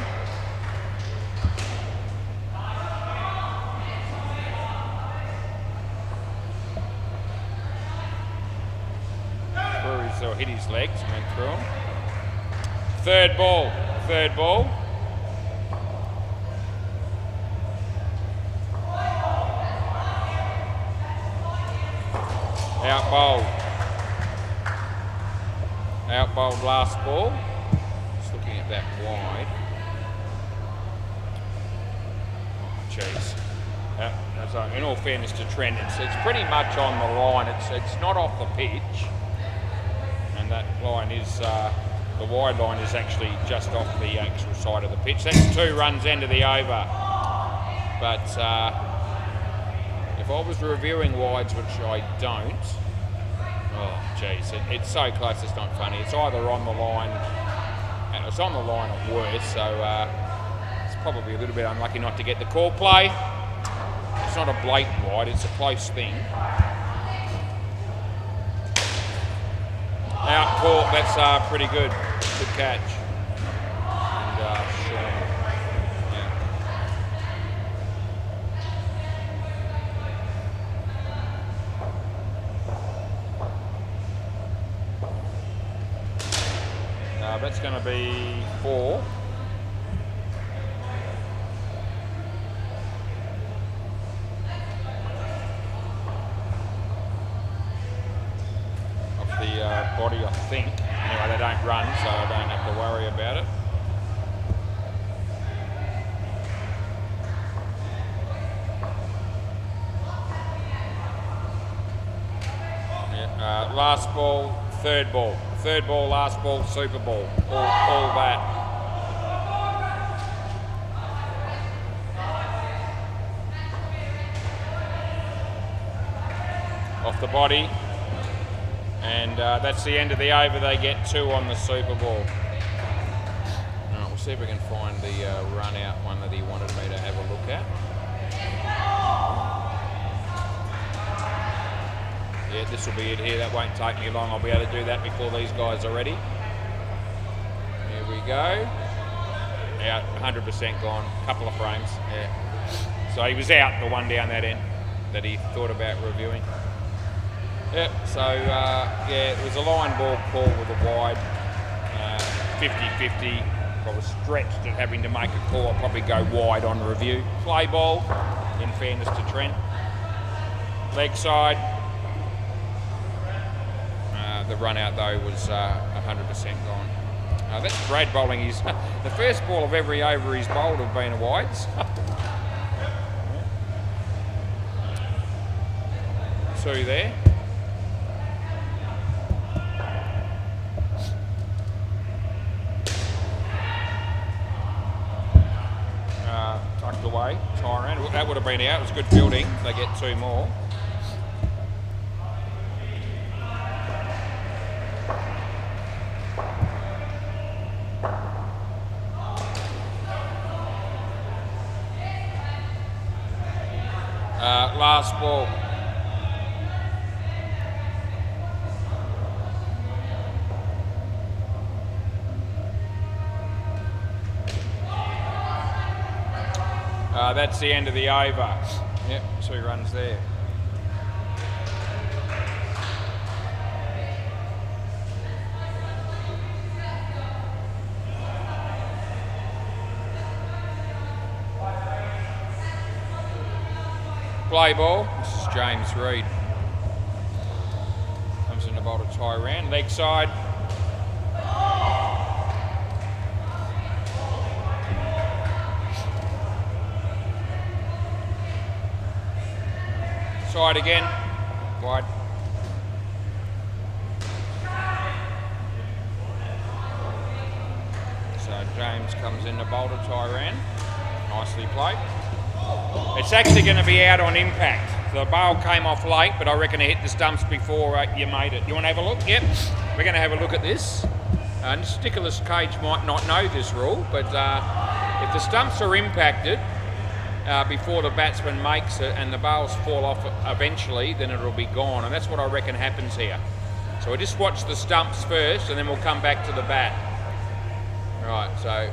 So hit his legs and went through him. Third ball. Out bowled last ball. Just looking at that wide. Oh, jeez. In all fairness to Trent, it's pretty much on the line. It's not off the pitch. And that line is, the wide line is actually just off the actual side of the pitch. That's 2 runs end of the over. But if I was reviewing wides, which I don't, oh geez, it's so close it's not funny. It's either on the line, and it's on the line at worst, so it's probably a little bit unlucky not to get the call. Play. It's not a blatant wide, it's a close thing. Out caught, that's pretty good. Good catch. And Sean, yeah. That's going to be 4. Body, I think. Anyway, they don't run, so I don't have to worry about it. Yeah, last ball, third ball, last ball, super ball, all that. Off the body. And that's the end of the over. They get 2 on the Super Bowl. All right, we'll see if we can find the run-out one that he wanted me to have a look at. Yeah, this will be it here. That won't take me long. I'll be able to do that before these guys are ready. Here we go. Out, 100% gone. Couple of frames. Yeah. So he was out, the one down that end that he thought about reviewing. Yep, so yeah, it was a line ball call with a wide, 50-50. If I was stretched at having to make a call, I'd probably go wide on review. Play ball, in fairness to Trent. Leg side. The run out though was 100% gone. That's Brad bowling his, the first ball of every over he's bowled have been a wides. 2 there. Tucked away, Tyrant. That would have been out. It was good fielding. They get 2 more. Last ball. That's the end of the over. Yep, 2 runs there. Play ball. This is James Reed. Comes in the bowl to Tyran. Leg side. Side again. Wide. So James comes in the bowl to Tyran. Nicely played. It's actually going to be out on impact. The bail came off late, but I reckon it hit the stumps before you made it. You want to have a look? Yep. We're going to have a look at this. Nicholas Cage might not know this rule, but if the stumps are impacted before the batsman makes it and the bails fall off eventually, then it'll be gone. And that's what I reckon happens here. So we'll just watch the stumps first and then we'll come back to the bat. Right, so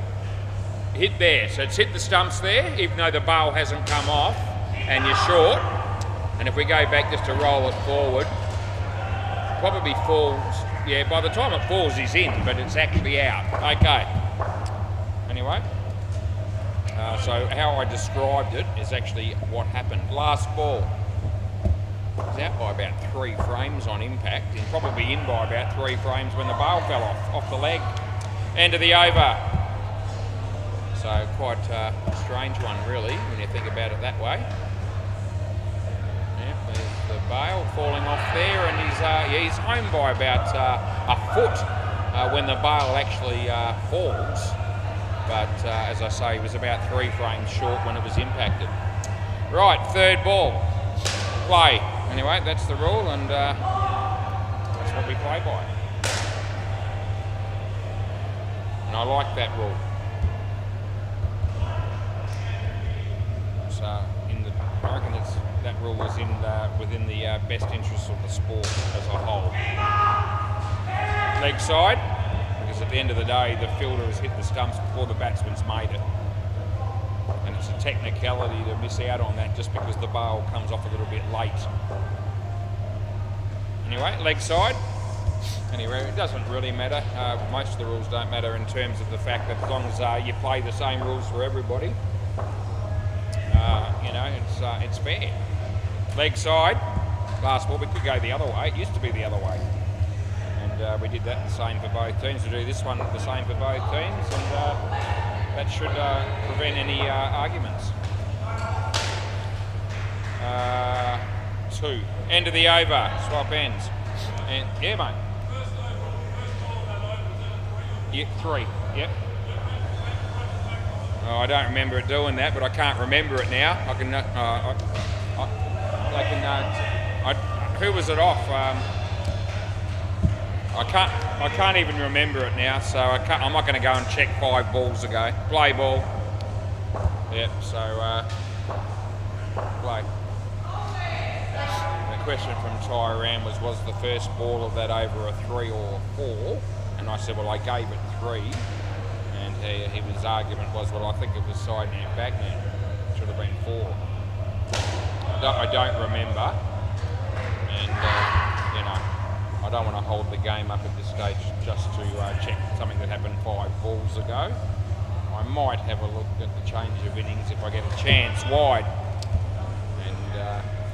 hit there. So it's hit the stumps there, even though the bail hasn't come off and you're short. And if we go back just to roll it forward, probably falls. Yeah, by the time it falls, he's in, but it's actually out. Okay. Anyway, so how I described it is actually what happened. Last ball. He's out by about 3 frames on impact, and probably in by about 3 frames when the bail fell off the leg. End of the over. So quite a strange one, really, when you think about it that way. Yeah, there's the bail falling off there, and he's home by about a foot when the bail actually falls. But as I say, he was about 3 frames short when it was impacted. Right, 3rd ball. Play. Anyway, that's the rule, and that's what we play by. And I like that rule. So, I reckon that rule was within the best interests of the sport as a whole. Leg side, because at the end of the day, the fielder has hit the stumps before the batsman's made it. And it's a technicality to miss out on that just because the bail comes off a little bit late. Anyway, leg side. Anyway, it doesn't really matter. Most of the rules don't matter in terms of the fact that as long as you play the same rules for everybody, you know, it's fair. Leg side. Last ball, we could go the other way. It used to be the other way. And we did that the same for both teams. We do this one the same for both teams, and that should prevent any arguments. 2. End of the over. Swap ends. And yeah, mate. Yep, 3. Yep. Oh, I don't remember it doing that, but I can't remember it now. I can. Who was it off? I can't even remember it now, so I'm not going to go and check 5 balls ago. Play ball. Yep. So play. The question from Tyran was the first ball of that over a 3 or a 4? And I said, well, I gave it 3. And his argument was, well, I think it was side net, back net. It should have been 4. I don't remember. And, you know, I don't want to hold the game up at this stage just to check something that happened 5 balls ago. I might have a look at the change of innings if I get a chance wide. And,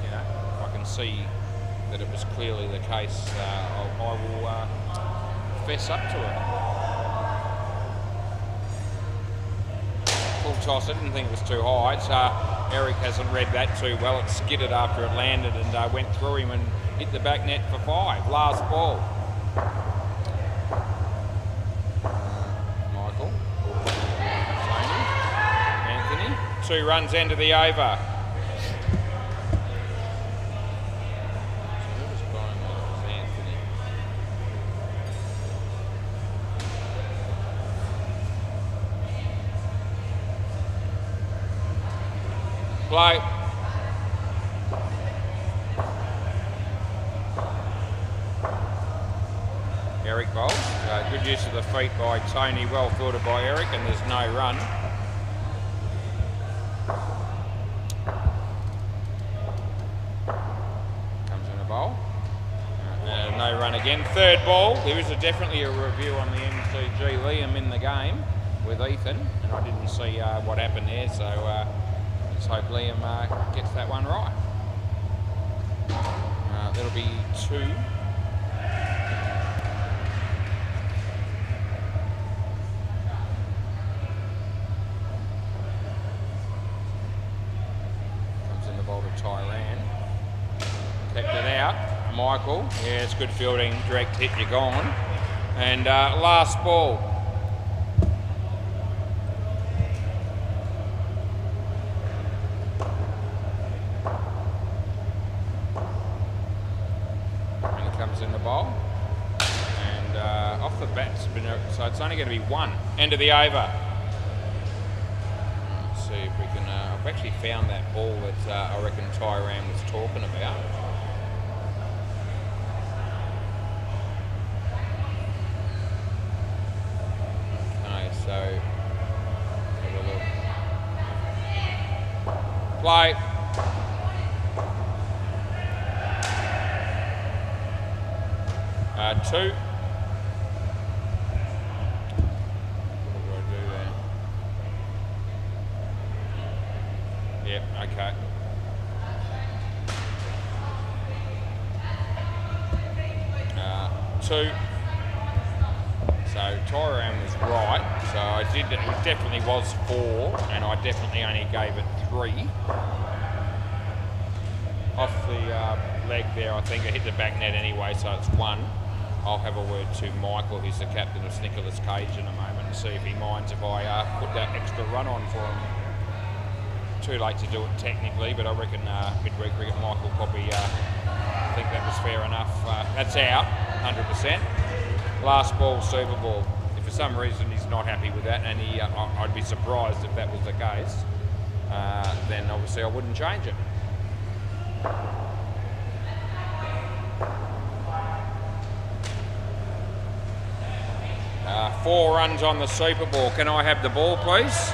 you know, if I can see that it was clearly the case, I will fess up to it. Full toss, I didn't think it was too high. Eric hasn't read that too well. It skidded after it landed and went through him and hit the back net for 5. Last ball. Michael. Tony. Anthony. 2 runs, end of the over. Play. Eric bowls. Good use of the feet by Tony, well fielded by Eric, and there's no run. Comes in a bowl. No run again. Third ball. There is definitely a review on the MCG. Liam in the game with Ethan, and I didn't see what happened there, so let's hope Liam gets that one right. That'll be 2. Comes in the bowl to Tyran. Kept it out. Michael, yeah, it's good fielding, direct hit, you're gone. And last ball. And it comes in the bowl. And off the bat, so it's only going to be 1. End of the over. Let's see if we can, I've actually found that ball that I reckon Tyran was talking about. So, have a look. Play. Two. What do I do there? Yep, okay. Two. So Tyran was right. So I did. It definitely was 4, and I definitely only gave it 3. Off the leg there, I think I hit the back net anyway, so it's 1. I'll have a word to Michael, who's the captain of Nicholas Cage, in a moment, and see if he minds if I put that extra run on for him. Too late to do it technically, but I reckon midweek cricket Michael probably think that was fair enough. That's out, 100%. Last ball, Super Ball. If for some reason he's not happy with that, and I'd be surprised if that was the case, then obviously I wouldn't change it. 4 runs on the Super Ball. Can I have the ball, please?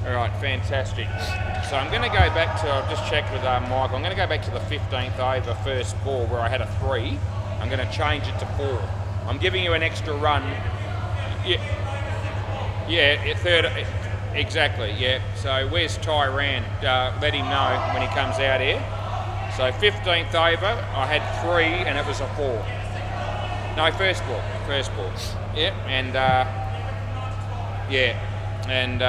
All right, fantastic. So I'm going to go back to, I've just checked with Michael, I'm going to go back to the 15th over first ball where I had a 3. I'm going to change it to 4. I'm giving you an extra run. Yeah, third, exactly, yeah. So where's Tyran? Let him know when he comes out here. So 15th over, I had 3 and it was a 4. No, first ball. Yeah, and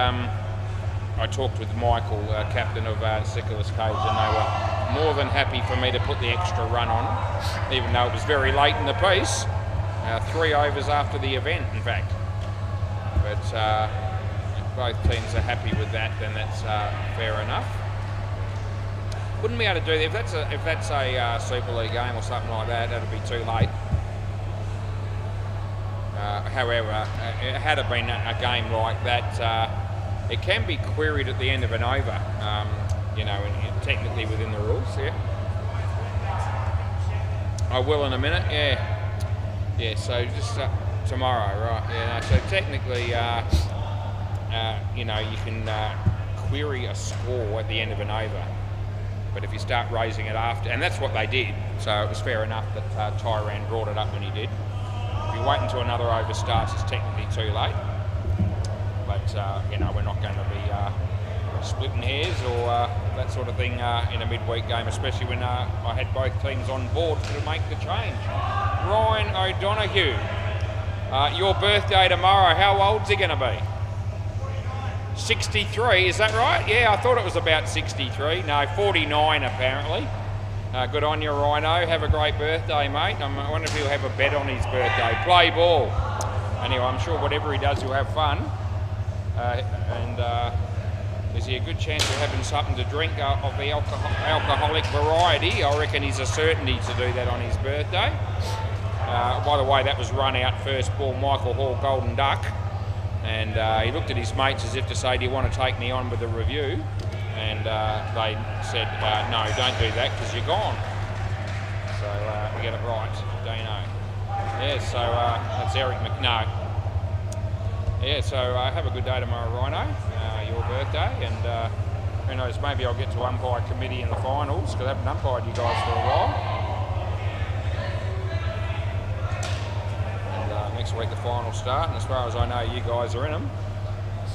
I talked with Michael, captain of Nicholas Cage, and they were more than happy for me to put the extra run on, even though it was very late in the piece. 3 overs after the event, in fact. But if both teams are happy with that, then that's fair enough. Wouldn't be able to do that if that's a Super League game or something like that. That'd be too late. However, had it been a game like that, it can be queried at the end of an over, you know, and technically within the rules, yeah. I will in a minute, yeah. Yeah, so just tomorrow, right, yeah. So technically, you know, you can query a score at the end of an over. But if you start raising it after, and that's what they did, so it was fair enough that Tyran brought it up when he did. If you wait until another over starts, it's technically too late. But, you know, we're not going to be splitting hairs or that sort of thing in a midweek game, especially when I had both teams on board to make the change. Ryan O'Donoghue, your birthday tomorrow, how old's he going to be? 63, is that right? Yeah, I thought it was about 63. No, 49 apparently. Good on you, Rhino. Have a great birthday, mate. I wonder if he'll have a bet on his birthday. Play ball. Anyway, I'm sure whatever he does, he'll have fun. Is he a good chance of having something to drink of the alcoholic variety? I reckon he's a certainty to do that on his birthday. By the way, that was run out first ball, Michael Hall, Golden Duck. And he looked at his mates as if to say, do you want to take me on with the review? And they said, no, don't do that because you're gone. So we get it right, Dino. Yeah, so that's Eric McNo. Yeah, so have a good day tomorrow, Rhino, your birthday. And who knows, maybe I'll get to umpire committee in the finals because I haven't umpired you guys for a while. And next week the finals start, and as far as I know, you guys are in them.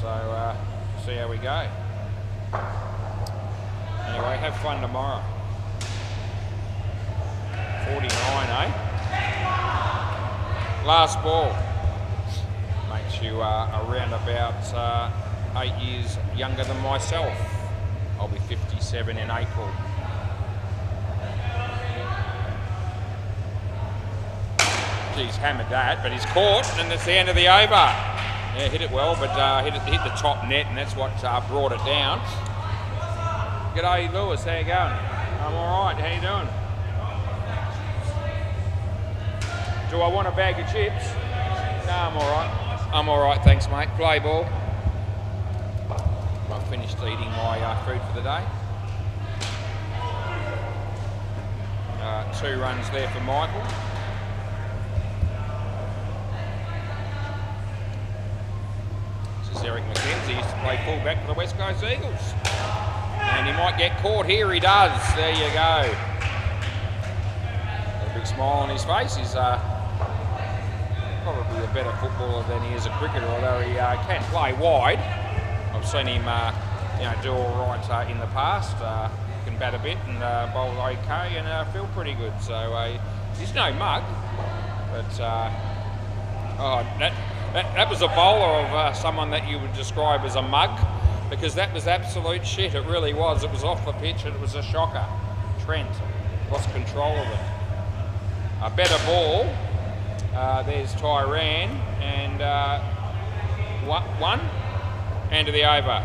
So see how we go. Anyway, have fun tomorrow. 49, eh? Last ball. Makes you around about 8 years younger than myself. I'll be 57 in April. He's hammered that, but he's caught, and that's the end of the over. Yeah, hit it well, but hit the top net, and that's what brought it down. G'day, Lewis. How you going? I'm all right. How you doing? Do I want a bag of chips? No, I'm all right. I'm all right, thanks, mate. Play ball. I've finished eating my food for the day. 2 runs there for Michael. This is Eric McKenzie. Used to play fullback for the West Coast Eagles. And he might get caught here. He does. There you go. Got a big smile on his face. He's probably a better footballer than he is a cricketer, although he can play wide. I've seen him, do all right in the past. Can bat a bit and bowl okay and feel pretty good. So he's no mug, but that was a bowler of someone that you would describe as a mug. Because that was absolute shit, it really was. It was off the pitch and it was a shocker. Trent lost control of it. A better ball. There's Tyran and one and to the over.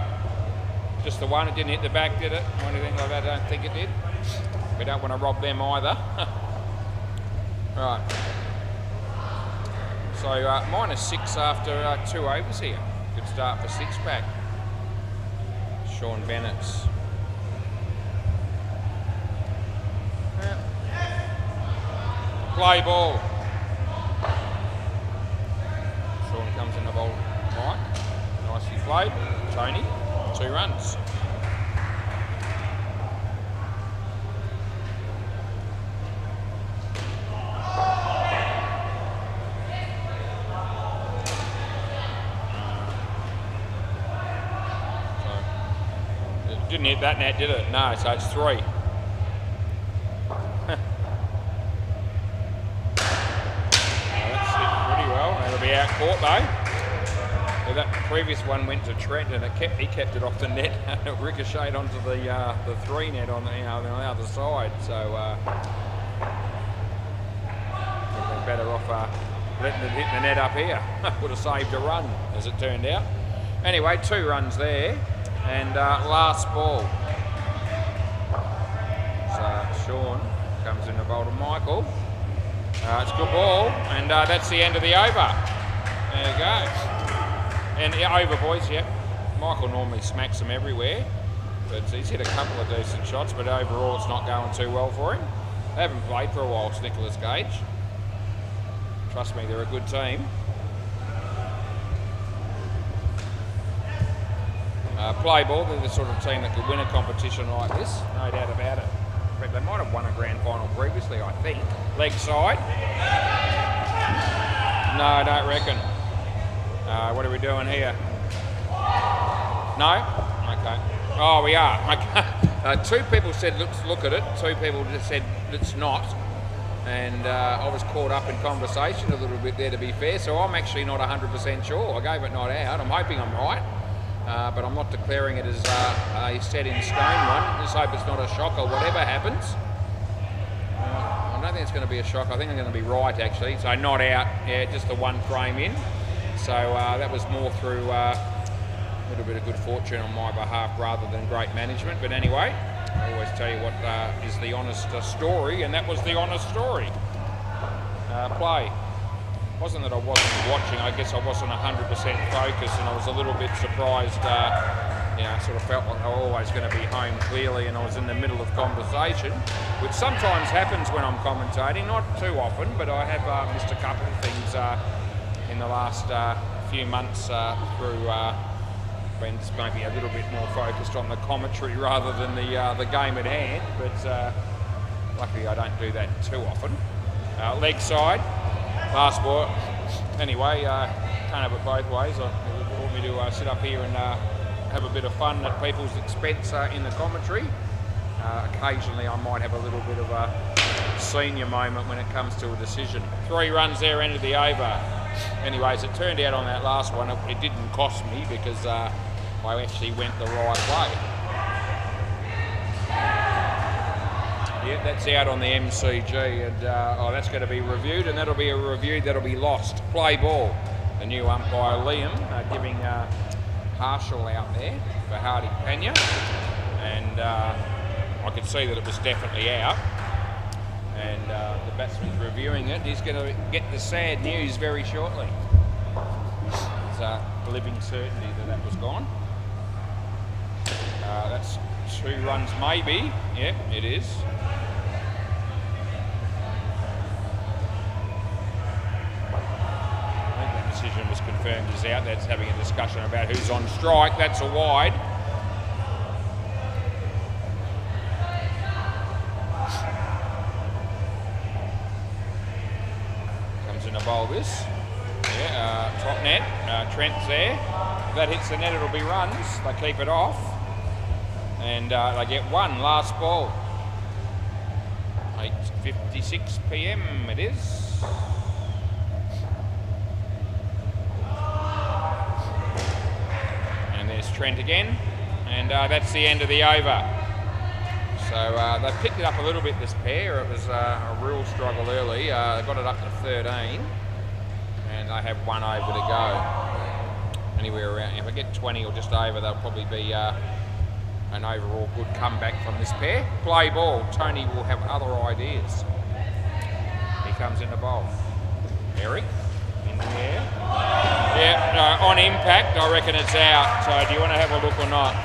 Just the one, it didn't hit the back, did it? Or anything like that, I don't think it did. We don't want to rob them either. Right. So -6 after 2 overs here. Good start for 6-pack. Sean Bennett's. Play ball. Sean comes in the ball. Mike. Nicely played. Tony. 2 runs. Didn't hit that net, did it? No, so it's 3. That's hit pretty well. That'll be out caught though. So that previous one went to Trent and he kept it off the net and it ricocheted onto the 3 net on the other side. So would have been better off letting it hit the net up here. Would have saved a run, as it turned out. Anyway, 2 runs there. And last ball. So Sean comes in the bowl to Michael. It's a good ball, and that's the end of the over. There you go. And over, boys, yep. Michael normally smacks them everywhere, but he's hit a couple of decent shots, but overall it's not going too well for him. They haven't played for a while, it's Nicholas Gage. Trust me, they're a good team. Play ball, they're the sort of team that could win a competition like this, no doubt about it. In fact, they might have won a grand final previously, I think. Leg side. No, I don't reckon. What are we doing here? No? Okay. Oh, we are. Okay. 2 people said, let's look at it. 2 people just said, let's not. And I was caught up in conversation a little bit there, to be fair, so I'm actually not 100% sure. I gave it not out. I'm hoping I'm right. But I'm not declaring it as a set in stone one. Just hope it's not a shock or whatever happens. don't think it's going to be a shock. I think I'm going to be right, actually. So not out, yeah, just the one frame in. So that was more through a little bit of good fortune on my behalf rather than great management. But anyway, I always tell you what is the honest story, and that was the honest story. Play. Wasn't that I wasn't watching, I guess I wasn't 100% focused, and I was a little bit surprised, you know, sort of felt like I was always going to be home clearly, and I was in the middle of conversation, which sometimes happens when I'm commentating, not too often, but I have missed a couple of things in the last few months through been maybe a little bit more focused on the commentary rather than the game at hand, but luckily I don't do that too often. Leg side. Last ball. Anyway, can't have it both ways. You want me to sit up here and have a bit of fun at people's expense in the commentary. Occasionally I might have a little bit of a senior moment when it comes to a decision. 3 runs there, ended the over. Anyways, it turned out on that last one, it didn't cost me because I actually went the right way. Yeah, that's out on the MCG, and that's going to be reviewed, and that'll be a review that'll be lost. Play ball. The new umpire Liam giving partial out there for Hardy Pena, and I could see that it was definitely out. And the batsman's reviewing it. He's going to get the sad news very shortly. It's a living certainty that was gone. That's 2 runs maybe. Yeah, it is. Decision was confirmed as out. That's having a discussion about who's on strike. That's a wide. Comes in a bowl this. Yeah, top net. Trent's there. If that hits the net, it'll be runs. They keep it off. And they get 1 last ball. 8:56 p.m. it is. There's Trent again, and that's the end of the over. So they picked it up a little bit, this pair. It was a real struggle early. They got it up to 13, and they have 1 over to go. Anywhere around, if I get 20 or just over, they'll probably be an overall good comeback from this pair. Play ball. Tony will have other ideas. He comes in the bowl. Eric. In the air. Yeah, on impact, I reckon it's out. So do you want to have a look or not?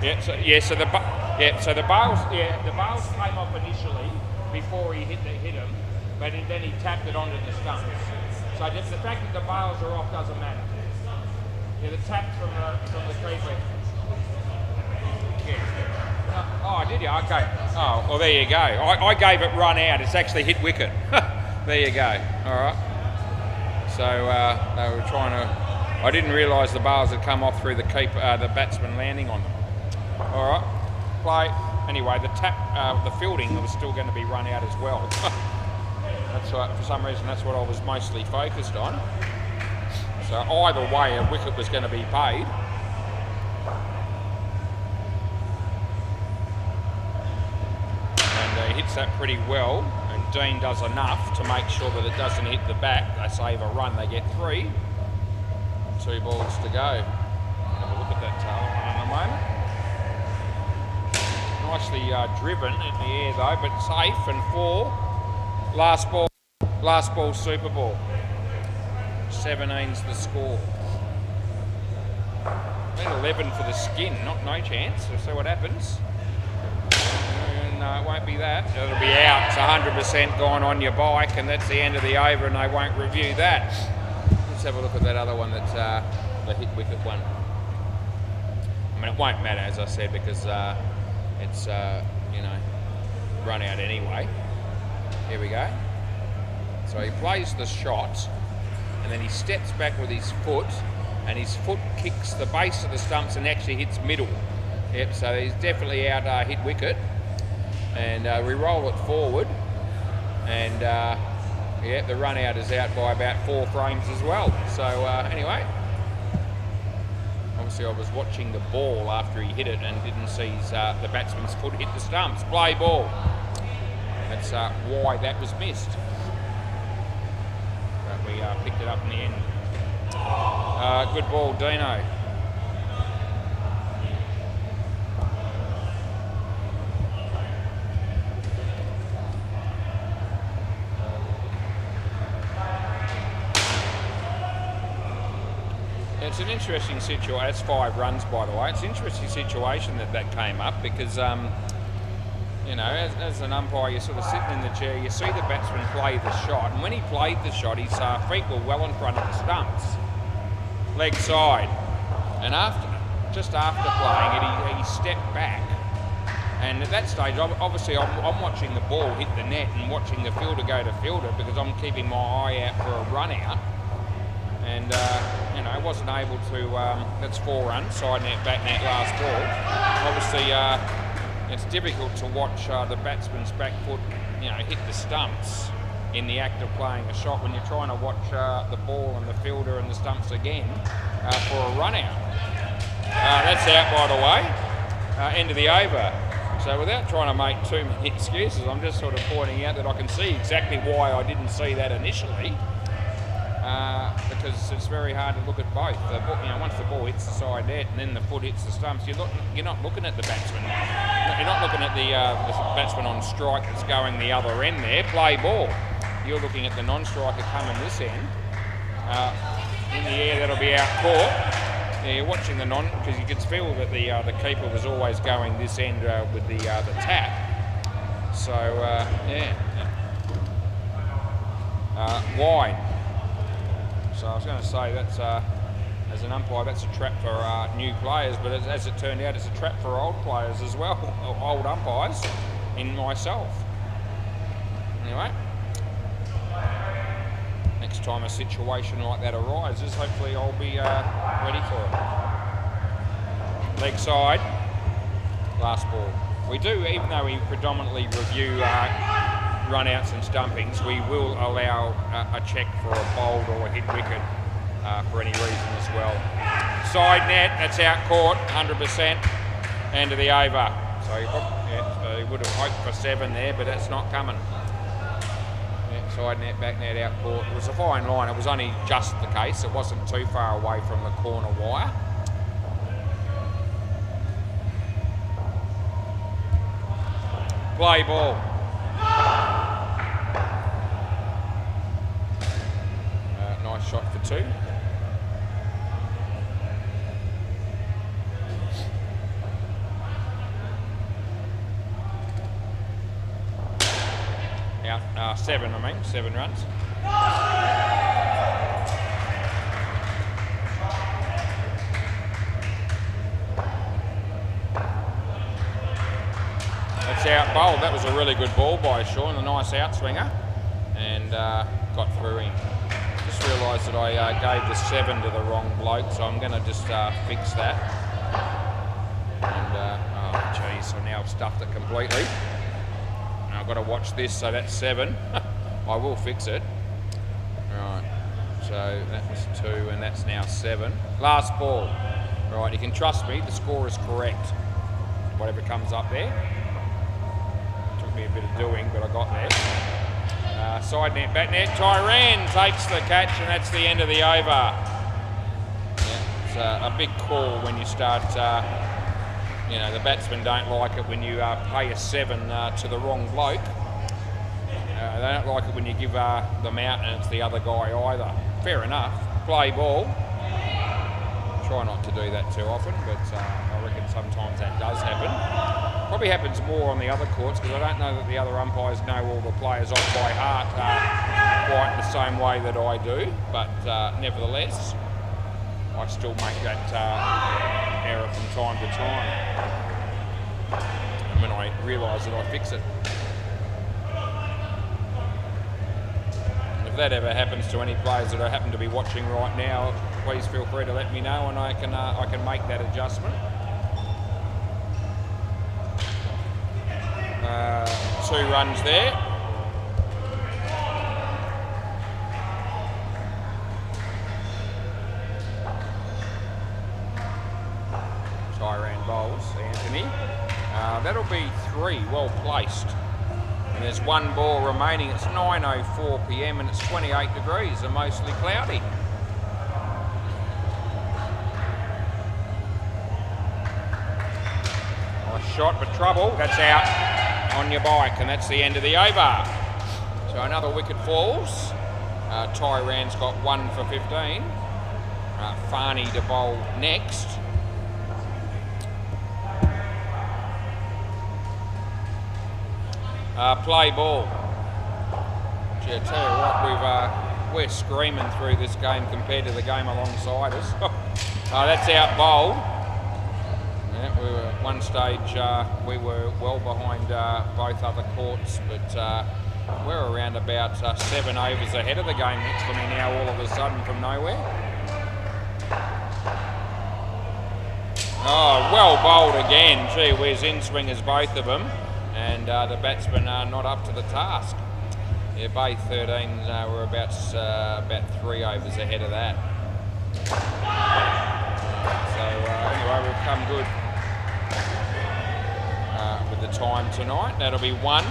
Yeah. So the bails came off initially before he hit him, but then he tapped it onto the stumps. So just the fact that the bails are off doesn't matter. Yeah, the tap from the keeper. Yeah. Oh, did you? Okay. Oh, well, there you go. I gave it run out. It's actually hit wicket. There you go. All right. So they were trying to. I didn't realise the bails had come off through the the batsman landing on them. All right, play. Anyway, the tap, the fielding was still going to be run out as well. That's what, for some reason, that's what I was mostly focused on. So either way, a wicket was going to be paid. And he hits that pretty well. Dean does enough to make sure that it doesn't hit the back. They save a run, they get 3. 2 balls to go. Have a look at that tail in a moment. Nicely driven in the air though, but safe, and 4. Last ball Super Ball. 17's the score. Then 11 for the skin, no chance. We'll see what happens. No, it won't be that. It'll be out. It's 100% gone on your bike, and that's the end of the over, and they won't review that. Let's have a look at that other one that's the hit wicket one. I mean, it won't matter, as I said, because it's, you know, run out anyway. Here we go. So he plays the shot, and then he steps back with his foot, and his foot kicks the base of the stumps and actually hits middle. Yep, so he's definitely out hit wicket. And we roll it forward, and yeah, the run out is out by about 4 frames as well. So anyway, obviously I was watching the ball after he hit it and didn't see the batsman's foot hit the stumps. Play ball. That's why that was missed. But we picked it up in the end. Good ball, Dino. It's an interesting situation. That's 5 runs, by the way. It's an interesting situation that came up because, you know, as an umpire, you're sort of sitting in the chair, you see the batsman play the shot, and when he played the shot, his feet were well in front of the stumps, leg side, and just after playing it, he stepped back, and at that stage, obviously, I'm watching the ball hit the net and watching the fielder go to fielder because I'm keeping my eye out for a run out. And, you know, wasn't able to, that's 4 runs, side net, back net, last ball. Obviously, it's difficult to watch the batsman's back foot, you know, hit the stumps in the act of playing a shot when you're trying to watch the ball and the fielder and the stumps again for a run out. That's out, by the way, end of the over. So without trying to make too many excuses, I'm just sort of pointing out that I can see exactly why I didn't see that initially. Because it's very hard to look at both. The ball, you know, once the ball hits the side net and then the foot hits the stumps, you're not looking at the batsman. You're not looking at the batsman on strike that's going the other end there. Play ball. You're looking at the non-striker coming this end. In the air, that'll be out court. Yeah, you're watching the because you can feel that the keeper was always going this end with the tap. So yeah. Wide. So I was going to say that's, as an umpire, that's a trap for new players, but as it turned out, it's a trap for old players as well, old umpires, in myself. Anyway, next time a situation like that arises, hopefully I'll be ready for it. Leg side, last ball. We do, even though we predominantly review run-outs and stumpings, we will allow a check for a bowled or a hit wicket for any reason as well. Side net, that's out court, 100%, end of the over. So you would have hoped for 7 there, but that's not coming. Yeah, side net, back net, out court. It was a fine line. It was only just the case. It wasn't too far away from the corner wire. Play ball. Nice shot for 2. Out 7, 7 runs. That's out bowled. That was a really good ball by Sean, a nice outswinger, and got through him. Just realised that I gave the 7 to the wrong bloke, so I'm going to just fix that. And oh geez, so now I've stuffed it completely. And I've got to watch this, so that's 7. I will fix it. Right, so that was 2, and that's now 7. Last ball. Right, you can trust me, the score is correct. Whatever comes up there. Took me a bit of doing, but I got there. Side net, back net, Tyran takes the catch, and that's the end of the over. Yeah, it's a big call when you start, you know, the batsmen don't like it when you pay a 7 to the wrong bloke. They don't like it when you give them out and it's the other guy either. Fair enough, play ball. Try not to do that too often, but I reckon sometimes that does happen. Probably happens more on the other courts because I don't know that the other umpires know all the players off by heart quite the same way that I do, but nevertheless, I still make that error from time to time. And when I realise that, I fix it. And if that ever happens to any players that I happen to be watching right now, please feel free to let me know, and I can make that adjustment. 2 runs there. Tyran bowls, Anthony. That'll be 3, well placed. And there's one ball remaining. It's 9:04 p.m. and it's 28 degrees and mostly cloudy. Nice shot, but trouble. That's out on your bike, and that's the end of the over. So another wicket falls. Tyran's got 1 for 15. Farney to bowl next. Play ball. Gee, I tell you what, we're screaming through this game compared to the game alongside us. That's out bowled. Yeah, we were at one stage, we were well behind both other courts, but we're around about 7 overs ahead of the game next to me now, all of a sudden from nowhere. Oh, well bowled again. Gee whiz, in-swingers both of them. And the batsmen are not up to the task. Yeah, Bay 13 were about 3 overs ahead of that. So anyway, we've come good with the time tonight. That'll be 1.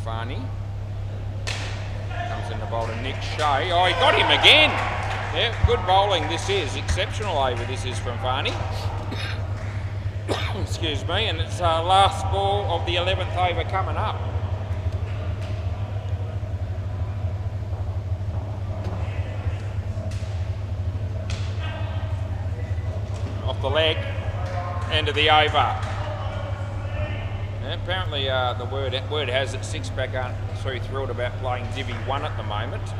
Farney comes in the bowl to Nick Shea. Oh, he got him again. Yeah, good bowling this is. Exceptional over this is from Farney. Excuse me, and it's last ball of the 11th over coming up. Off the leg, end of the over. And apparently the word has it Six-Pack aren't so thrilled about playing Divi 1 at the moment.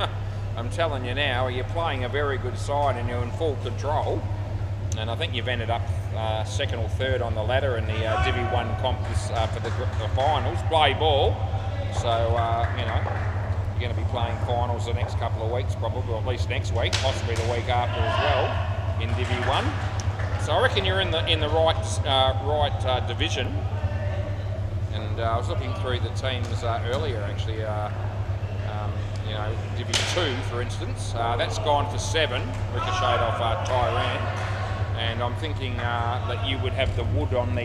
I'm telling you now, you're playing a very good side and you're in full control. And I think you've ended up 2nd or 3rd on the ladder in the Divi 1 comp for the finals. Play ball. So, you know, you're going to be playing finals the next couple of weeks probably, or at least next week, possibly the week after as well in Divi 1. So I reckon you're in the right division. And I was looking through the teams earlier actually. You know, Divi 2, for instance, that's gone for 7, ricocheted off Tyran, and I'm thinking that you would have the wood on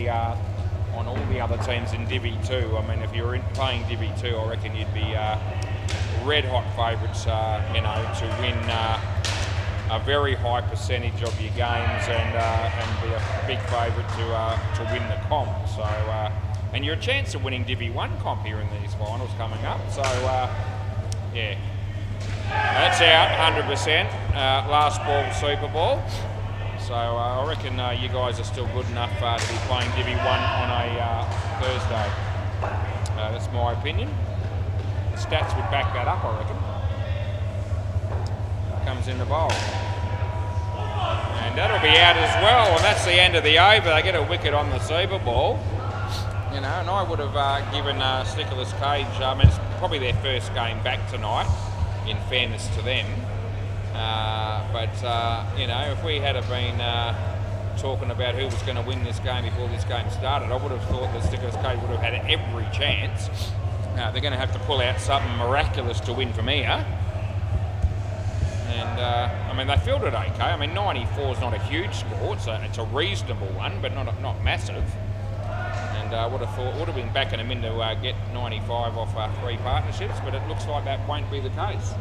all the other teams in Divi 2. I mean, if you're playing Divi 2, I reckon you'd be red hot favourites, you know, to win a very high percentage of your games and be a big favourite to win the comp. So, and you're a chance of winning Divi 1 comp here in these finals coming up. So. Yeah, that's out 100%. Last ball, Super Ball. So I reckon you guys are still good enough to be playing Divi 1 on a Thursday. That's my opinion. The stats would back that up, I reckon. Comes in the bowl. And that'll be out as well. And that's the end of the over. They get a wicket on the Super Ball. You know, and I would have given Nicholas Cage, I mean, it's probably their first game back tonight, in fairness to them. But you know, if we had been talking about who was going to win this game before this game started, I would have thought that Nicholas Cage would have had every chance. They're going to have to pull out something miraculous to win from here. And I mean, they fielded okay. I mean, 94 is not a huge score, so it's a reasonable one, but not massive. And I would have been backing them in to get 95 off 3 partnerships, but it looks like that won't be the case.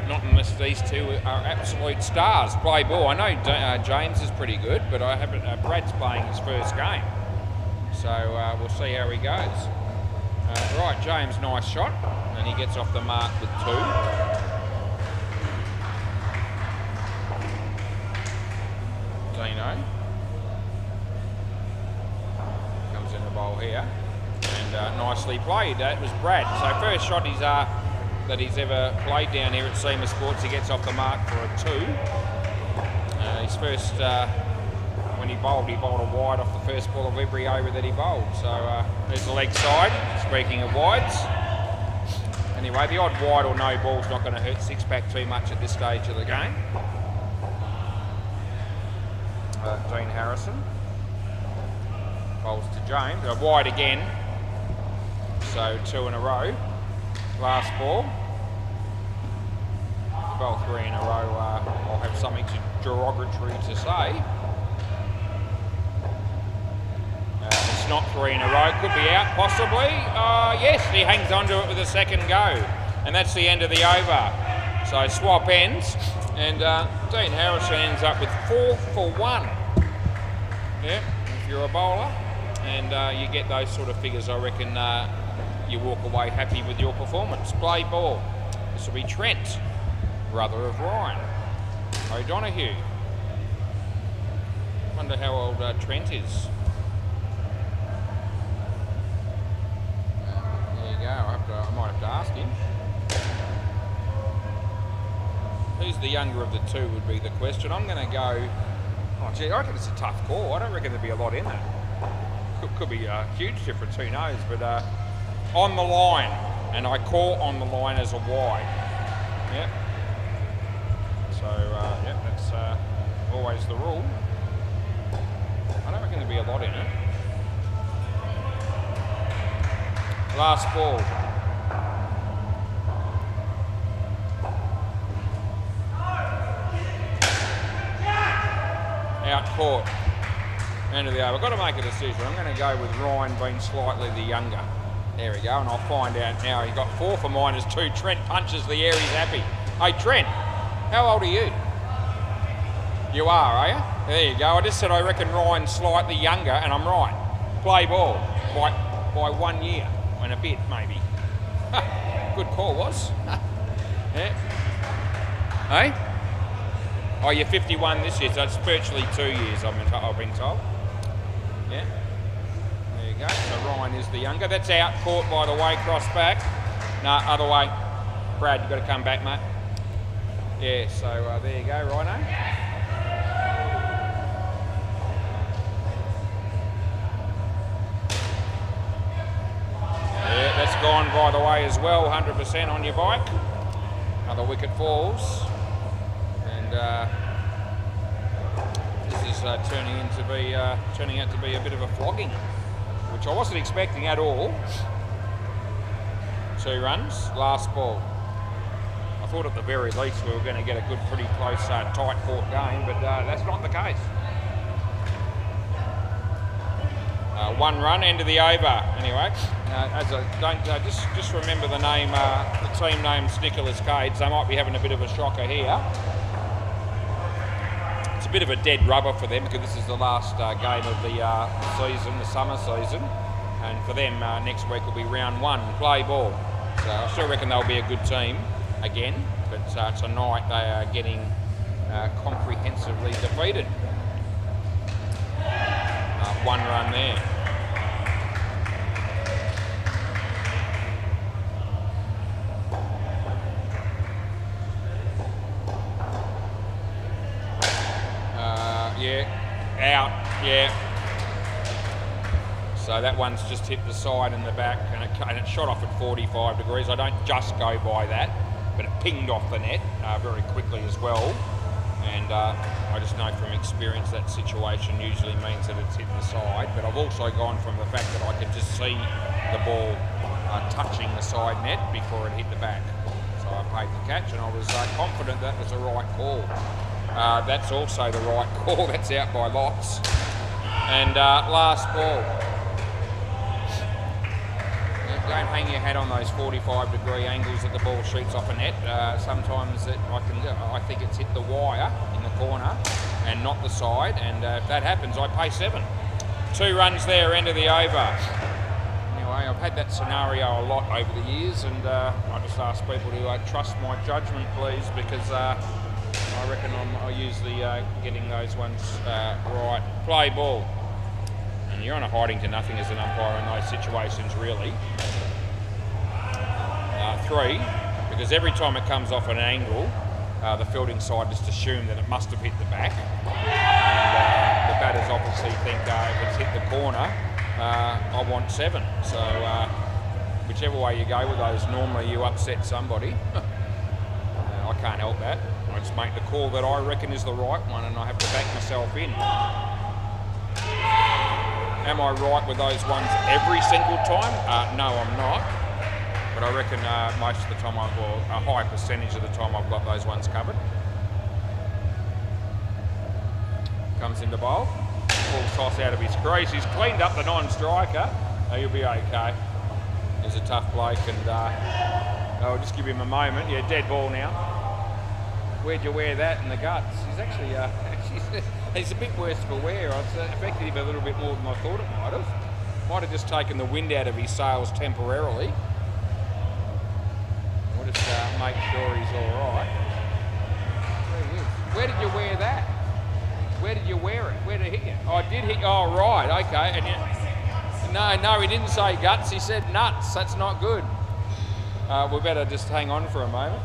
Not unless these two are absolute stars. Play ball. I know James is pretty good, but I haven't. Brad's playing his first game, so we'll see how he goes. Right, James, nice shot, and he gets off the mark with 2. Dino comes in the bowl here, and nicely played. That was Brad. So first shot that he's ever played down here at SEMA Sports, he gets off the mark for a 2. His first, when he bowled a wide off the first ball of every over that he bowled. So there's the leg side, speaking of wides. Anyway, the odd wide or no ball's not going to hurt Six-Pack too much at this stage of the game. Dean Harrison bowls to James, wide again, so 2 in a row. Last ball, bowl 3 in a row. I'll have something derogatory to say. Yes, not 3 in a row. Could be out, possibly. Yes, he hangs onto it with a second go. And that's the end of the over. So swap ends. And Dean Harrison ends up with 4 for 1. Yeah, if you're a bowler and you get those sort of figures, I reckon you walk away happy with your performance. Play ball. This will be Trent, brother of Ryan O'Donoghue. Wonder how old Trent is. There you go. I might have to ask him. Who's the younger of the two would be the question. I'm going to go. Oh, gee, I reckon it's a tough call. I don't reckon there'd be a lot in it. Could be a huge difference. Who knows? But on the line, and I call on the line as a Y. Yep. So yep, that's always the rule. I don't reckon there'd be a lot in it. Last ball. Out court. End of the over. I've got to make a decision. I'm going to go with Ryan being slightly the younger. There we go, and I'll find out now. He got 4 for -2. Trent punches the air. He's happy. Hey, Trent, how old are you? You are you? There you go. I just said I reckon Ryan's slightly younger, and I'm right. Play ball by 1 year and a bit, maybe. Good call, was. Yeah. Hey? Oh, you're 51 this year, so it's virtually 2 years, I've been told. Yeah. There you go. So Ryan is the younger. That's out court, by the way, cross back. No, other way. Brad, you've got to come back, mate. Yeah, so there you go, Rhino. Yeah, that's gone, by the way, as well, 100% on your bike. Another wicket falls. And this is turning out to be a bit of a flogging, which I wasn't expecting at all. 2 runs, last ball. I thought at the very least we were going to get a good, pretty close, tight fought game, but that's not the case. 1 run, end of the over. Anyway, just remember the name. The team name's Nicholas Cage. They might be having a bit of a shocker here. It's a bit of a dead rubber for them because this is the last game of the season, the summer season, and for them next week will be round 1. Play ball. So I still reckon they'll be a good team again, but tonight they are getting comprehensively defeated. 1 run there. Yeah, out, yeah. So that one's just hit the side and the back, and it shot off at 45 degrees. I don't just go by that, but it pinged off the net very quickly as well. And I just know from experience that situation usually means that it's hit the side. But I've also gone from the fact that I could just see the ball touching the side net before it hit the back. So I paid the catch, and I was confident that was the right call. That's also the right call. That's out by lots. And last ball. Don't hang your hat on those 45-degree angles that the ball shoots off a net. Sometimes I think it's hit the wire in the corner and not the side. And if that happens, I pay 7. 2 runs there, end of the over. Anyway, I've had that scenario a lot over the years, and I just ask people to trust my judgment, please, because I reckon I'm usually getting those ones right. Play ball. And you're on a hiding to nothing as an umpire in those situations, really. 3, because every time it comes off an angle, the fielding side just assume that it must have hit the back. And the batters obviously think if it's hit the corner, I want 7. So whichever way you go with those, normally you upset somebody. I can't help that. I just make the call that I reckon is the right one, and I have to back myself in. Am I right with those ones every single time? No, I'm not. But I reckon most of the time, a high percentage of the time, I've got those ones covered. Comes into bowl. full toss out of his crease. He's cleaned up the non-striker. He'll be okay. He's a tough bloke, and I'll just give him a moment. Yeah, dead ball now. Where'd you wear that in the guts? He's actually, he's a bit worse for wear. I've affected him a little bit more than I thought it might have. Might have just taken the wind out of his sails temporarily. We'll just make sure he's all right. There he is. Where did you wear that? Where did you wear it? Where did it hit you? Oh, it did hit you. Oh, right, okay. And no, he didn't say guts. He said nuts. That's not good. We better just hang on for a moment.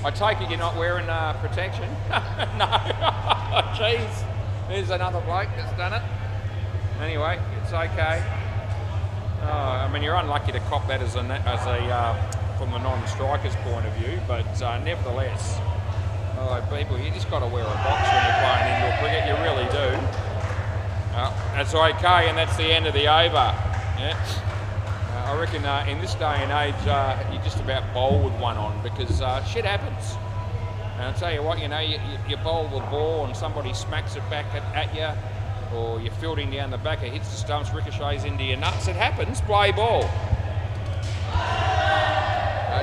I take it you're not wearing protection? No. Jeez. There's another bloke that's done it. Anyway, it's okay. I mean, you're unlucky to cop that as a from the non-striker's point of view, but nevertheless, people, you just got to wear a box when you're playing indoor cricket. You really do. That's okay, and that's the end of the over. Yeah. I reckon in this day and age, you just about bowl with one on because shit happens. And I'll tell you what, you bowl the ball and somebody smacks it back at you, or you're fielding down the back, it hits the stumps, ricochets into your nuts. It happens. Play ball.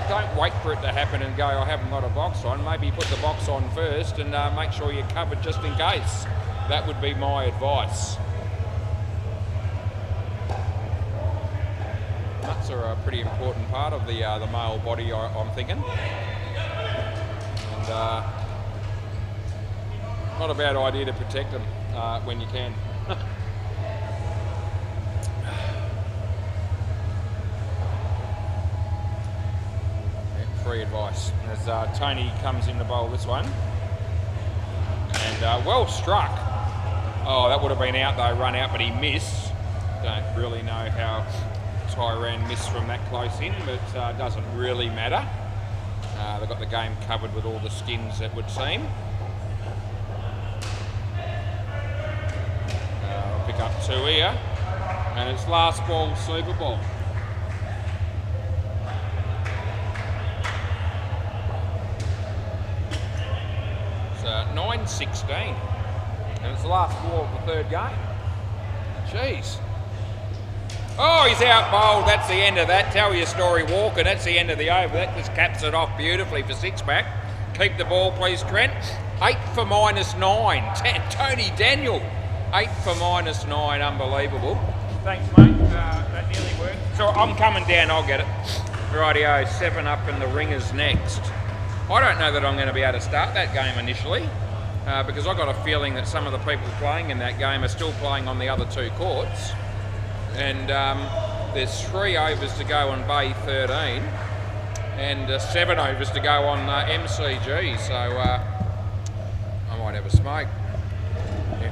Don't wait for it to happen and go, I haven't got a box on. Maybe put the box on first and make sure you're covered just in case. That would be my advice. Nuts are a pretty important part of the male body, I'm thinking. And not a bad idea to protect them when you can. Free advice as Tony comes in to bowl this one. And well struck. Oh, that would have been out though, run out, but he missed. Don't really know how Tyran missed from that close in, but doesn't really matter. They've got the game covered with all the skins, it would seem. I'll pick up two here, and it's last ball, super ball. It's 9-16, and it's the last ball of the third game. Jeez. Oh, he's out bowled. That's the end of that. Tell your story, Walker. That's the end of the over. That just caps it off beautifully for six back. Keep the ball, please, Trent. 8 for -9. Tony Daniel. 8 for -9. Unbelievable. Thanks, mate. That nearly worked. So I'm coming down. I'll get it. Rightio. 7 up in the ringers next. I don't know that I'm going to be able to start that game initially because I've got a feeling that some of the people playing in that game are still playing on the other two courts. And there's 3 overs to go on Bay 13 and 7 overs to go on MCG, so I might have a smoke. Yeah.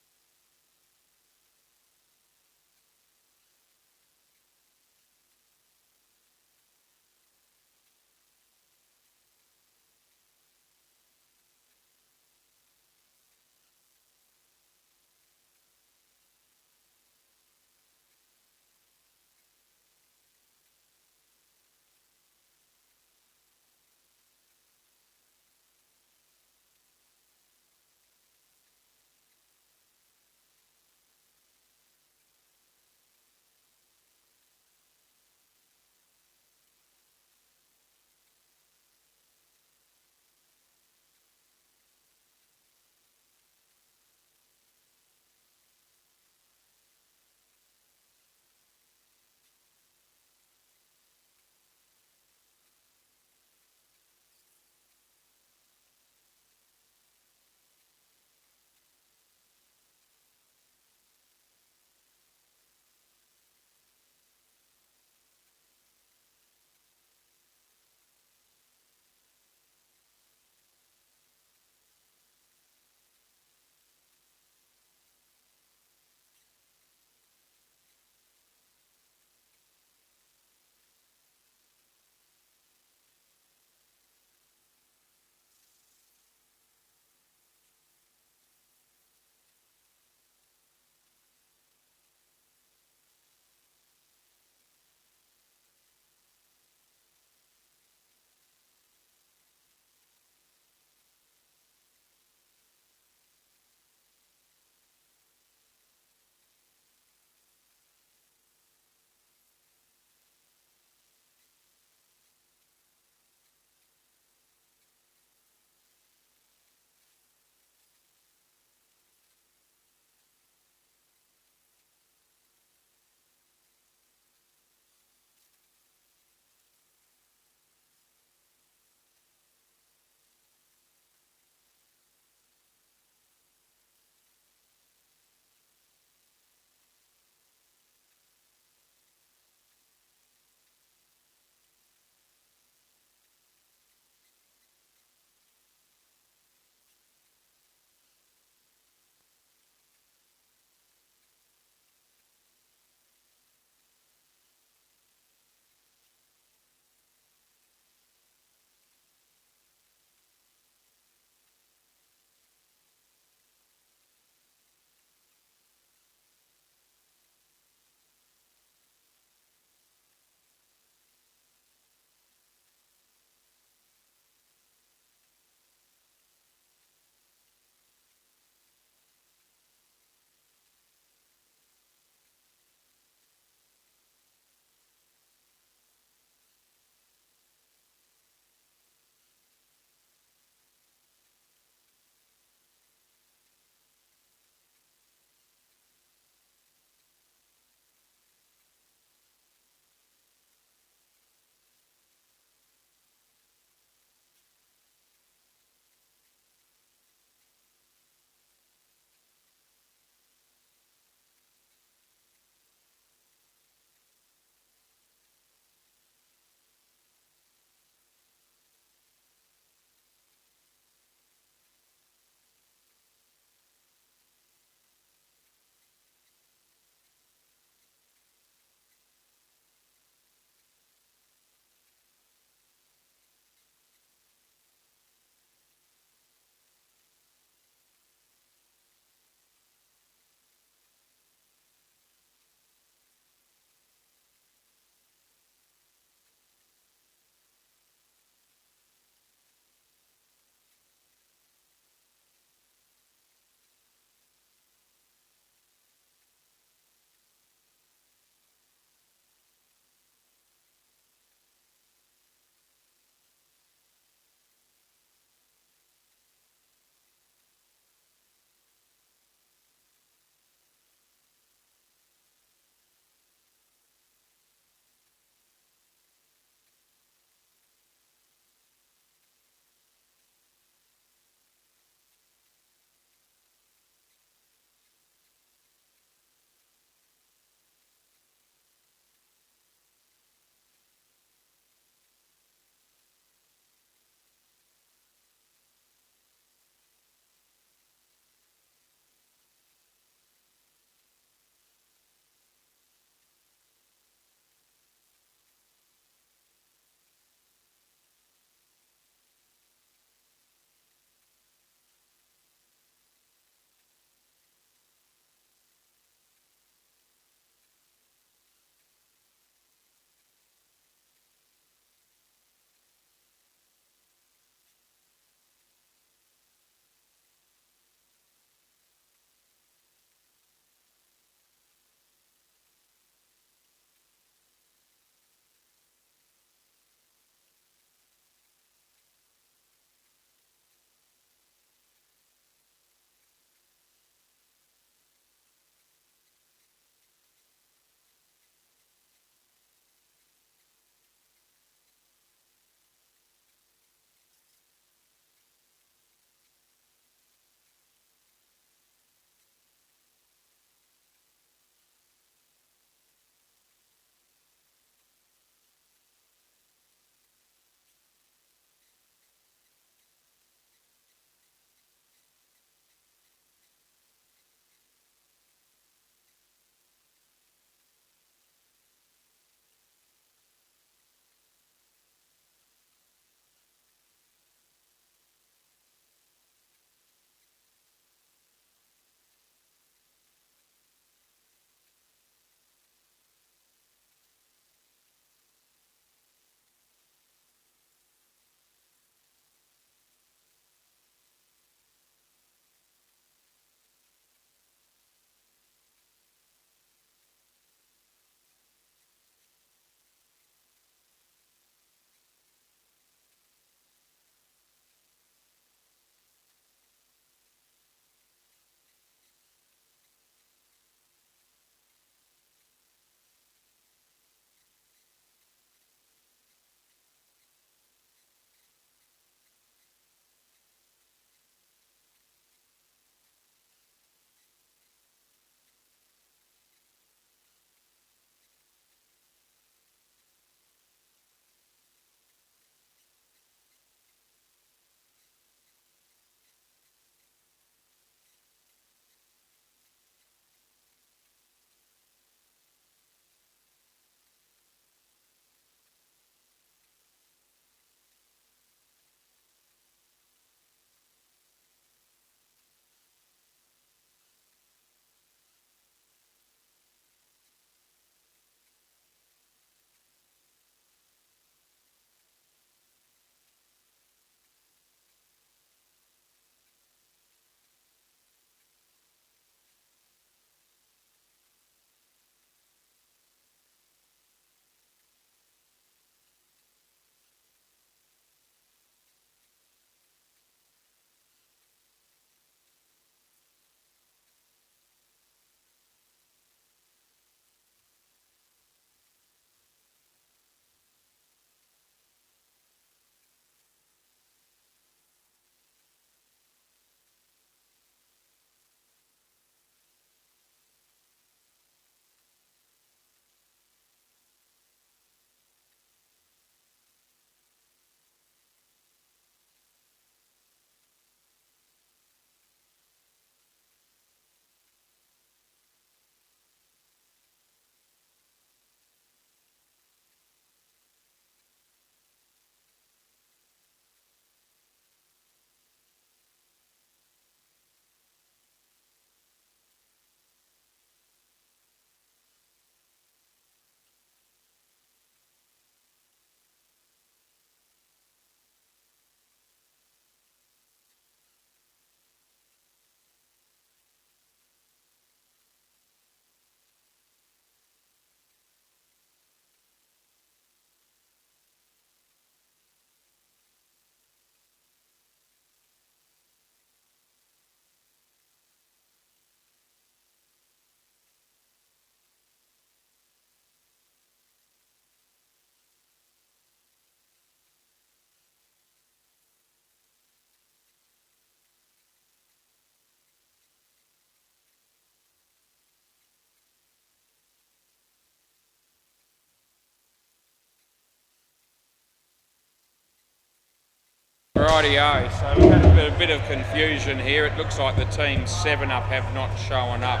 Rightio, so we've had a bit of confusion here. It looks like the team 7 up have not shown up.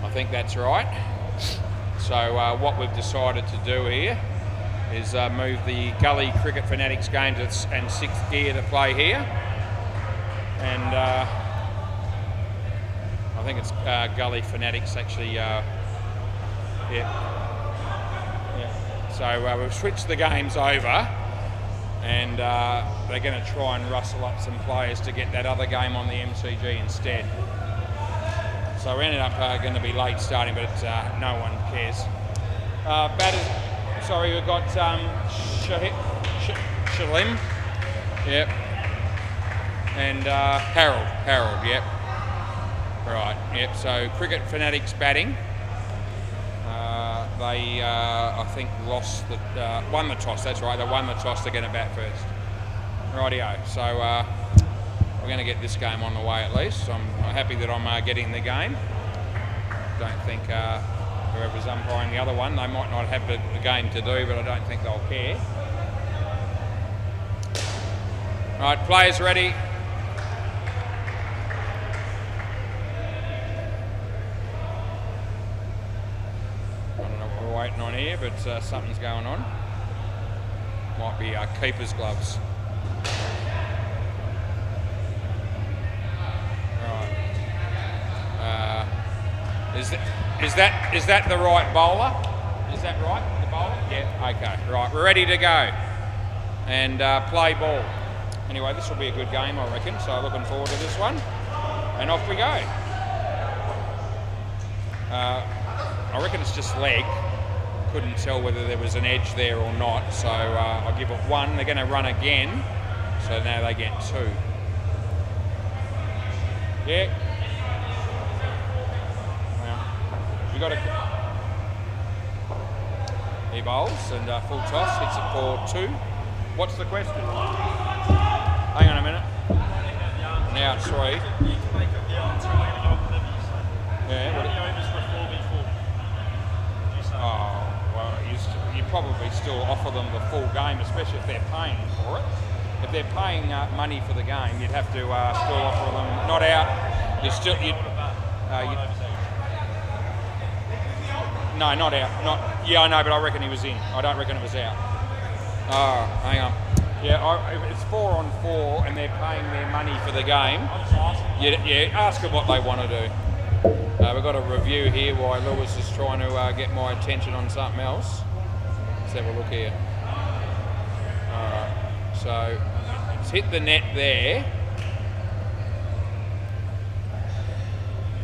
I think that's right. So what we've decided to do here is move the Gully Cricket Fanatics game to and 6th gear to play here. And I think it's Gully Fanatics actually, yeah. So we've switched the games over, and they're going to try and rustle up some players to get that other game on the MCG instead. So we ended up going to be late starting, but no one cares. Batters, sorry, we've got Shalim, yep, and Harold, yep. Right, yep, so Cricket Fanatics batting. They, I think, won the toss, that's right, they won the toss, they're going to bat first. Rightio, so we're going to get this game on the way at least. I'm happy that I'm getting the game. Don't think whoever's umpiring the other one, they might not have the game to do, but I don't think they'll care. Right, players ready. Waiting on here, but something's going on. Might be keeper's gloves. Right. Is that the right bowler? Is that right? The bowler? Yeah. Okay. Right. We're ready to go and play ball. Anyway, this will be a good game, I reckon. So looking forward to this one. And off we go. I reckon it's just leg. Couldn't tell whether there was an edge there or not, so I'll give it 1. They're going to run again, so now they get 2. Yeah. Well, we got he bowls and full toss, hits it for 2. What's the question? Hang on a minute. Now it's 3. Yeah. Oh. You probably still offer them the full game, especially if they're paying for it. If they're paying money for the game, you'd have to still offer them not out. No, not out. Yeah, I know, but I reckon he was in. I don't reckon it was out. Oh, hang on. Yeah, if it's 4 on 4 and they're paying their money for the game, yeah, ask them what they want to do. We've got a review here while Lewis is trying to get my attention on something else. Let's have a look here. Alright, so it's hit the net there.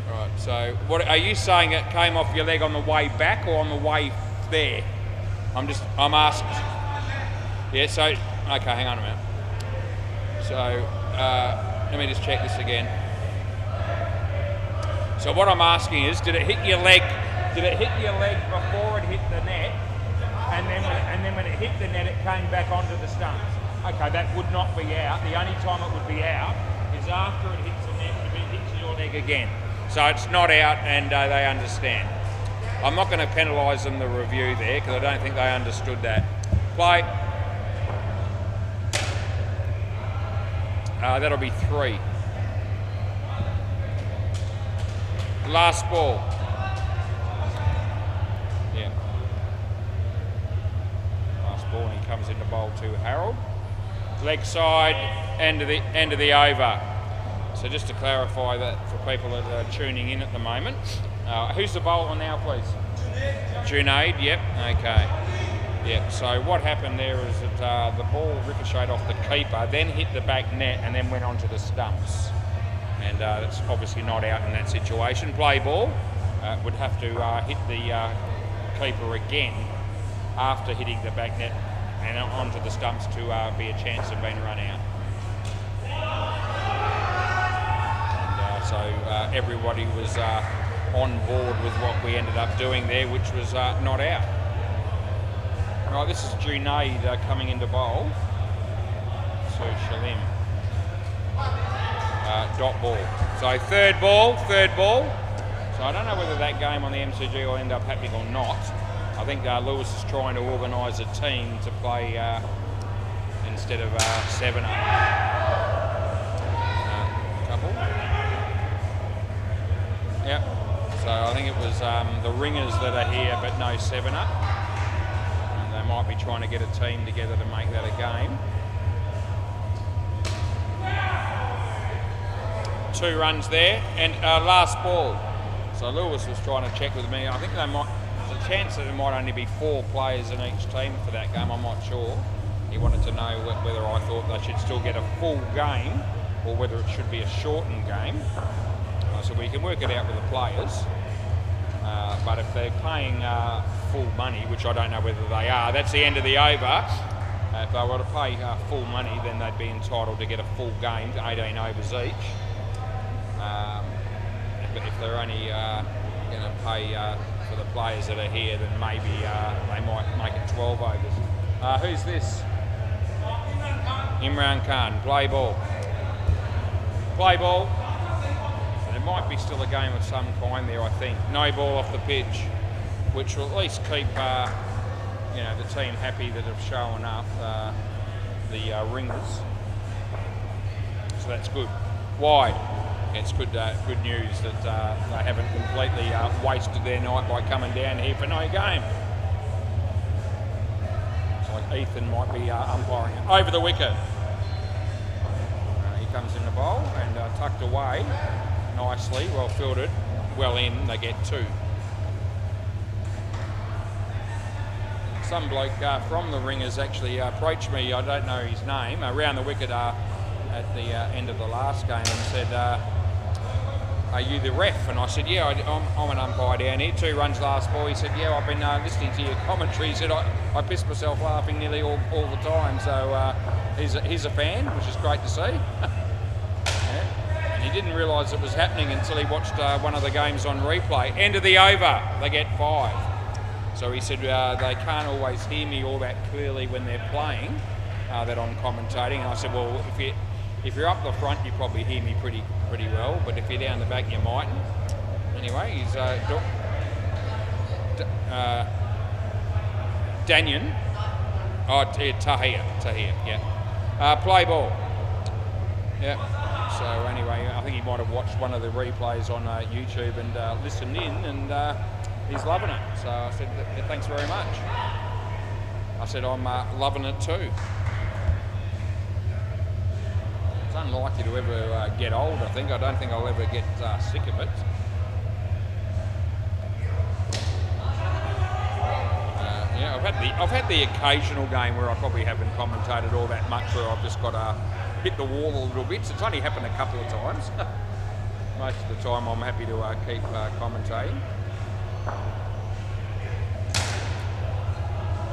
Right, so what are you saying? It came off your leg on the way back or on the way there? I'm asking. Yeah, so, okay, hang on a minute. So, let me just check this again. So what I'm asking is, did it hit your leg? Did it hit your leg before it hit the net, and then when it hit the net, it came back onto the stumps? Okay, that would not be out. The only time it would be out is after it hits the net, if it hits your leg again. So it's not out, and they understand. I'm not going to penalise them the review there because I don't think they understood that. Play. That'll be 3. Last ball. Yeah. Last ball, and he comes into bowl to Harold. Leg side, end of the over. So just to clarify that for people that are tuning in at the moment, who's the bowler now, please? Junaid. Yep. Okay. Yep. So what happened there is that the ball ricocheted off the keeper, then hit the back net, and then went onto the stumps. And that's obviously not out in that situation. Play ball would have to hit the keeper again after hitting the back net and onto the stumps to be a chance of being run out. And, so everybody was on board with what we ended up doing there, which was not out. Right, this is Junaid coming into bowl. So Shalim. Dot ball. So third ball. So I don't know whether that game on the MCG will end up happening or not. I think Lewis is trying to organise a team to play in instead of 7 up. Couple. Yep. So I think it was the ringers that are here, but no 7 up. And they might be trying to get a team together to make that a game. 2 runs there, and last ball. So Lewis was trying to check with me. I think there's a chance that there might only be 4 players in each team for that game. I'm not sure. He wanted to know whether I thought they should still get a full game or whether it should be a shortened game. So we can work it out with the players. But if they're paying full money, which I don't know whether they are, that's the end of the over. If they were to pay full money, then they'd be entitled to get a full game, 18 overs each. But if they're only going to pay for the players that are here, then maybe they might make it 12 overs. Who's this? Imran Khan, play ball. Play ball. So there might be still a game of some kind there, I think. No ball off the pitch, which will at least keep the team happy that have shown up, the ringers. So that's good. Wide. It's good news that they haven't completely wasted their night by coming down here for no game. It's like Ethan might be umpiring it. Over the wicket. He comes in the bowl and tucked away nicely, well fielded, well in, they get 2. Some bloke from the ringers actually approached me, I don't know his name, around the wicket at the end of the last game and said, are you the ref? And I said, yeah, I'm an umpire down here, 2 runs last ball. He said, yeah, I've been listening to your commentary. He said, I pissed myself laughing nearly all the time. So he's a fan, which is great to see. Yeah. And he didn't realise it was happening until he watched one of the games on replay. End of the over, they get 5. So he said they can't always hear me all that clearly when they're playing, that I'm commentating. And I said, well, if you're up the front, you probably hear me pretty well, but if you're down the back, you mightn't. Anyway, he's Danyan. Oh, Tahir, yeah. Play ball. Yeah. So anyway, I think he might have watched one of the replays on YouTube and listened in, and he's loving it. So I said, thanks very much. I said, I'm loving it too. Unlikely to ever get old, I think. I don't think I'll ever get sick of it. Yeah, I've had the occasional game where I probably haven't commentated all that much, where I've just got to hit the wall a little bit. So it's only happened a couple of times. Most of the time I'm happy to keep commentating.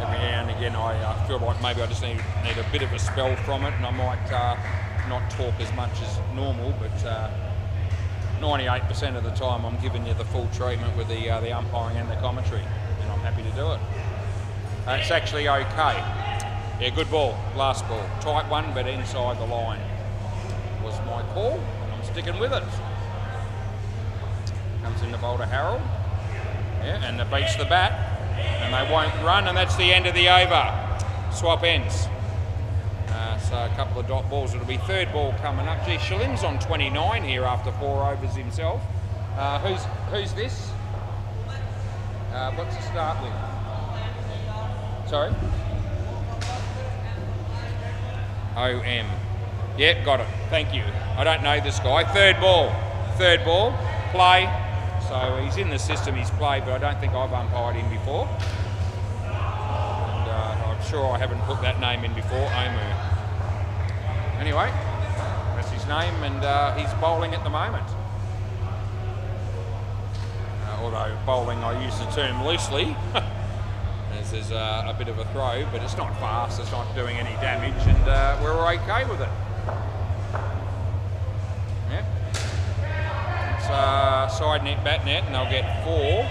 Every now and again I feel like maybe I just need a bit of a spell from it, and I might not talk as much as normal, but 98% of the time I'm giving you the full treatment with the umpiring and the commentary, and I'm happy to do it. It's actually okay. Yeah, good ball, last ball. Tight one, but inside the line was my call, and I'm sticking with it. Comes in the bowl to Harold, yeah, and it beats the bat, and they won't run, and that's the end of the over. Swap ends. So a couple of dot balls. It'll be 3rd ball coming up. Gee, Shalim's on 29 here after 4 overs himself. Who's this? What's the start with? Sorry? OM. Yep, got it. Thank you. I don't know this guy. 3rd ball. Play. So he's in the system, he's played, but I don't think I've umpired him before. And I'm sure I haven't put that name in before. Omu. Anyway, that's his name, and he's bowling at the moment. Although bowling, I use the term loosely, as there's a bit of a throw, but it's not fast, it's not doing any damage, and we're okay with it. Yeah. It's side net, bat net, and they'll get 4.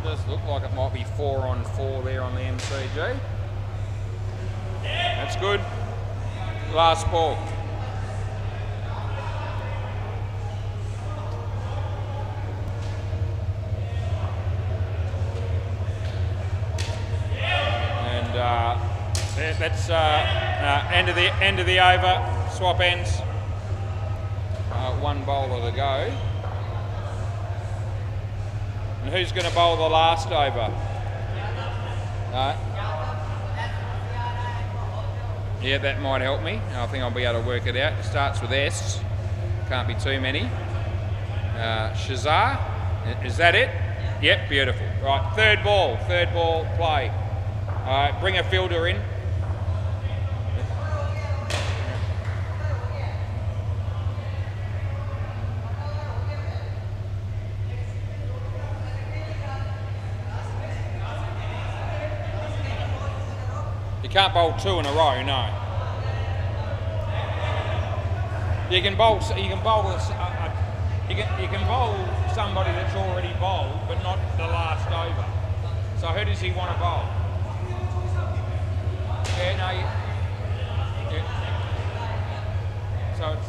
Does look like it might be 4 on 4 there on the MCG. That's good. Last ball. That's end of the over. Swap ends. One bowler to go. And who's going to bowl the last over? Yeah, that might help me. I think I'll be able to work it out. It starts with S. Can't be too many. Shazar. Is that it? Yep, beautiful. Right, third ball, play. All right, bring a fielder in. You can't bowl two in a row, no. You can bowl somebody that's already bowled, but not the last over. So who does he want to bowl? Yeah, no. Yeah. So it's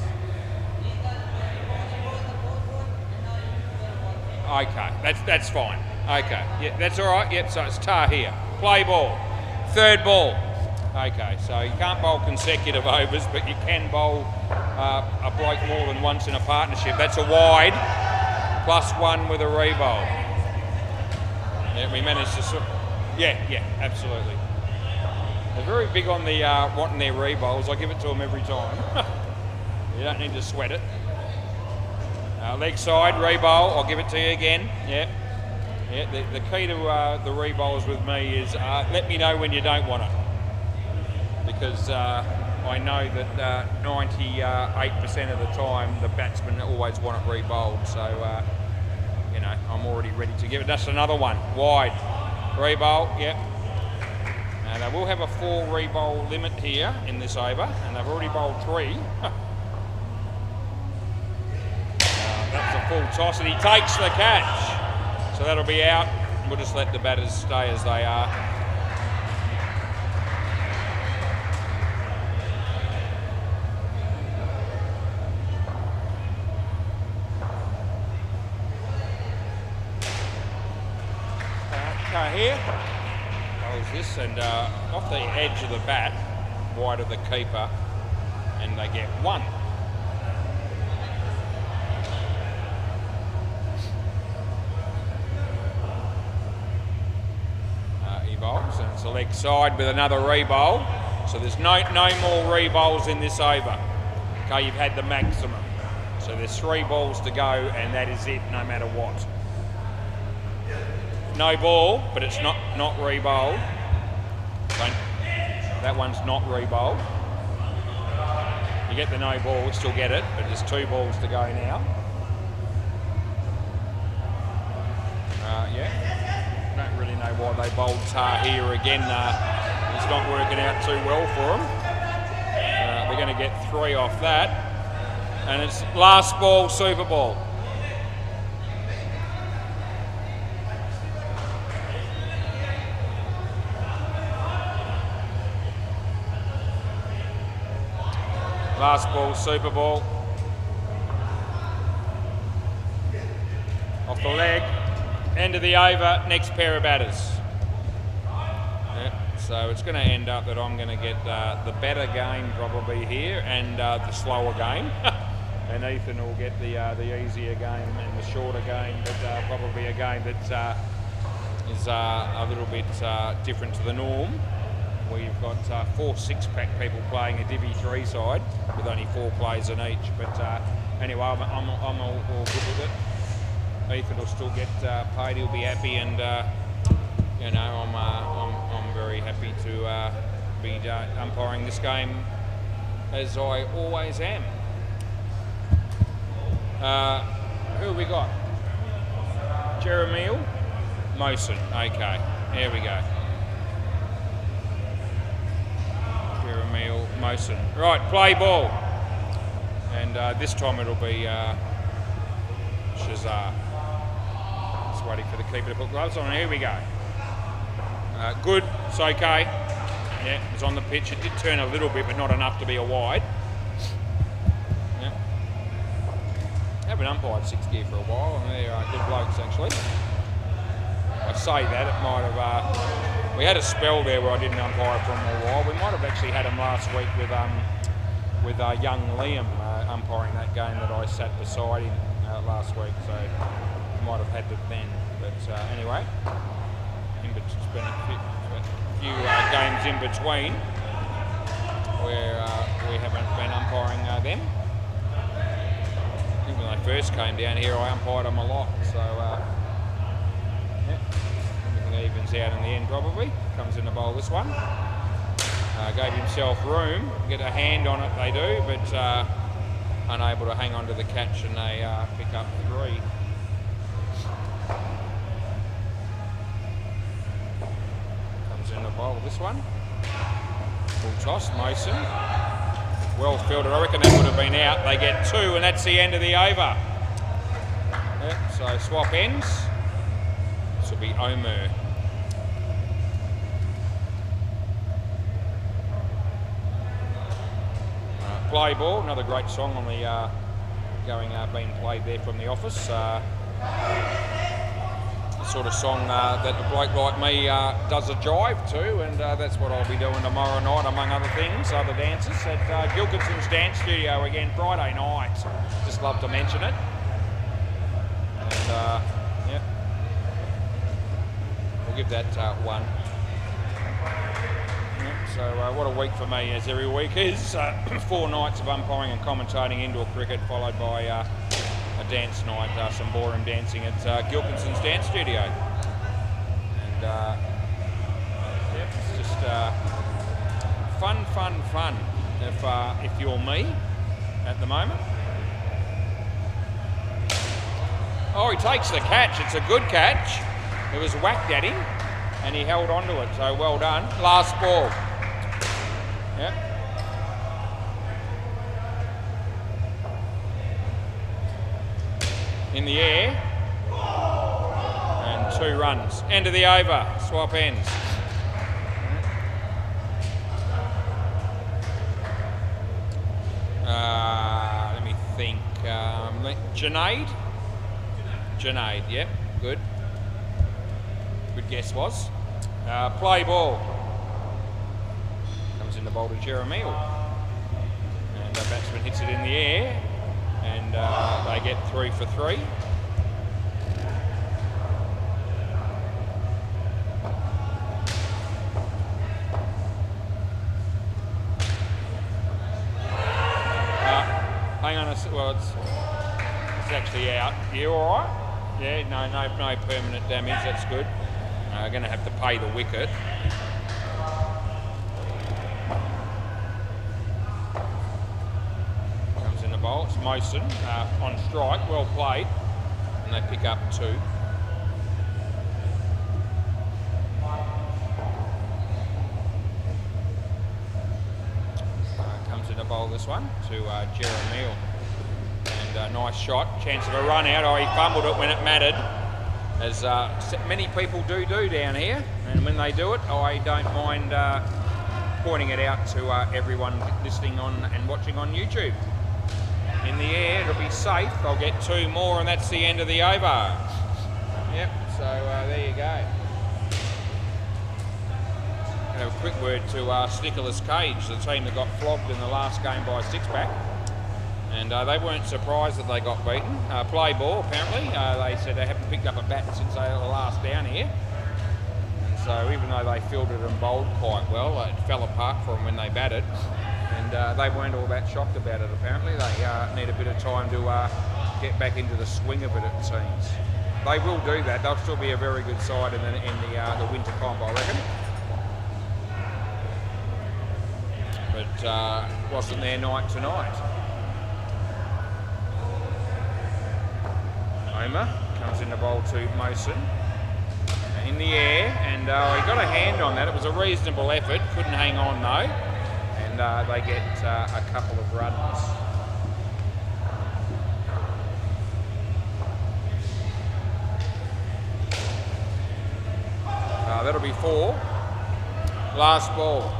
okay. That's fine. Okay. Yeah, that's all right. Yep. So it's Tahir. Play ball. Third ball. Okay. So you can't bowl consecutive overs, but you can bowl a bloke more than once in a partnership. That's a wide. +1 with a re-bowl. Yeah, we managed to... Yeah, absolutely. They're very big on the wanting their re-bowls. I give it to them every time. You don't need to sweat it. Leg side, re-bowl. I'll give it to you again. Yeah. The key to the re-bowls with me is let me know when you don't want it. Because I know that 98% of the time the batsmen always want it re-bowled, so you know, I'm already ready to give it. That's another one, wide, re-bowl, yep. And they will have a 4 re-bowl limit here in this over, and they've already bowled 3. That's a full toss, and he takes the catch, so that'll be out. We'll just let the batters stay as they are. Here, bowls this and off the edge of the bat, wide of the keeper, and they get 1. He bowls, and it's a leg side with another re-bowl. So there's no more re-bowls in this over. Okay, you've had the maximum. So there's 3 balls to go, and that is it, no matter what. No ball, but it's not re-bowled. That one's not re-bowled. You get the no ball, we still get it, but there's 2 balls to go now. Yeah, don't really know why they bowled Tahir again. It's not working out too well for them. They're going to get 3 off that, and it's last ball, super ball. Last ball, super ball. Off the leg, end of the over, next pair of batters. Yeah, so it's going to end up that I'm going to get the better game probably here and the slower game. And Ethan will get the easier game and the shorter game, but probably a game that is a little bit different to the norm. We've got 4 6-pack people playing a Divi 3 side with only 4 players in each. But anyway, I'm all good with it. Ethan will still get paid. He'll be happy, and you know, I'm very happy to be umpiring this game as I always am. Who have we got? Jeremiah Mosen. Okay, there we go. Mosen. Right, play ball. And this time it'll be Shazar. Just waiting for the keeper to put gloves on. Here we go. Good, it's okay. Yeah, it's on the pitch. It did turn a little bit, but not enough to be a wide. Yeah. Haven't umpired 6 gear for a while, and they're good blokes actually. I say that, it might have We had a spell there where I didn't umpire for him a while. We might have actually had him last week with young Liam umpiring that game that I sat beside him last week, so might have had it then. But anyway, it's been a few games in between where we haven't been umpiring them. I think when they first came down here, I umpired them a lot, so yeah, everything evens out in the end probably. Comes in the bowl this one. Gave himself room, get a hand on it they do, but unable to hang on to the catch, and they pick up 3. Comes in the bowl this one. Full toss, Mason. Well fielded, I reckon that would have been out. They get 2 and that's the end of the over. Yep, so swap ends. This will be Omer. Play ball, another great song on the being played there from The Office. The sort of song that a bloke like me does a jive to, and that's what I'll be doing tomorrow night, among other things, other dances, at Gilkinson's Dance Studio again, Friday night. Just love to mention it. And yeah, we'll give that 1. So what a week for me, as every week is. 4 nights of umpiring and commentating indoor cricket, followed by a dance night, some ballroom dancing at Gilkinson's Dance Studio. And yeah, it's just fun if you're me at the moment. Oh, he takes the catch. It's a good catch. It was whacked at him and he held on to it, so well done. Last ball. Yep. In the air. And 2 runs. End of the over. Swap ends. Let me think. Junaid? Junaid, yep. Good. Good guess was. Play ball. Comes in the bowl to Jeremy. And the batsman hits it in the air. And they get 3 for 3. Hang on a sec. Well, it's actually out. You all right? Yeah, no permanent damage. That's good. Going to have to pay the wicket. Comes in the bowl. It's Mason on strike. Well played. And they pick up 2. Comes in the bowl this one to Jeremy. And nice shot. Chance of a run out. Oh, he fumbled it when it mattered. As many people do down here, and when they do it, I don't mind pointing it out to everyone listening on and watching on YouTube. In the air, it'll be safe. I'll get 2 more, and that's the end of the over. Yep, so there you go. And a quick word to Nicholas Cage, the team that got flogged in the last game by a 6-pack. And they weren't surprised that they got beaten. Play ball, apparently. They said they haven't picked up a bat since they were last down here. And so even though they fielded and bowled quite well, it fell apart for them when they batted. And they weren't all that shocked about it, apparently. They need a bit of time to get back into the swing of it, it seems. They will do that. They'll still be a very good side in the winter comp, I reckon. But wasn't their night tonight. Omer comes in the bowl to Mason. In the air, and he got a hand on that. It was a reasonable effort. Couldn't hang on though. And they get a couple of runs. That'll be 4. Last ball.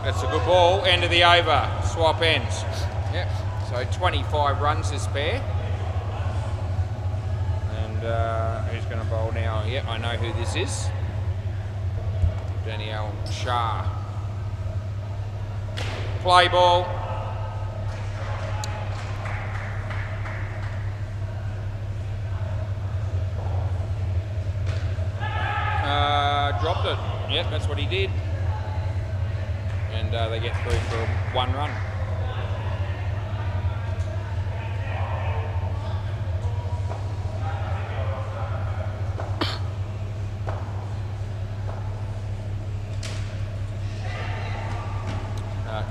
That's a good ball. End of the over. Swap ends. Yep, so 25 runs this pair. And who's going to bowl now? Yep, I know who this is. Danielle Shah. Play ball. Dropped it. Yep, that's what he did. And they get through for 1 run.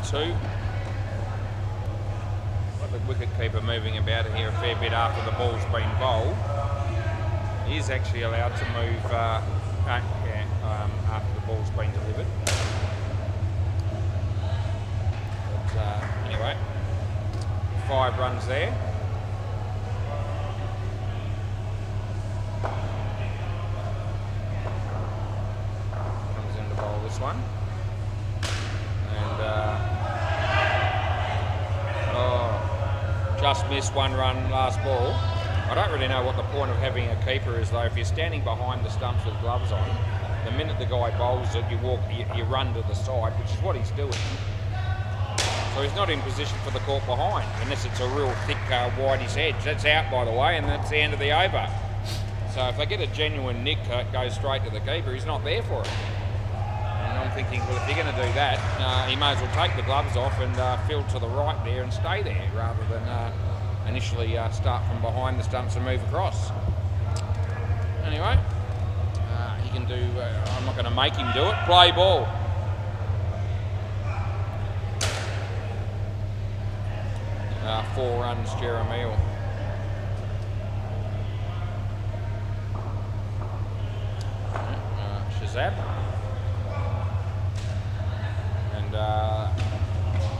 Two. Got the wicket keeper moving about here a fair bit after the ball's been bowled. He is actually allowed to move after the ball's been delivered. But anyway, 5 runs there. Comes in to bowl this one. Just missed 1 run last ball. I don't really know what the point of having a keeper is though. If you're standing behind the stumps with gloves on, the minute the guy bowls it, you run to the side, which is what he's doing. So he's not in position for the court behind, unless it's a real thick widey's edge. That's out, by the way, and that's the end of the over. So if they get a genuine nick, it goes straight to the keeper. He's not there for it. And I'm thinking, well, if you're going to do that, he may as well take the gloves off and field to the right there and stay there, rather than initially start from behind the stumps and move across. Anyway, he can do, I'm not going to make him do it. Play ball. Four runs, Jeremiah. Shazab. And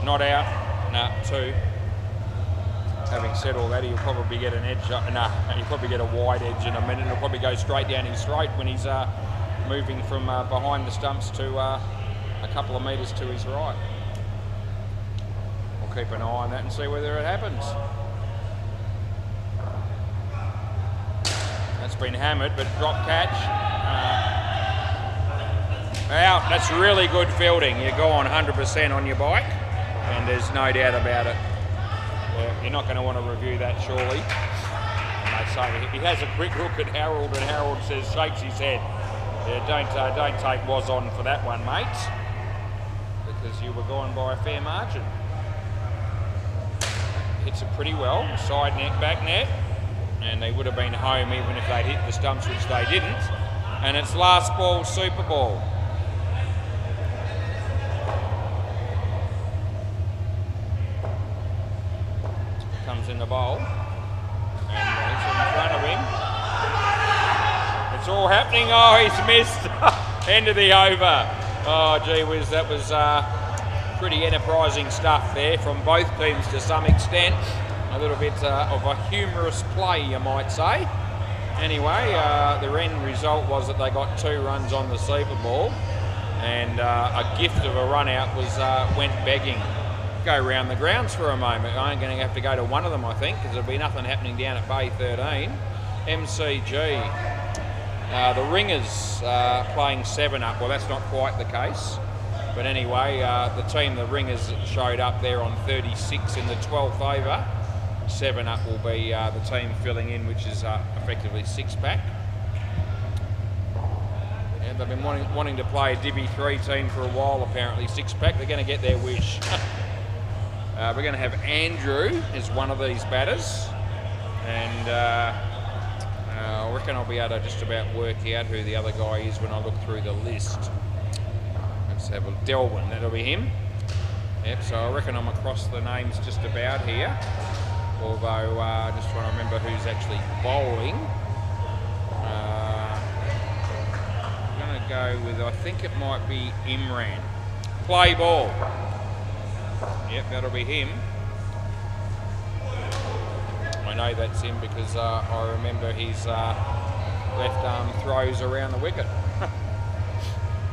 not out. Nah, 2. Having said all that, he'll probably get an edge. He'll probably get a wide edge in a minute. He'll probably go straight down his throat when he's moving from behind the stumps to a couple of metres to his right. We'll keep an eye on that and see whether it happens. That's been hammered, but drop catch. Out. That's really good fielding. You go on 100% on your bike, and there's no doubt about it. You're not going to want to review that, surely. And they say he has a quick look at Harold, and Harold says, shakes his head. Yeah, don't take was on for that one, mates, because you were gone by a fair margin. Hits it pretty well, side net, back net, and they would have been home even if they'd hit the stumps, which they didn't. And it's last ball, super ball. Comes in the bowl, and he's in front of him. It's all happening. Oh, he's missed. End of the over. Oh, gee whiz, that was pretty enterprising stuff there from both teams to some extent. A little bit of a humorous play, you might say. Anyway, the end result was that they got 2 runs on the super ball, and a gift of a run out was went begging. Go round the grounds for a moment. I ain't going to have to go to one of them, I think, because there'll be nothing happening down at Bay 13. MCG. The Ringers playing 7 up. Well, that's not quite the case. But anyway, the team, the Ringers, showed up there on 36 in the 12th over. 7 up will be the team filling in, which is effectively 6-pack. Yeah, they've been wanting to play a Divi 3 team for a while, apparently. 6-pack. They're going to get their wish. We're going to have Andrew as one of these batters, and I reckon I'll be able to just about work out who the other guy is when I look through the list. Let's have a Delwyn, that'll be him. Yep, so I reckon I'm across the names just about here, although just trying to remember who's actually bowling. I'm going to go with, I think it might be Imran. Play ball. Yep, that'll be him. I know that's him because I remember his left arm throws around the wicket.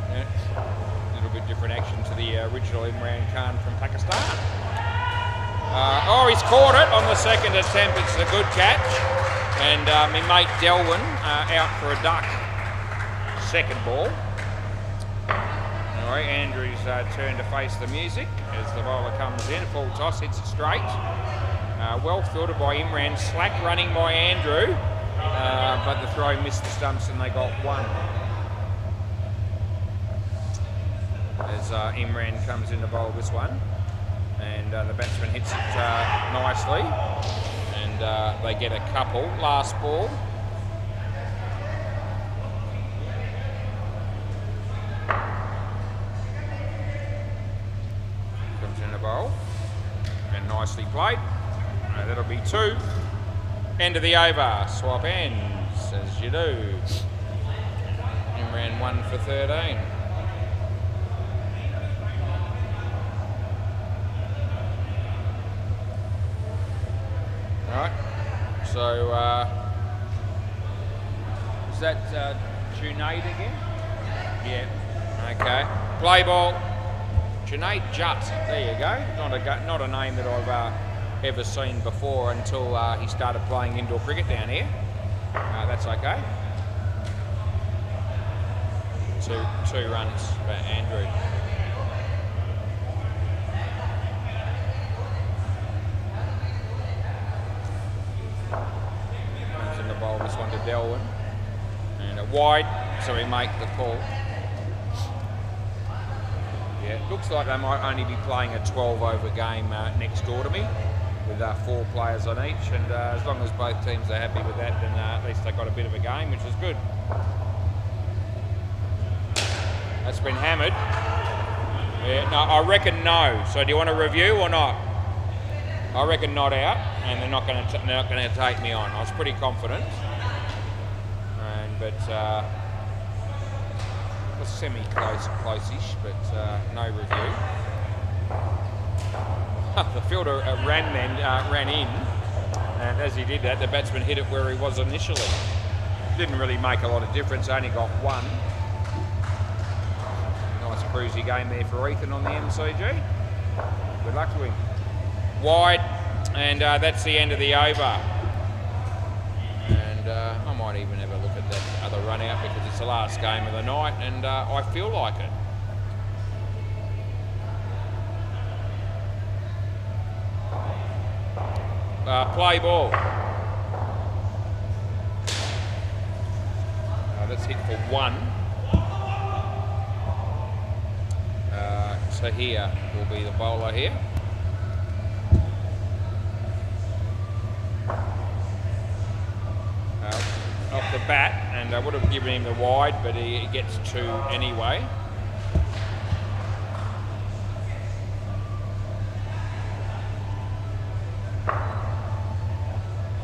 Yeah, a little bit different action to the original Imran Khan from Pakistan. He's caught it on the second attempt. It's a good catch. And my mate Delwyn out for a duck. Second ball. All right, Andrew's turn to face the music as the bowler comes in. A full toss, hits it straight. Well fielded by Imran. Slack running by Andrew. But the throw missed the stumps and they got one. As Imran comes in to bowl this one. And the batsman hits it nicely. And they get a couple. Last ball. Comes in the bowl. And nicely played. That'll be two. End of the over. Swap ends, as you do. Imran 1 for 13. Right, so is that Junaid again? Yeah, okay. Play ball. Junaid Jutt, there you go. Not a name that I've ever seen before until he started playing indoor cricket down here. That's okay. Two runs for Andrew. Bowl this one to Delwyn and a wide, so we make the call. Yeah, it looks like they might only be playing a 12 over game next door to me with 4 players on each, and as long as both teams are happy with that, then at least they got a bit of a game, which is good. That's been hammered. Yeah, no, I reckon no. So do you want a review or not? I reckon not out, and they're not going to take me on. I was pretty confident, but was close-ish, but no review. The fielder ran in, and as he did that, the batsman hit it where he was initially. Didn't really make a lot of difference. Only got one. Nice cruisy game there for Ethan on the MCG. Good luck to him. Wide, and that's the end of the over. And I might even have a look at that other run out because it's the last game of the night, and I feel like it. Play ball. That's hit for one. So here will be the bowler here. Off the bat, and I would have given him the wide, but he gets two anyway.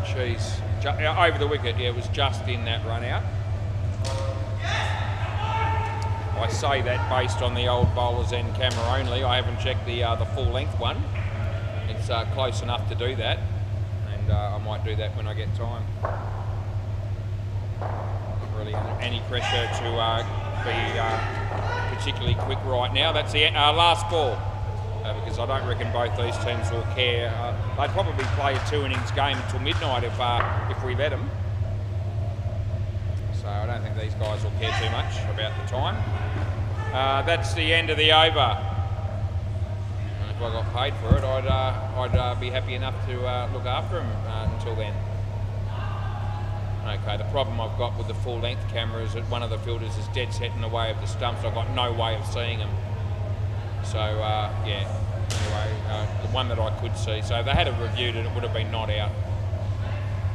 Jeez, over the wicket, yeah, it was just in that run out. I say that based on the old bowler's end camera only. I haven't checked the full length one. It's close enough to do that, and I might do that when I get time. Really any pressure to be particularly quick right now. That's the last ball, because I don't reckon both these teams will care. They'd probably play a 2 innings game until midnight if we let them. So I don't think these guys will care too much about the time. That's the end of the over. And if I got paid for it, I'd be happy enough to look after them until then. Okay, the problem I've got with the full length camera is that one of the fielders is dead set in the way of the stumps. I've got no way of seeing them. So, yeah, anyway, the one that I could see. So if they had reviewed it, it would have been not out.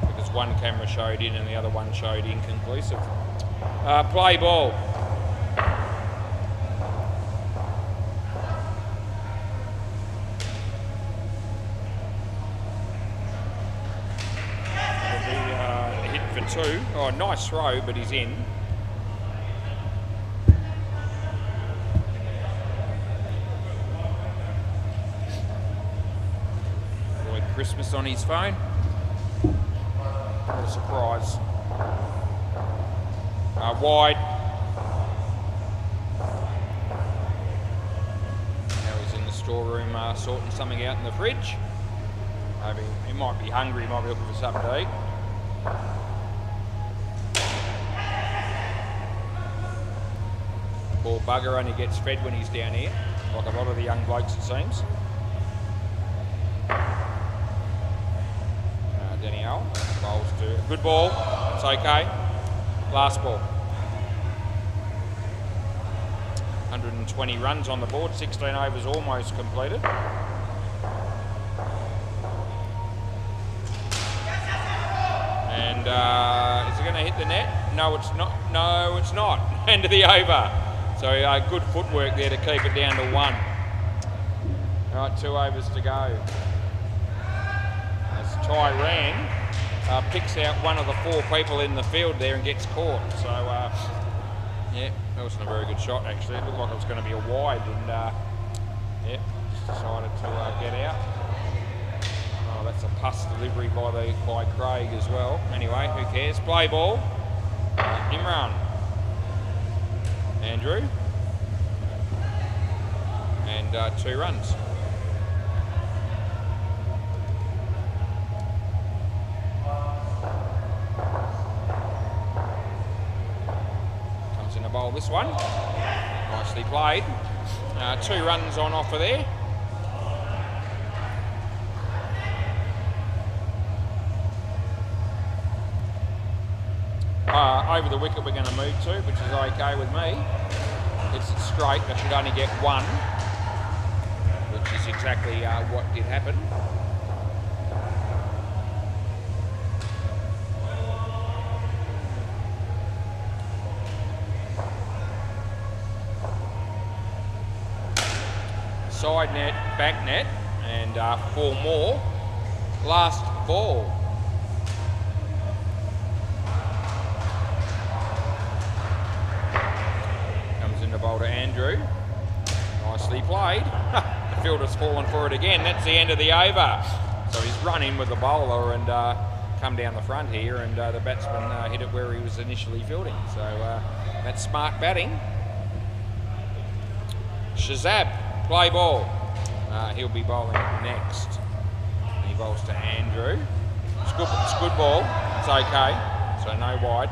Because one camera showed in and the other one showed inconclusive. Play ball. Two. Oh, nice throw, but he's in. Lloyd Christmas on his phone. What a surprise. Wide. Now he's in the storeroom sorting something out in the fridge. Maybe he might be hungry, he might be looking for something to eat. Poor bugger only gets fed when he's down here, like a lot of the young blokes it seems. Danielle bowls to a good ball, it's okay. Last ball. 120 runs on the board, 16 overs almost completed. And is it going to hit the net? No, it's not. No, it's not. End of the over. So good footwork there to keep it down to 1. All right, 2 overs to go. As Tyran picks out one of the 4 people in the field there and gets caught. So, yeah, that wasn't a very good shot actually. It looked like it was going to be a wide and, yeah, just decided to get out. Oh, that's a pass delivery by Craig as well. Anyway, who cares? Play ball. Imran. Andrew. And 2 runs. Comes in a bowl this one. Nicely played. 2 runs on offer there. Over the wicket we're going to move to, which is okay with me. It's straight, I should only get 1, which is exactly what did happen. Side net, back net, and 4 more. Last ball. Bowl to Andrew. Nicely played. The fielder's fallen for it again. That's the end of the over. So he's run in with the bowler and come down the front here, and the batsman hit it where he was initially fielding. So that's smart batting. Shazab, play ball. He'll be bowling next. He bowls to Andrew. It's good ball. It's okay. So no wide.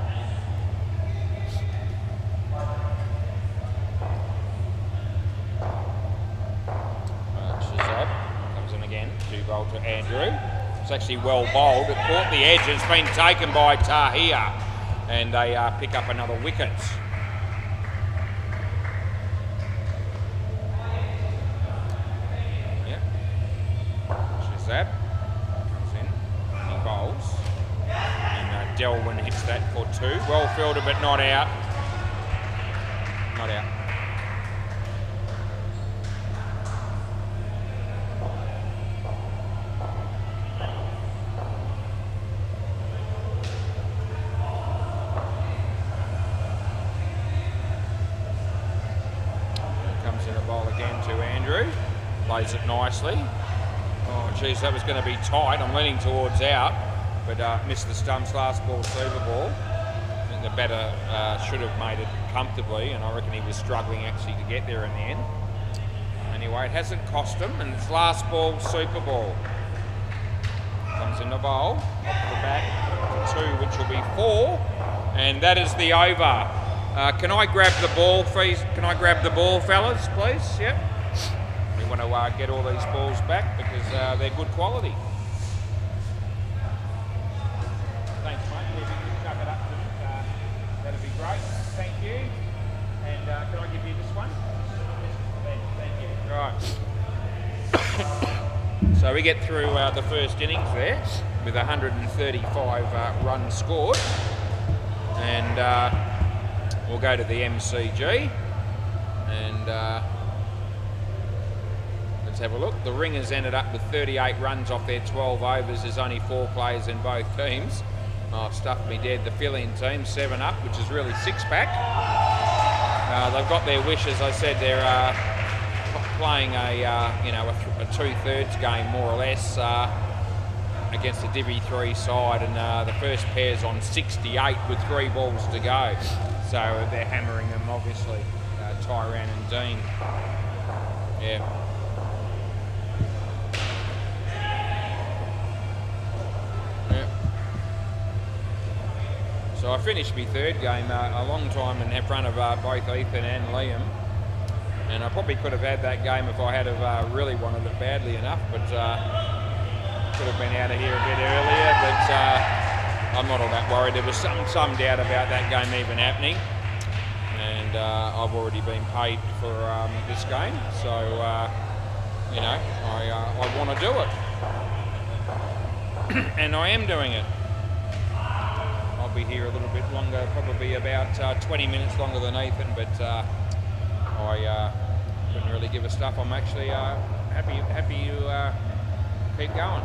To bowl to Andrew. It's actually well bowled. It caught the edge. It's been taken by Tahir, and they pick up another wicket. Yep. Shazab comes in. He bowls, and Delwyn hits that for 2. Well fielded, but not out. Not out. Plays it nicely. Oh, geez, that was going to be tight. I'm leaning towards out, but missed the stumps. Last ball, super ball. I think the batter should have made it comfortably, and I reckon he was struggling actually to get there in the end. Anyway, it hasn't cost him, and it's last ball, super ball. Comes in the bowl, off the bat, 2, which will be 4, and that is the over. Can I grab the ball, please? Can I grab the ball, fellas, please? Yep. We want to get all these balls back because they're good quality. Thanks, mate. If you can chuck it up to them, that'd be great. Thank you. And can I give you this one? Thank you. Right. So we get through the first innings there with 135 runs scored. And we'll go to the MCG. And let's have a look. The Ringers ended up with 38 runs off their 12 overs. There's only 4 players in both teams. Oh, it stuffed me dead. The fill-in team, 7 up, which is really 6-pack. They've got their wish, as I said. They're playing a 2/3 game, more or less, against a Divi 3 side, and the first pair's on 68 with 3 balls to go. So they're hammering them, obviously, Tyran and Dean. Yeah. So I finished my third game a long time in front of both Ethan and Liam. And I probably could have had that game if I had have really wanted it badly enough, but could have been out of here a bit earlier, but I'm not all that worried. There was some doubt about that game even happening, and I've already been paid for this game, so you know, I want to do it, and I am doing it. I'll be here a little bit longer, probably about 20 minutes longer than Ethan, but I couldn't really give a stuff. I'm actually happy to keep going.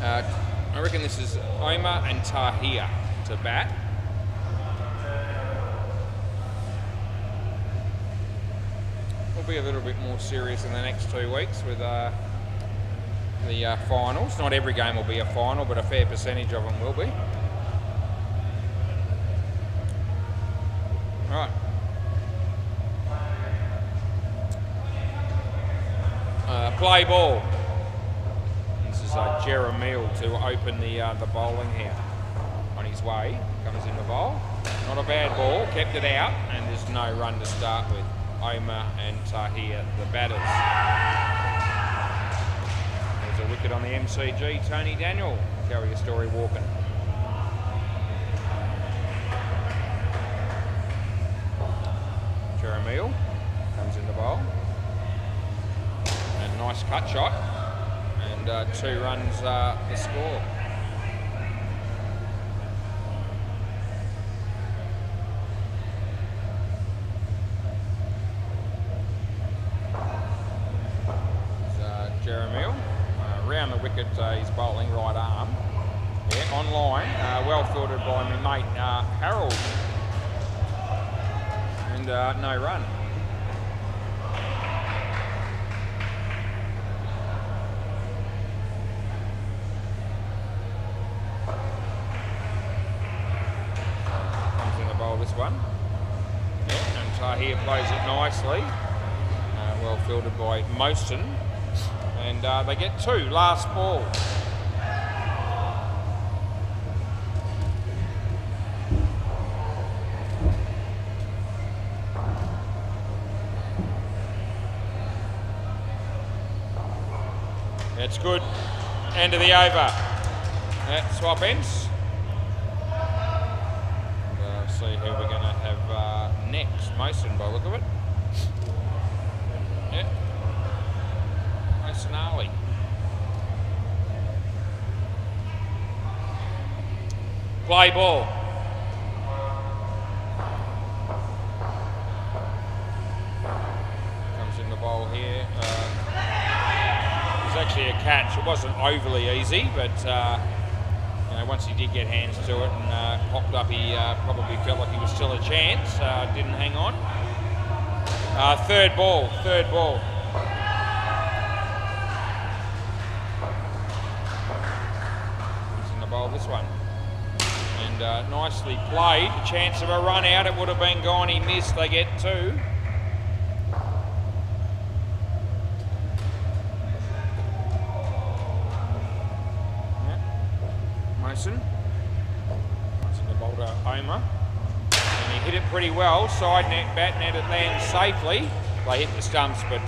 I reckon this is Omar and Tahir to bat. We'll be a little bit more serious in the next 2 weeks with the finals. Not every game will be a final, but a fair percentage of them will be. Right. Play ball. This is Jeremiel to open the bowling here. On his way, comes in the bowl. Not a bad ball, kept it out, and there's no run to start with. Omar and Tahir, the batters. There's a wicket on the MCG. Tony Daniel, carry a story walking. Jeremiel comes in the bowl. And nice cut shot. And 2 runs the score. Jeremiel, round the wicket, he's bowling right arm. Yeah, on line, well fielded by my mate Harold. And no run. Comes in the bowl this one. Yeah, and Tahir plays it nicely. Well fielded by Mostyn. And they get 2, last ball. That's good. End of the over. Swap ends. And, see who we're going to have next. Mostyn by the look of it. Yeah. Finale. Play ball. Comes in the bowl here. It was actually a catch. It wasn't overly easy, but you know, once he did get hands to it and popped up, he probably felt like he was still a chance. Didn't hang on. Third ball. This one, and nicely played. Chance of a run out, it would have been gone. He missed. They get 2. Yeah. Mostyn the ball to Omar, and he hit it pretty well. Side net, bat net, it lands safely. They hit the stumps, but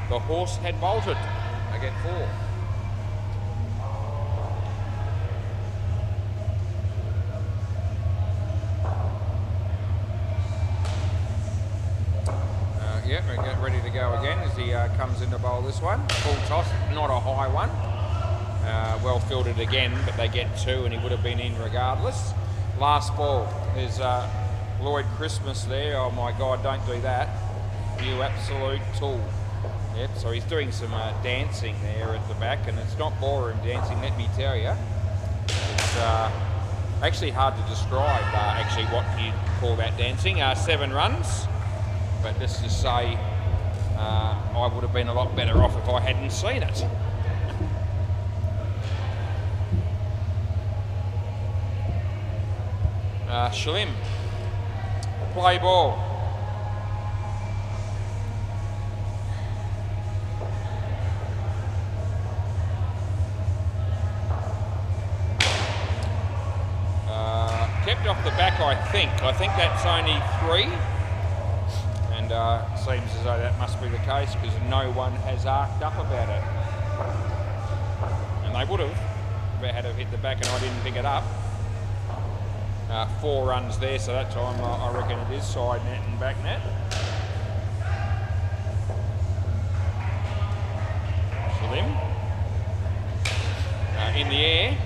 the horse had bolted. They get 4. Yeah, we're getting ready to go again as he comes in to bowl this one. Full toss, not a high one. Well fielded again, but they get 2 and he would have been in regardless. Last ball. There's Lloyd Christmas there. Oh my God, don't do that. You absolute tool. Yep, so he's doing some dancing there at the back, and it's not ballroom dancing, let me tell you. It's actually hard to describe actually what you'd call that dancing. 7 runs. But let's just say I would have been a lot better off if I hadn't seen it. Shalim, play ball. I think that's only 3. And seems as though that must be the case because no one has arced up about it. And they would have if it had hit the back and I didn't pick it up. 4 runs there, so that time I reckon it is side net and back net. Slim. In the air.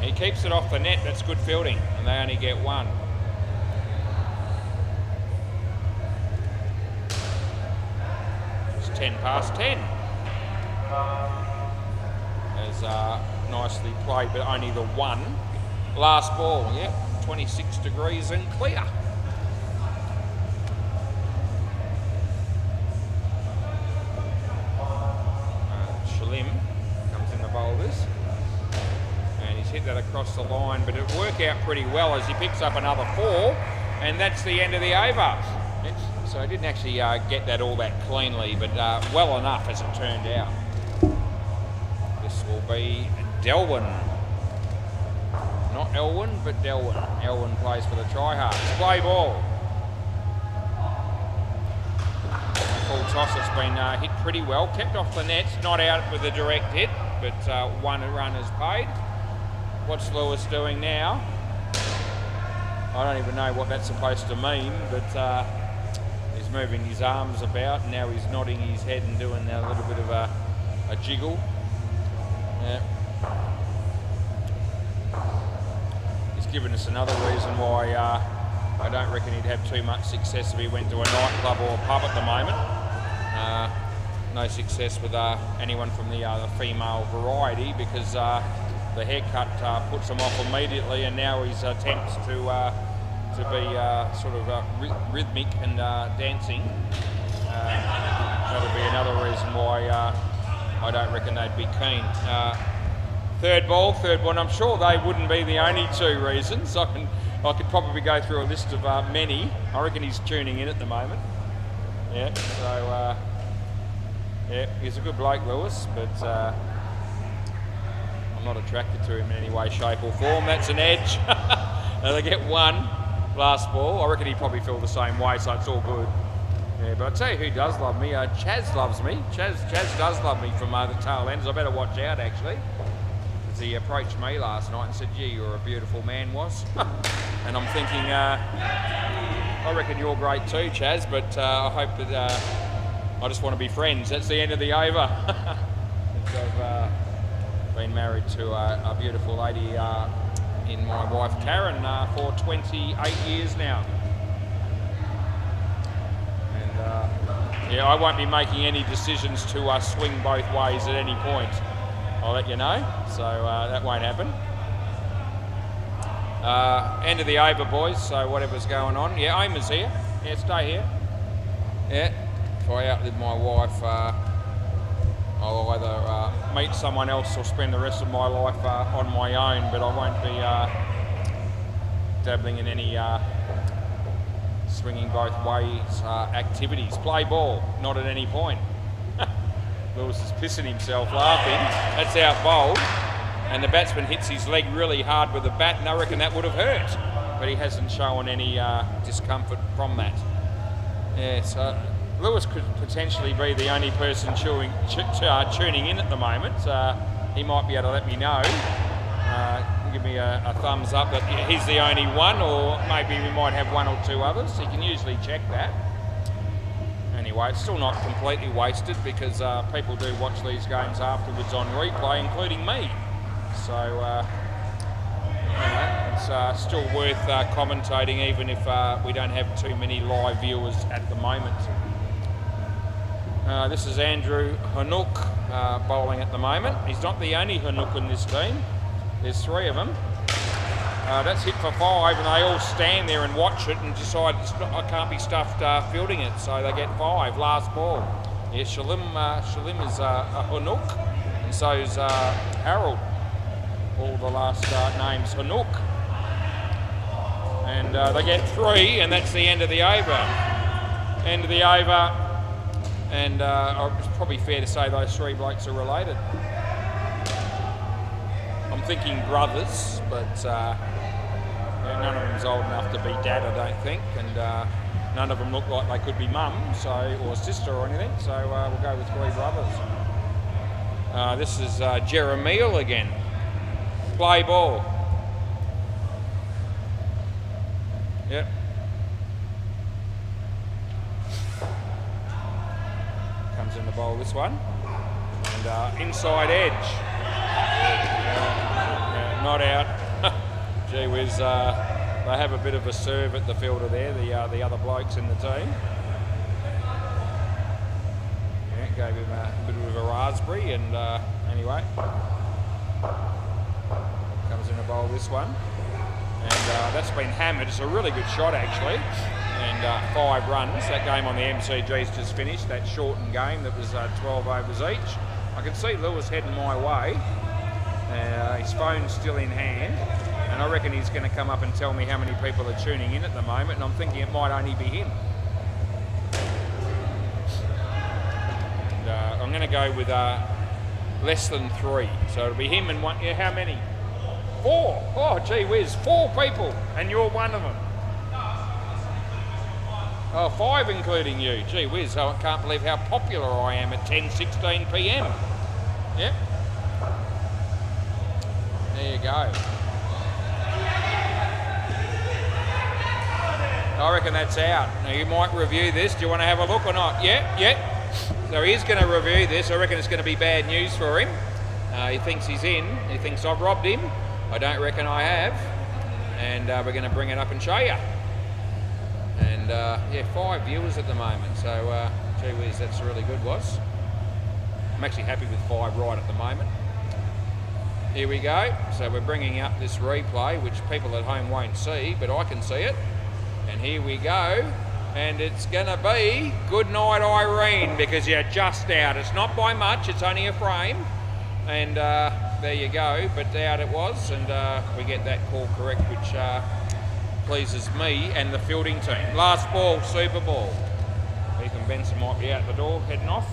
He keeps it off the net, that's good fielding, and they only get 1. It's 10 past 10. As nicely played, but only the 1. Last ball, yep, 26 degrees and clear. Shalim comes in the boulders. And he's hit that across the line, but it'll work out pretty well as he picks up another 4, and that's the end of the over. So I didn't actually get that all that cleanly, but well enough as it turned out. This will be Delwyn. Not Elwyn, but Delwyn. Elwyn plays for the Tryhards. Play ball. Full toss, it's been hit pretty well. Kept off the nets, not out with a direct hit, but 1 run is paid. What's Lewis doing now? I don't even know what that's supposed to mean, but he's moving his arms about, and now he's nodding his head and doing a little bit of a jiggle. Yeah. He's given us another reason why I don't reckon he'd have too much success if he went to a nightclub or a pub at the moment. No success with anyone from the female variety because the haircut puts him off immediately, and now his attempts to be sort of rhythmic and dancing. That'll be another reason why I don't reckon they'd be keen. Third ball, and I'm sure they wouldn't be the only 2 reasons. I could probably go through a list of many. I reckon he's tuning in at the moment. Yeah, so yeah, he's a good bloke, Lewis, but I'm not attracted to him in any way, shape or form. That's an edge. They get 1 last ball. I reckon he'd probably feel the same way, so it's all good. Yeah, but I'll tell you who does love me. Chaz loves me. Chaz does love me from the tail ends. I better watch out, actually. Because he approached me last night and said, "Gee, you're a beautiful man, was." And I'm thinking, I reckon you're great too, Chaz, but I hope that I just want to be friends. That's the end of the over. I've been married to a beautiful lady in my wife Karen for 28 years now. And yeah, I won't be making any decisions to swing both ways at any point. I'll let you know, so that won't happen. End of the over, boys, so whatever's going on. Yeah, Omer's here. Yeah, stay here. Yeah, if I outlive my wife, I'll either meet someone else or spend the rest of my life on my own, but I won't be dabbling in any swinging both ways activities. Play ball, not at any point. Lewis is pissing himself laughing. That's out bowled, and the batsman hits his leg really hard with the bat, and I reckon that would have hurt, but he hasn't shown any discomfort from that. Yeah, so Lewis could potentially be the only person tuning in at the moment. He might be able to let me know, give me a thumbs up that he's the only one, or maybe we might have 1 or 2 others. He can usually check that. Anyway, it's still not completely wasted because people do watch these games afterwards on replay, including me. So it's still worth commentating, even if we don't have too many live viewers at the moment. This is Andrew Hanook bowling at the moment. He's not the only Hanook in this team. There's 3 of them. That's hit for 5, and they all stand there and watch it and decide I can't be stuffed fielding it, so they get 5. Last ball. Yeah, Shalim is a Hanook, and so is Harold. All the last names Hanook. And they get 3, and that's the end of the over. End of the over. And it's probably fair to say those 3 blokes are related. I'm thinking brothers, but Yeah, none of them's old enough to be dad, I don't think, and none of them look like they could be mum, or sister or anything. So we'll go with 3 brothers. This is Jeremiel again. Play ball. Yep. Comes in the bowl, this one. And inside edge. Not out. Gee whiz, they have a bit of a serve at the fielder there, the other blokes in the team. Yeah, gave him a bit of a raspberry, and anyway. Comes in the bowl, this one. And that's been hammered. It's a really good shot, actually. And 5 runs. That game on the MCG's just finished, that shortened game that was 12 overs each. I can see Lewis heading my way. His phone's still in hand, and I reckon he's going to come up and tell me how many people are tuning in at the moment, and I'm thinking it might only be him. And, I'm going to go with less than 3, so it'll be him and one. Yeah, how many? 4. Oh, gee whiz, 4 people, and you're one of them. Oh, 5 including you. Gee whiz, I can't believe how popular I am at 10:16 p.m. Yep. There you go. I reckon that's out. Now you might review this. Do you want to have a look or not? Yep. So he is going to review this. I reckon it's going to be bad news for him. He thinks he's in. He thinks I've robbed him. I don't reckon I have. And we're going to bring it up and show you. And yeah, 5 viewers at the moment. So gee whiz, that's really good, was. I'm actually happy with 5 right at the moment. Here we go. So we're bringing up this replay, which people at home won't see, but I can see it. And here we go. And it's going to be good night, Irene, because you're just out. It's not by much. It's only a frame. And there you go. But out it was. And we get that call correct, which pleases me and the fielding team. Last ball, Super Ball. Ethan Benson might be out the door, heading off.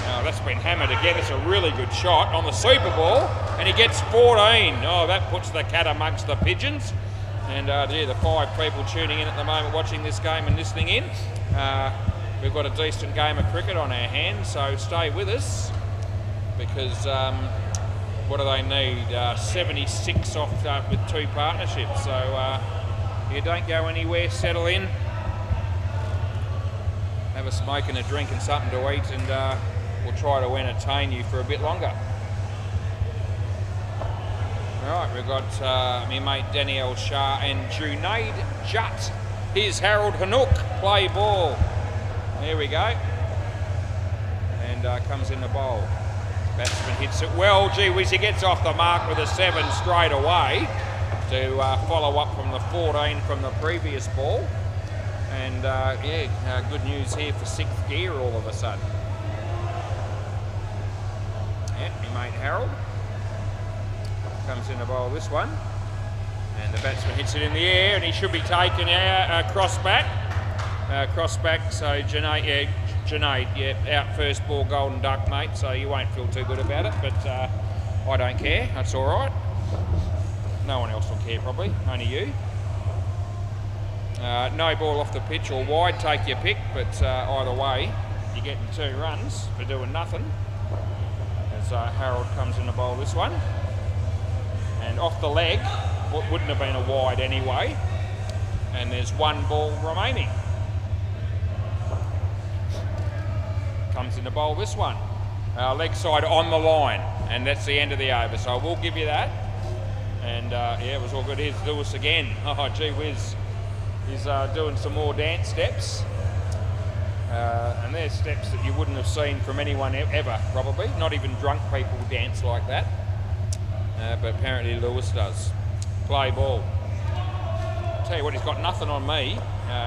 Oh, that's been hammered again. It's a really good shot on the Super Ball, and he gets 14. Oh, that puts the cat amongst the pigeons. And yeah, the 5 people tuning in at the moment watching this game and listening in. We've got a decent game of cricket on our hands, so stay with us, because what do they need? 76 off with 2 partnerships. So you don't go anywhere, settle in, have a smoke and a drink and something to eat, and we'll try to entertain you for a bit longer. Alright, we've got my mate Danielle Shah and Junaid Jutt. Here's Harold Hanook, play ball. There we go. And comes in the bowl. Batsman hits it well. Gee whiz, he gets off the mark with a 7 straight away to follow up from the 14 from the previous ball. And yeah, good news here for 6th gear all of a sudden. Yeah, my mate Harold comes in the bowl, this one, and the batsman hits it in the air, and he should be taken out, cross back, so Junaid, out first ball, golden duck, mate, so you won't feel too good about it, but I don't care, that's all right. No one else will care probably, only you. No ball off the pitch or wide, take your pick, but either way, you're getting 2 runs for doing nothing. As Harold comes in the bowl, this one. And off the leg, what wouldn't have been a wide anyway. And there's 1 ball remaining. Comes in the bowl, this one. Leg side on the line, and that's the end of the over. So I will give you that. And yeah, it was all good. Here's Lewis again. Oh, gee whiz. He's doing some more dance steps. And they're steps that you wouldn't have seen from anyone ever, probably. Not even drunk people dance like that. But apparently Lewis does. Play ball. Tell you what, he's got nothing on me.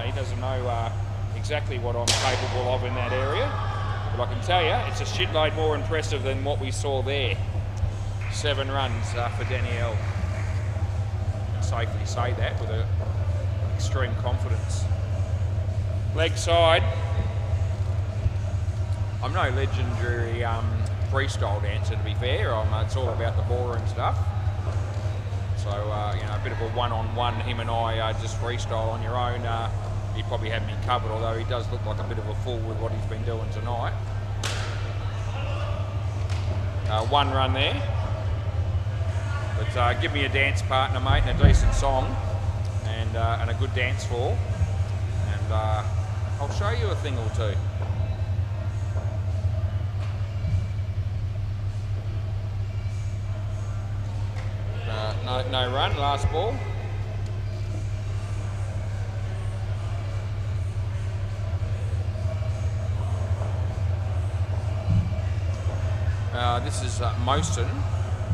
He doesn't know exactly what I'm capable of in that area. But I can tell you, it's a shitload more impressive than what we saw there. 7 runs for Danielle. I can safely say that with extreme confidence. Leg side. I'm no legendary freestyle dancer, to be fair. It's all about the ballroom stuff. So, you know, a bit of a one-on-one, him and I just freestyle on your own. He'd probably have me covered, although he does look like a bit of a fool with what he's been doing tonight. One run there. But give me a dance partner, mate, and a decent song and a good dance floor. And I'll show you a thing or two. No run, last ball. This is Mosen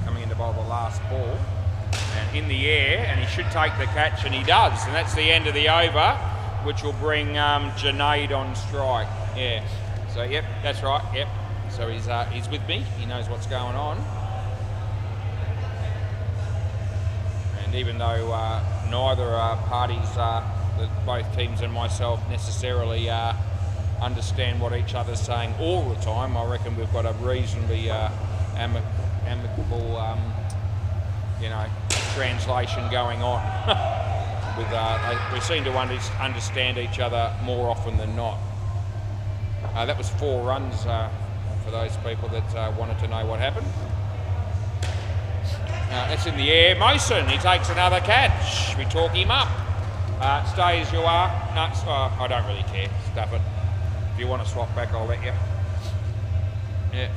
coming in to bowl the last ball. And in the air, and he should take the catch, and he does. And that's the end of the over, which will bring Junaid on strike. Yeah. So, yep, that's right, yep. So he's with me. He knows what's going on. And even though neither parties, both teams and myself, necessarily understand what each other's saying all the time, I reckon we've got a reasonably amicable, you know, translation going on. With we seem to understand each other more often than not. That was 4 runs for those people that wanted to know what happened. That's in the air. Mosen, he takes another catch. We talk him up. Stay as you are. No, I don't really care. Stuff it. If you want to swap back, I'll let you. Yeah.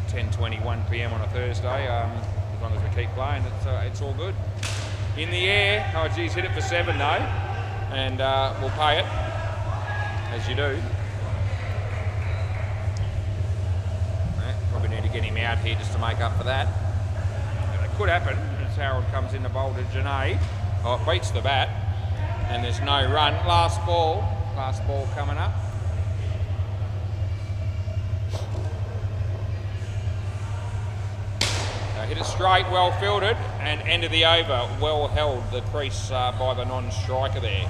10:21 p.m. on a Thursday. As long as we keep playing, it's all good. In the air. Oh, geez, hit it for 7 though, and we'll pay it as you do. Probably need to get him out here just to make up for that. Could happen as Harold comes in the bowl to Junaid. Oh, it beats the bat, and there's no run. Last ball coming up. Hit it straight, well fielded, and end of the over. Well held, the crease by the non-striker there.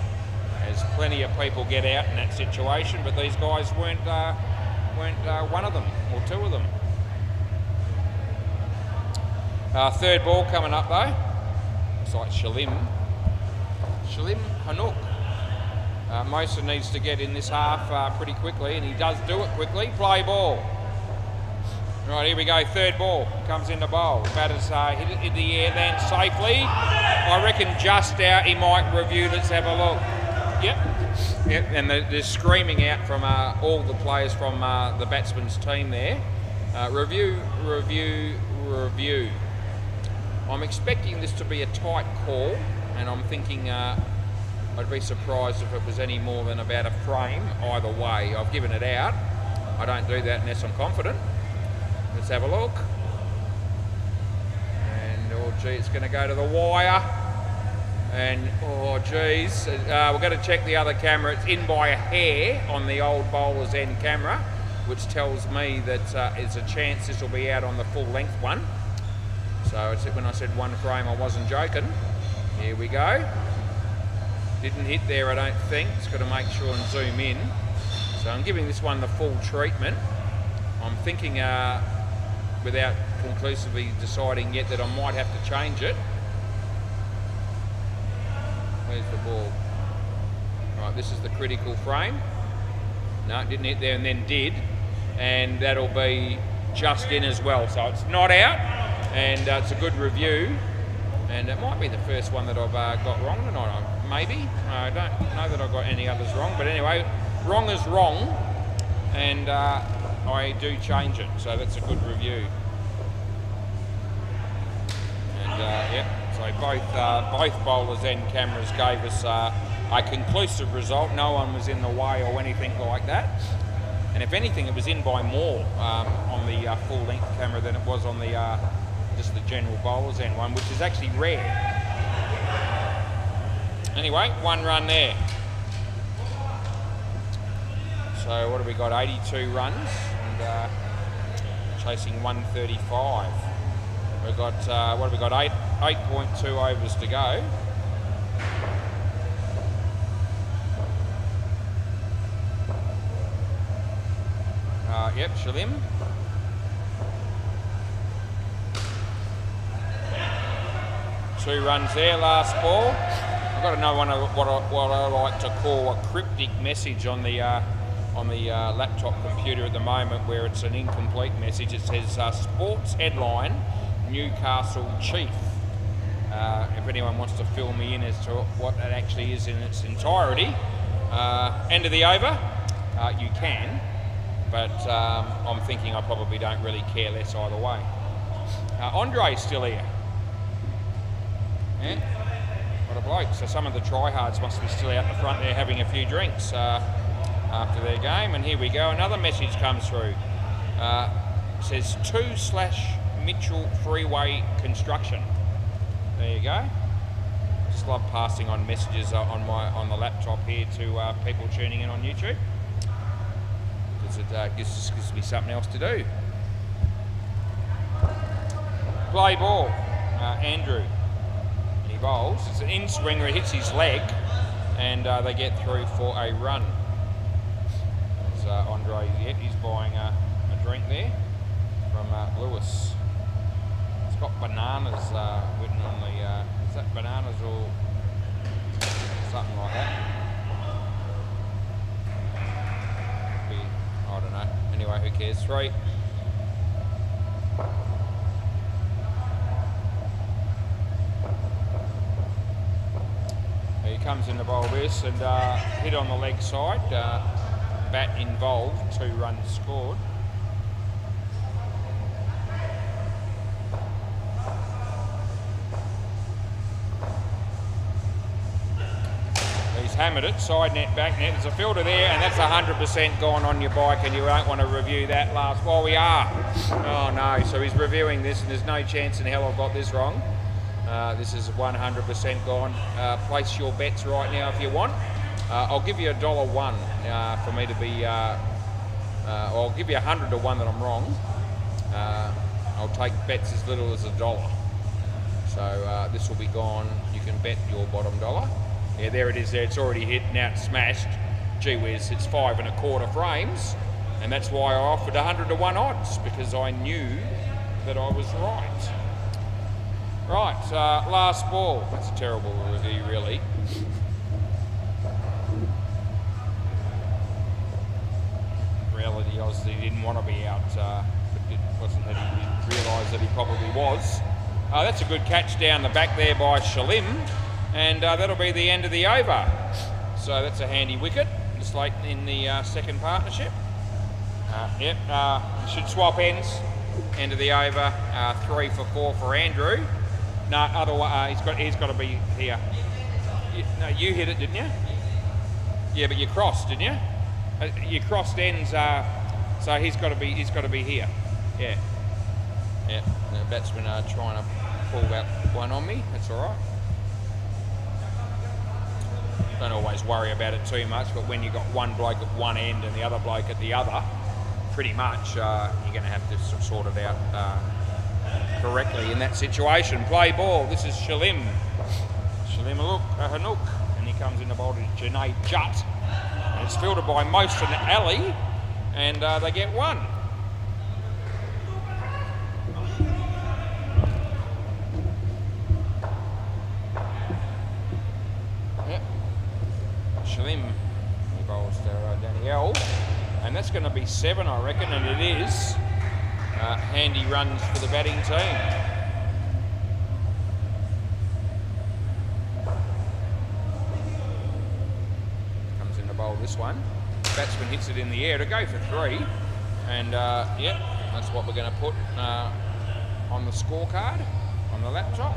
As plenty of people get out in that situation, but these guys weren't one of them or 2 of them. Third ball coming up though. Looks like Shalim Hanouk. Mosen needs to get in this half pretty quickly, and he does do it quickly. Play ball. Right, here we go. Third ball comes in the bowl. Batters hit it in the air then safely. I reckon just out. He might review. Let's have a look. Yep. And they're screaming out from all the players from the batsman's team there. Review. I'm expecting this to be a tight call, and I'm thinking I'd be surprised if it was any more than about a frame either way. I've given it out. I don't do that unless I'm confident. Let's have a look. And, oh gee, it's going to go to the wire. And, oh geez, we're going to check the other camera. It's in by a hair on the old bowler's end camera, which tells me that there's a chance this will be out on the full length one. So it's when I said 1 frame, I wasn't joking. Here we go. Didn't hit there, I don't think. It's got to make sure and zoom in. So I'm giving this one the full treatment. I'm thinking, without conclusively deciding yet, that I might have to change it. Where's the ball? Right, this is the critical frame. No, it didn't hit there and then did. And that'll be just in as well. So it's not out. And it's a good review, and it might be the first one that I've got wrong tonight, maybe. I don't know that I've got any others wrong, but anyway, wrong is wrong, and I do change it, so that's a good review. And yeah, so both bowlers' end cameras gave us a conclusive result. No one was in the way or anything like that. And if anything, it was in by more on the full-length camera than it was on the just the general bowler's end one, which is actually rare. Anyway, 1 run there. So what have we got? 82 runs and chasing 135. We've got what have we got? 8.2 overs to go. Yep, Shalim. 2 runs there, last ball. I've got to know what I like to call a cryptic message on the laptop computer at the moment, where it's an incomplete message. It says sports headline, Newcastle Chief. If anyone wants to fill me in as to what that actually is in its entirety. End of the over, you can, but I'm thinking I probably don't really care less either way. Andre's still here. Yeah, what a bloke. So some of the tryhards must be still out the front there having a few drinks after their game. And here we go, another message comes through. It says 2/Mitchell Freeway Construction. There you go. Just love passing on messages on the laptop here to people tuning in on YouTube, because it gives me something else to do. Play ball, Andrew. He bowls. It's an in-swinger. It hits his leg, and they get through for a run. As Andre, he's buying a drink there from Lewis. It's got bananas written on the. Is that bananas or something like that? I don't know. Anyway, who cares? 3. He comes in to bowl this and hit on the leg side. Bat involved. 2 runs scored. Hammered it, side net, back net. There's a fielder there, and that's 100% gone on your bike, and you won't want to review that last. Well, we are. Oh no, so he's reviewing this, and there's no chance in hell I've got this wrong. This is 100% gone. Place your bets right now if you want. I'll give you $1 for me to be. I'll give you 100 to 1 that I'm wrong. I'll take bets as little as $1. So this will be gone. You can bet your bottom dollar. Yeah, there it is there. It's already hit, now it's smashed. Gee whiz, it's 5 1/4 frames. And that's why I offered 100 to 1 odds, because I knew that I was right. Right, last ball. That's a terrible review, really. Reality was that he didn't want to be out, but it wasn't that he didn't realise that he probably was. That's a good catch down the back there by Shalim. And that'll be the end of the over. So that's a handy wicket, just like in the second partnership. Yep, should swap ends. End of the over. 3 for 4 for Andrew. No, otherwise he's got to be here. No, you hit it, didn't you? Yeah, but you crossed, didn't you? You crossed ends, so he's got to be here. Yeah. Yeah. The batsmen are trying to pull that one on me. That's all right. Don't always worry about it too much, but when you've got one bloke at one end and the other bloke at the other, pretty much you're going to have to sort it out correctly in that situation. Play ball. This is Shalim. Shalim Hanouk, and he comes in the bowl to Junaid Jutt. And it's fielded by Mohsin Ali, and they get 1. Shalim, he bowls to Danielle, and that's going to be 7, I reckon, and it is. Handy runs for the batting team. Comes in to bowl this one. Batsman hits it in the air to go for 3, and yeah, that's what we're going to put on the scorecard on the laptop.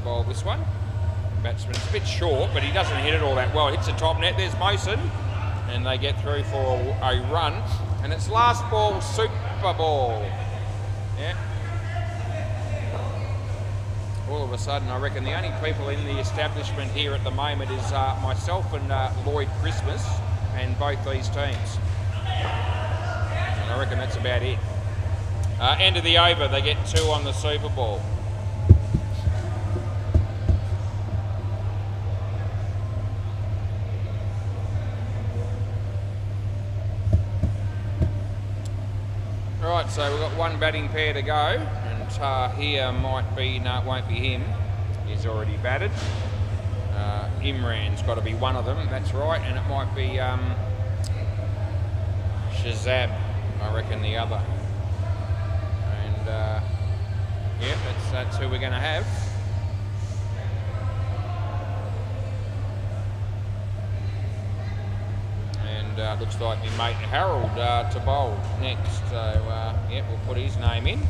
Bowl this one. Batsman's a bit short, but he doesn't hit it all that well. Hits the top net. There's Mohsin, and they get through for a run. And it's last ball, super ball. Yeah. All of a sudden, I reckon the only people in the establishment here at the moment is myself and Lloyd Christmas, and both these teams. And I reckon that's about it. End of the over. They get 2 on the super ball. Right, so we've got one batting pair to go, and Tahir might be, no, it won't be him. He's already batted. Imran's got to be one of them, that's right, and it might be Shazab, I reckon, the other. And yeah, that's who we're going to have. And looks like my mate Harold to bowl next. So yeah, we'll put his name in.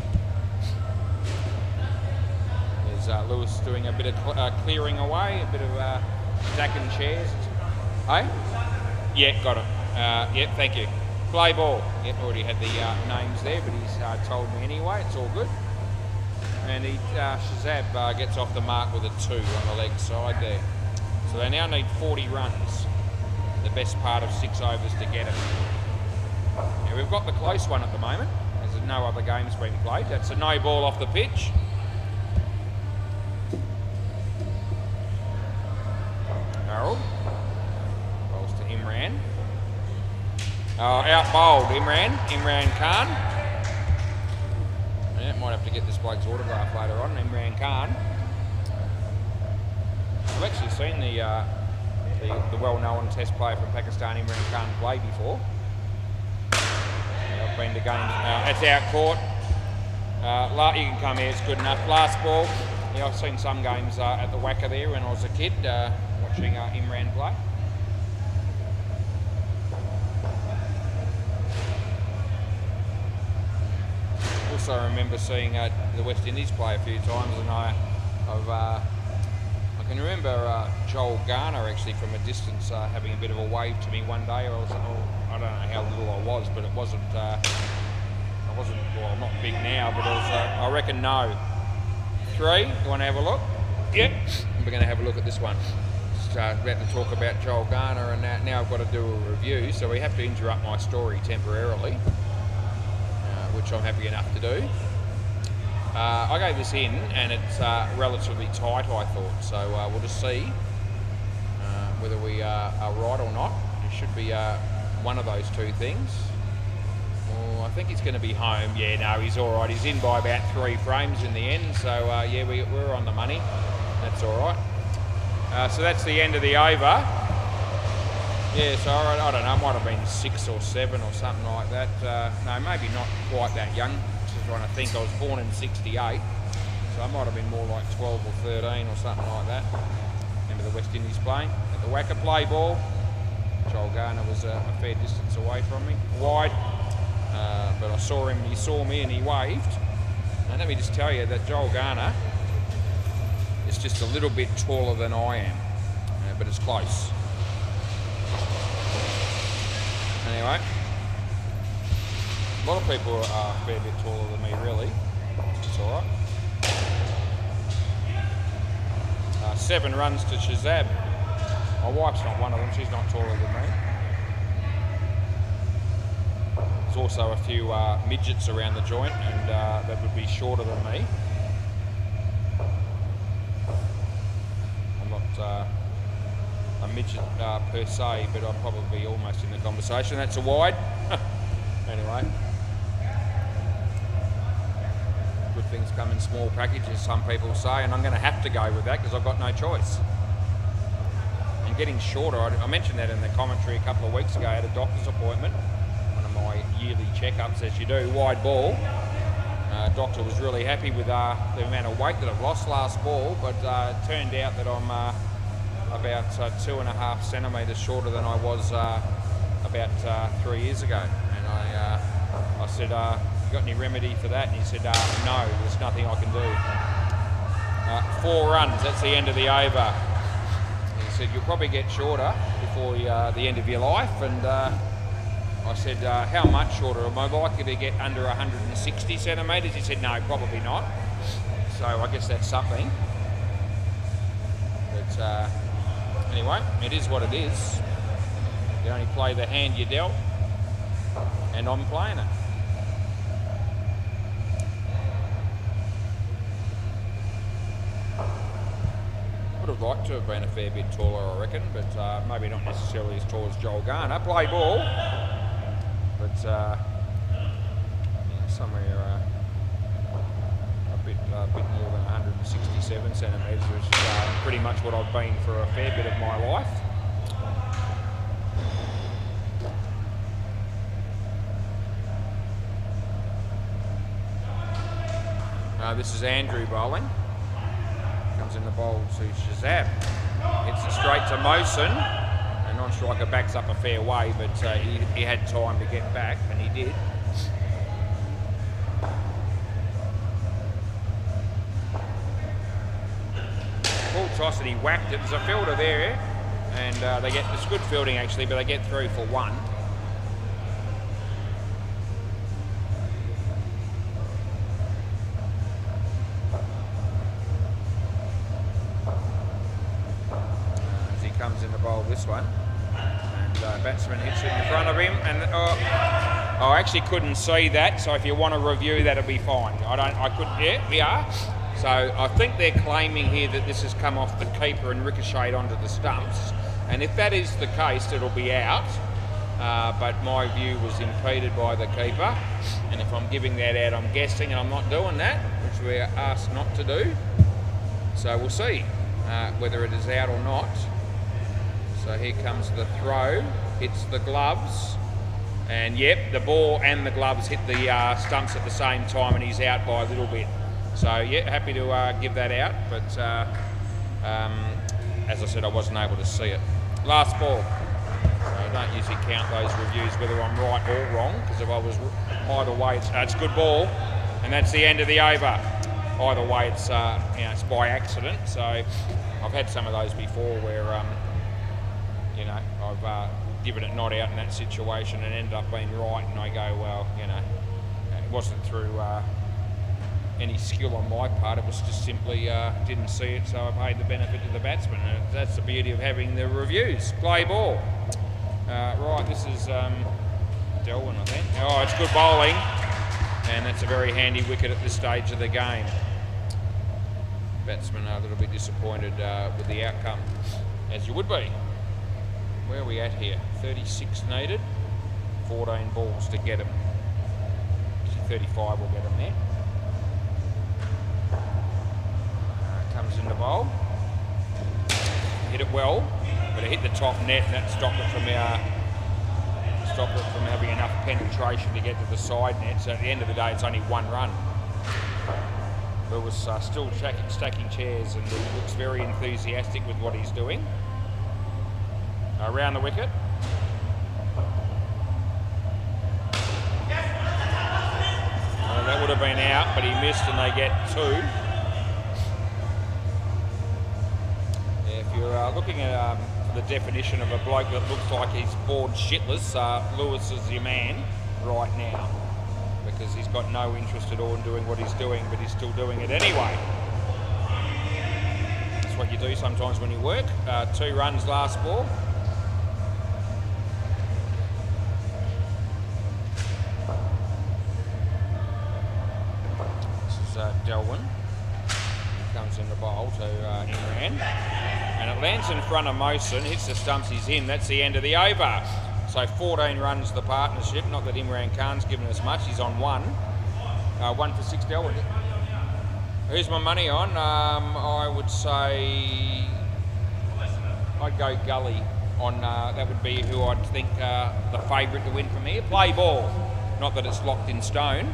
There's Lewis doing a bit of clearing away, a bit of stacking chairs. Hey? Yeah, got it. Yeah, thank you. Play ball. Yep, already had the names there, but he's told me anyway. It's all good. And Shazab gets off the mark with a 2 on the leg side there. So they now need 40 runs. The best part of 6 overs to get it. Now we've got the close one at the moment, as there's no other games being played. That's a no ball off the pitch. Harold bowls to Imran. Out bowled Imran Khan. Yeah, might have to get this bloke's autograph later on, Imran Khan. I've actually seen the well-known test player from Pakistan, Imran Khan, play before. I've been to games. That's out court. You can come here, it's good enough. Last ball. Yeah, I've seen some games at the WACA there when I was a kid, watching Imran play. Also remember seeing the West Indies play a few times, and I can remember Joel Garner actually from a distance having a bit of a wave to me one day. I don't know how little I was, but it wasn't. I wasn't. Well, I'm not big now, but it was. I reckon no. 3. You want to have a look? Yep. We're going to have a look at this one. Just about to talk about Joel Garner, and now I've got to do a review, so we have to interrupt my story temporarily, which I'm happy enough to do. I gave this in, and it's relatively tight, I thought, so we'll just see whether we are right or not. It should be one of those two things. Well, I think he's going to be home. Yeah, no, he's all right. He's in by about 3 frames in the end, so yeah, we're on the money. That's all right. So that's the end of the over. Yeah, so I don't know, it might have been 6 or 7 or something like that. No, maybe not quite that young. Just trying to think, I was born in 68, so I might have been more like 12 or 13 or something like that. Remember the West Indies playing at the WACA play ball. Joel Garner was a fair distance away from me, wide, but I saw him, he saw me and he waved. And let me just tell you that Joel Garner is just a little bit taller than I am, but it's close. Anyway, a lot of people are a fair bit taller than me, really. It's all right. 7 runs to Shazab. My wife's not one of them, she's not taller than me. There's also a few midgets around the joint, and that would be shorter than me. I'm not a midget per se, but I'm probably almost in the conversation. That's a wide. Anyway. Good things come in small packages, some people say, and I'm going to have to go with that because I've got no choice. And getting shorter, I mentioned that in the commentary a couple of weeks ago. I had a doctor's appointment, one of my yearly checkups, as you do, wide ball. Doctor was really happy with the amount of weight that I've lost last ball, but it turned out that I'm about 2.5 centimetres shorter than I was about 3 years ago. And I said, you got any remedy for that? And he said, no, there's nothing I can do. 4 runs, that's the end of the over. He said, you'll probably get shorter before the end of your life. And I said, how much shorter? Am I likely to get under 160 centimetres? He said, no, probably not. So I guess that's something. But anyway, it is what it is. You only play the hand you're dealt, and I'm playing it. Would have liked to have been a fair bit taller, I reckon, but maybe not necessarily as tall as Joel Garner. Play ball, but somewhere a bit more than 167 centimetres, which is pretty much what I've been for a fair bit of my life. This is Andrew bowling. Comes in the bowl to Shazab. Hits it straight to Mosen. The non-striker backs up a fair way, but he had time to get back, and he did. Full toss and he whacked it. There's a fielder there, and it's good fielding actually, but they get through for one. Comes in the bowl this one, and batsman hits it in front of him, and I actually couldn't see that, so if you want to review that, it'll be fine. Yeah, we are. So I think they're claiming here that this has come off the keeper and ricocheted onto the stumps, and if that is the case, it'll be out, but my view was impeded by the keeper, and if I'm giving that out, I'm guessing, and I'm not doing that, which we're asked not to do, so we'll see whether it is out or not. So here comes the throw, hits the gloves, and yep, the ball and the gloves hit the stumps at the same time, and he's out by a little bit. So yeah, happy to give that out, but as I said, I wasn't able to see it. Last ball. I don't usually count those reviews whether I'm right or wrong, because if I was either way, it's a good ball, and that's the end of the over. Either way, it's it's by accident. So I've had some of those before where I've given it not out in that situation and ended up being right, and I go, well, it wasn't through any skill on my part, it was just simply didn't see it, so I paid the benefit to the batsman. And that's the beauty of having the reviews. Play ball. Right, this is Delwyn, I think. Oh, it's good bowling, and that's a very handy wicket at this stage of the game. Batsmen are a little bit disappointed with the outcome, as you would be. Where are we at here? 36 needed, 14 balls to get them. 35 will get them there. Comes in the bowl. Hit it well, but it hit the top net, and that stopped it from having enough penetration to get to the side net. So at the end of the day, it's only one run. But was still stacking chairs, and he looks very enthusiastic with what he's doing. Around the wicket. That would have been out, but he missed, and they get two. Yeah, if you're looking at the definition of a bloke that looks like he's bored shitless, Lewis is your man right now, because he's got no interest at all in doing what he's doing, but he's still doing it anyway. That's what you do sometimes when you work. 2 runs last ball. Delwyn. He comes in the bowl to Imran, and it lands in front of Mosen, hits the stumps, he's in. That's the end of the over. So 14 runs the partnership. Not that Imran Khan's given us much, he's on 1. 1 for 6 Delwyn. Who's my money on? I would say I'd go Gully on, that would be who I'd think the favourite to win from here. Play ball. Not that it's locked in stone.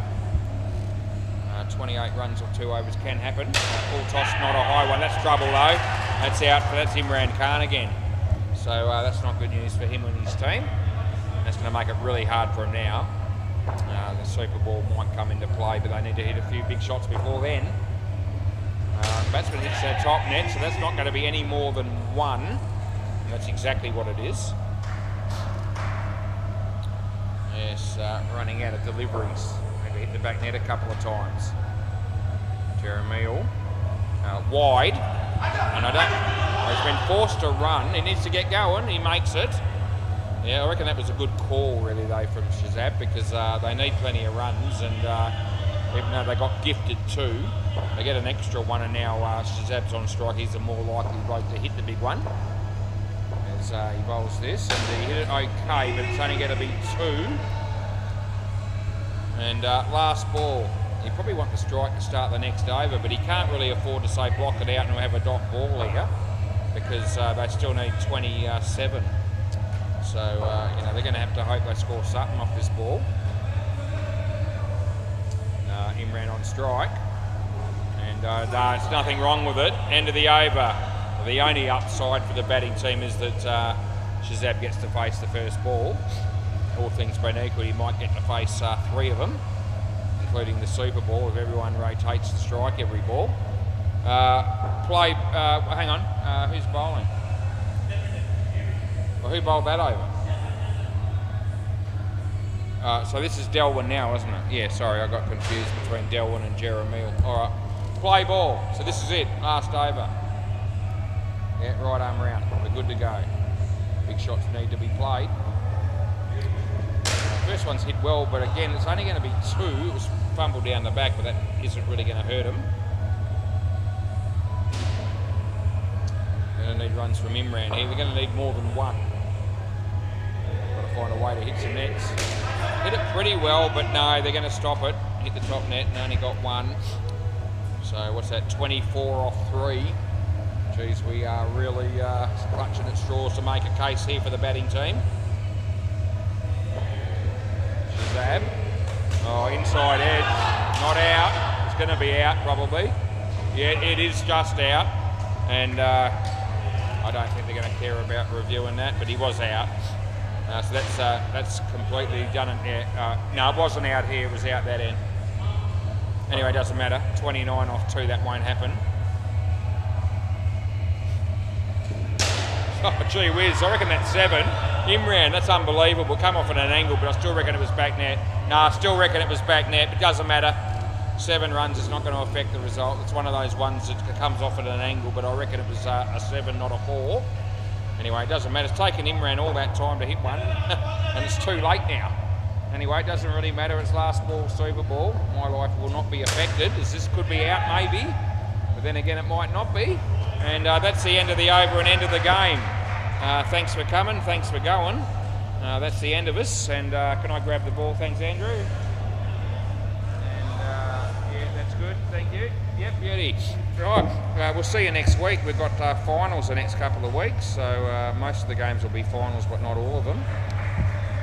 28 runs or 2 overs can happen. Full toss, not a high one. That's trouble though. That's out. That's Imran Khan again. So that's not good news for him and his team. That's going to make it really hard for him now. The super ball might come into play, but they need to hit a few big shots before then. Batsman hits their top net, so that's not going to be any more than 1. And that's exactly what it is. Yes, running out of deliveries. Maybe hit the back net a couple of times. Jeremiah wide, and he's been forced to run. He needs to get going. He makes it. Yeah, I reckon that was a good call, really, though, from Shazab, because they need plenty of runs, and even though they got gifted 2, they get an extra 1, and now Shazab's on strike. He's the more likely bloke to hit the big one. As he bowls this, and he hit it okay, but it's only going to be 2. And last ball, you probably want the strike to start the next over, but he can't really afford to say block it out and have a dot ball here because they still need 27. So, you know, they're going to have to hope they score something off this ball. Imran on strike. And there's nothing wrong with it. End of the over. The only upside for the batting team is that Shazab gets to face the first ball. All things being equal, he might get to face 3 of them, including the Super Ball if everyone rotates to strike every ball. Hang on, who's bowling? Well, who bowled that over? So this is Delwyn now, isn't it? Yeah, sorry, I got confused between Delwyn and Jeremiah. All right, play ball. So this is it, last over. Yeah, right arm round. We're good to go. Big shots need to be played. First one's hit well, but again, it's only going to be 2. It was fumbled down the back, but that isn't really going to hurt him. They're going to need runs from Imran here. They're going to need more than 1. Got to find a way to hit some nets. Hit it pretty well, but no, they're going to stop it. Hit the top net and only got 1. So what's that, 24 off 3. Geez, we are really clutching at straws to make a case here for the batting team. Shazab. Oh, inside edge. Not out. It's going to be out probably. Yeah, it is just out. And I don't think they're going to care about reviewing that, but he was out. So that's completely done. No, it wasn't out here. It was out that end. Anyway, it doesn't matter. 29 off 2, that won't happen. Oh, gee whiz, I reckon that's 7. Imran, that's unbelievable. Come off at an angle, but I still reckon it was back net. No, I still reckon it was back net, but it doesn't matter. 7 runs is not going to affect the result. It's one of those ones that comes off at an angle, but I reckon it was a 7, not a 4. Anyway, it doesn't matter. It's taken Imran all that time to hit one, and it's too late now. Anyway, it doesn't really matter. It's last ball, Super Ball. My life will not be affected, as this could be out maybe, but then again it might not be. And that's the end of the over and end of the game. Thanks for coming, thanks for going. That's the end of us. And can I grab the ball? Thanks, Andrew. And yeah, that's good. Thank you. Yep, beauty. Right, we'll see you next week. We've got finals the next couple of weeks, so most of the games will be finals, but not all of them.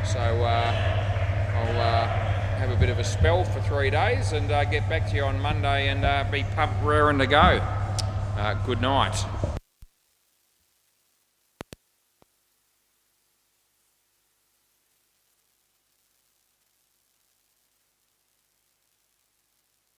So I'll have a bit of a spell for 3 days and get back to you on Monday and be pumped, raring to go. Good night.